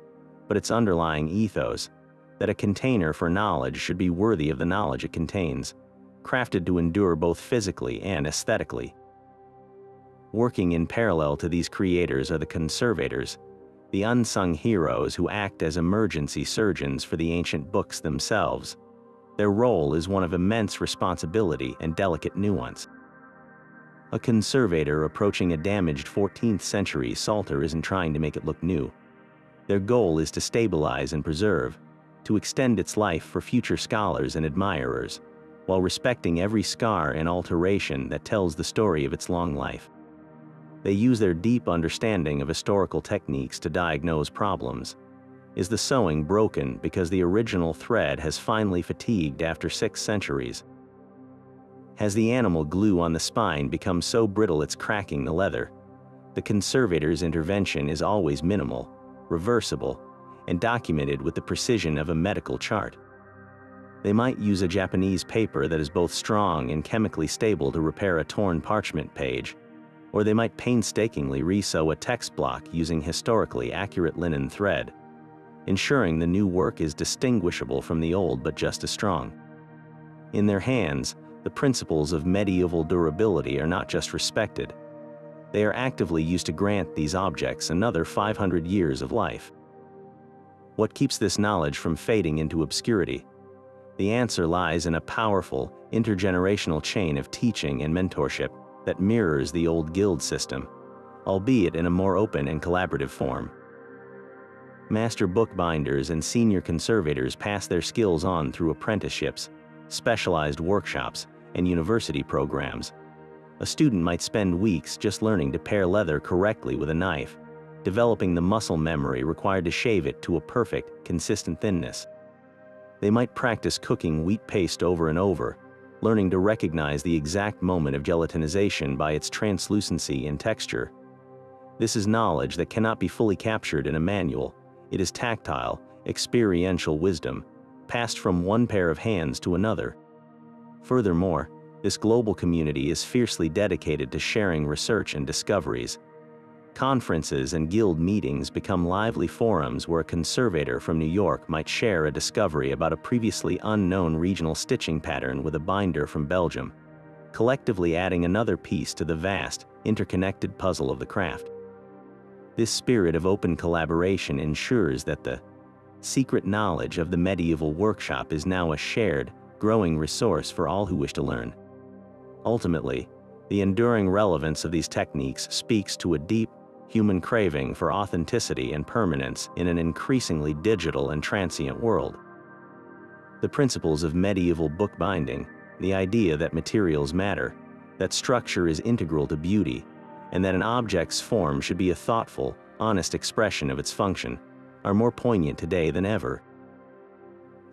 but its underlying ethos, that a container for knowledge should be worthy of the knowledge it contains, crafted to endure both physically and aesthetically. Working in parallel to these creators are the conservators, the unsung heroes who act as emergency surgeons for the ancient books themselves. Their role is one of immense responsibility and delicate nuance. A conservator approaching a damaged 14th century psalter isn't trying to make it look new. Their goal is to stabilize and preserve, to extend its life for future scholars and admirers, while respecting every scar and alteration that tells the story of its long life. They use their deep understanding of historical techniques to diagnose problems. Is the sewing broken because the original thread has finally fatigued after 6 centuries? Has the animal glue on the spine become so brittle it's cracking the leather? The conservator's intervention is always minimal, reversible, and documented with the precision of a medical chart. They might use a Japanese paper that is both strong and chemically stable to repair a torn parchment page, or they might painstakingly resew a text block using historically accurate linen thread, ensuring the new work is distinguishable from the old but just as strong. In their hands, the principles of medieval durability are not just respected. They are actively used to grant these objects another 500 years of life. What keeps this knowledge from fading into obscurity? The answer lies in a powerful, intergenerational chain of teaching and mentorship that mirrors the old guild system, albeit in a more open and collaborative form. Master bookbinders and senior conservators pass their skills on through apprenticeships, specialized workshops, and university programs. A student might spend weeks just learning to pare leather correctly with a knife, developing the muscle memory required to shave it to a perfect, consistent thinness. They might practice cooking wheat paste over and over, learning to recognize the exact moment of gelatinization by its translucency and texture. This is knowledge that cannot be fully captured in a manual. It is tactile, experiential wisdom, passed from one pair of hands to another. Furthermore, this global community is fiercely dedicated to sharing research and discoveries. Conferences and guild meetings become lively forums where a conservator from New York might share a discovery about a previously unknown regional stitching pattern with a binder from Belgium, collectively adding another piece to the vast, interconnected puzzle of the craft. This spirit of open collaboration ensures that the secret knowledge of the medieval workshop is now a shared, growing resource for all who wish to learn. Ultimately, the enduring relevance of these techniques speaks to a deep, human craving for authenticity and permanence in an increasingly digital and transient world. The principles of medieval bookbinding, the idea that materials matter, that structure is integral to beauty, and that an object's form should be a thoughtful, honest expression of its function, are more poignant today than ever.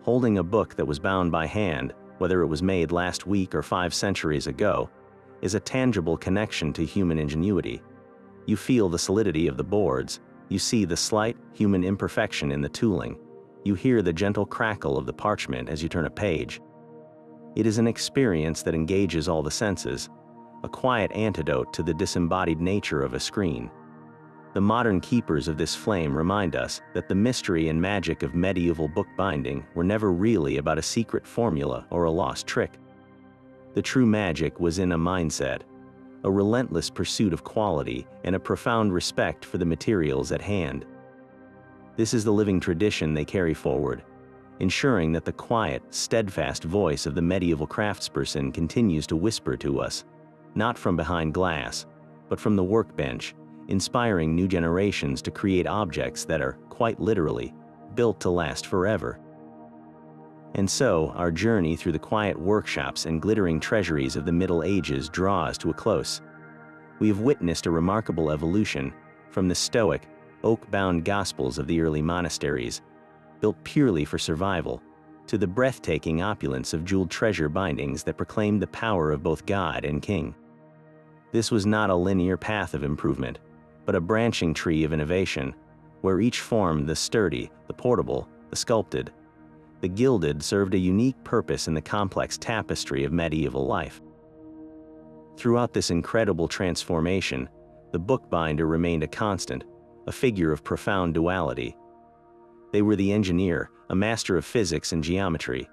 Holding a book that was bound by hand, whether it was made last week or 5 centuries ago, is a tangible connection to human ingenuity. You feel the solidity of the boards, you see the slight, human imperfection in the tooling, you hear the gentle crackle of the parchment as you turn a page. It is an experience that engages all the senses, a quiet antidote to the disembodied nature of a screen. The modern keepers of this flame remind us that the mystery and magic of medieval bookbinding were never really about a secret formula or a lost trick. The true magic was in a mindset, a relentless pursuit of quality, and a profound respect for the materials at hand. This is the living tradition they carry forward, ensuring that the quiet, steadfast voice of the medieval craftsperson continues to whisper to us, not from behind glass, but from the workbench, inspiring new generations to create objects that are, quite literally, built to last forever. And so, our journey through the quiet workshops and glittering treasuries of the Middle Ages draws to a close. We have witnessed a remarkable evolution, from the stoic, oak-bound gospels of the early monasteries, built purely for survival, to the breathtaking opulence of jeweled treasure bindings that proclaimed the power of both God and King. This was not a linear path of improvement, but a branching tree of innovation, where each form, the sturdy, the portable, the sculpted, the gilded, served a unique purpose in the complex tapestry of medieval life. Throughout this incredible transformation, the bookbinder remained a constant, a figure of profound duality. They were the engineer, a master of physics and geometry,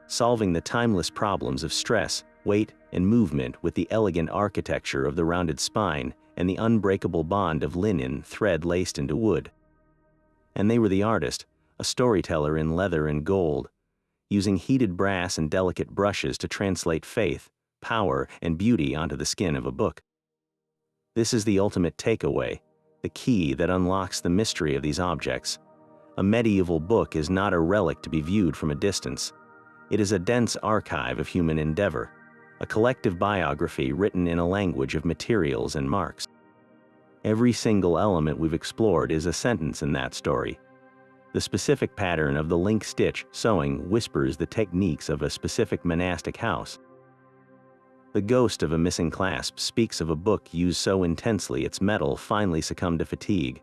solving the timeless problems of stress, weight, and movement with the elegant architecture of the rounded spine and the unbreakable bond of linen thread laced into wood. And they were the artist, a storyteller in leather and gold, using heated brass and delicate brushes to translate faith, power, and beauty onto the skin of a book. This is the ultimate takeaway, the key that unlocks the mystery of these objects. A medieval book is not a relic to be viewed from a distance. It is a dense archive of human endeavor, a collective biography written in a language of materials and marks. Every single element we've explored is a sentence in that story. The specific pattern of the link stitch sewing whispers the techniques of a specific monastic house. The ghost of a missing clasp speaks of a book used so intensely its metal finally succumbed to fatigue.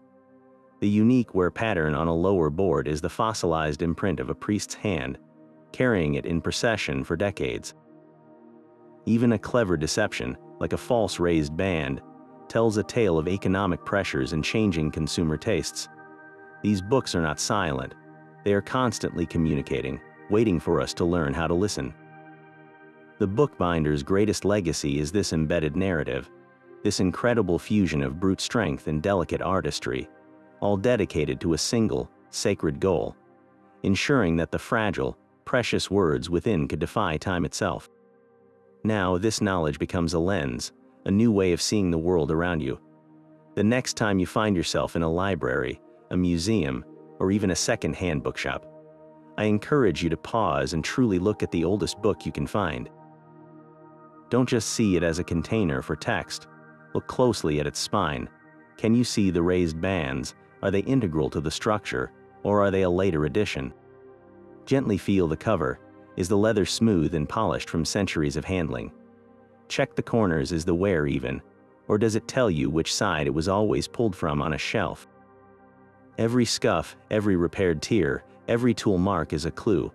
The unique wear pattern on a lower board is the fossilized imprint of a priest's hand, carrying it in procession for decades. Even a clever deception, like a false raised band, tells a tale of economic pressures and changing consumer tastes. These books are not silent. They are constantly communicating, waiting for us to learn how to listen. The bookbinder's greatest legacy is this embedded narrative, this incredible fusion of brute strength and delicate artistry, all dedicated to a single, sacred goal, ensuring that the fragile, precious words within could defy time itself. Now, this knowledge becomes a lens, a new way of seeing the world around you. The next time you find yourself in a library, a museum, or even a second-hand bookshop, I encourage you to pause and truly look at the oldest book you can find. Don't just see it as a container for text. Look closely at its spine. Can you see the raised bands? Are they integral to the structure, or are they a later addition? Gently feel the cover. Is the leather smooth and polished from centuries of handling? Check the corners. Is the wear even? Or does it tell you which side it was always pulled from on a shelf? Every scuff, every repaired tear, every tool mark is a clue.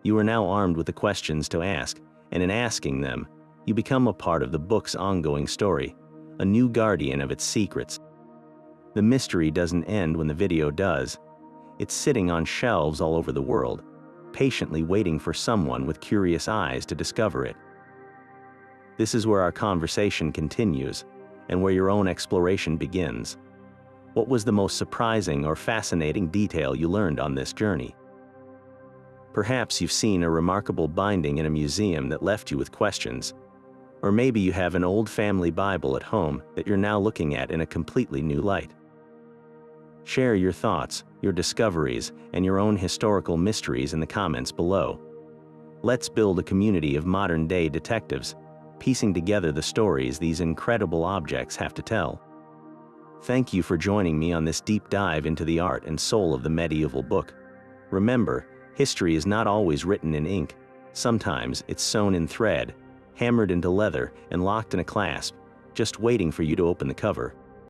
You are now armed with the questions to ask, and in asking them, you become a part of the book's ongoing story, a new guardian of its secrets. The mystery doesn't end when the video does. It's sitting on shelves all over the world, patiently waiting for someone with curious eyes to discover it. This is where our conversation continues, and where your own exploration begins. What was the most surprising or fascinating detail you learned on this journey? Perhaps you've seen a remarkable binding in a museum that left you with questions. Or maybe you have an old family Bible at home that you're now looking at in a completely new light. Share your thoughts, your discoveries, and your own historical mysteries in the comments below. Let's build a community of modern-day detectives, piecing together the stories these incredible objects have to tell. Thank you for joining me on this deep dive into the art and soul of the medieval book. Remember, history is not always written in ink. Sometimes it's sewn in thread, hammered into leather, and locked in a clasp, just waiting for you to open the cover.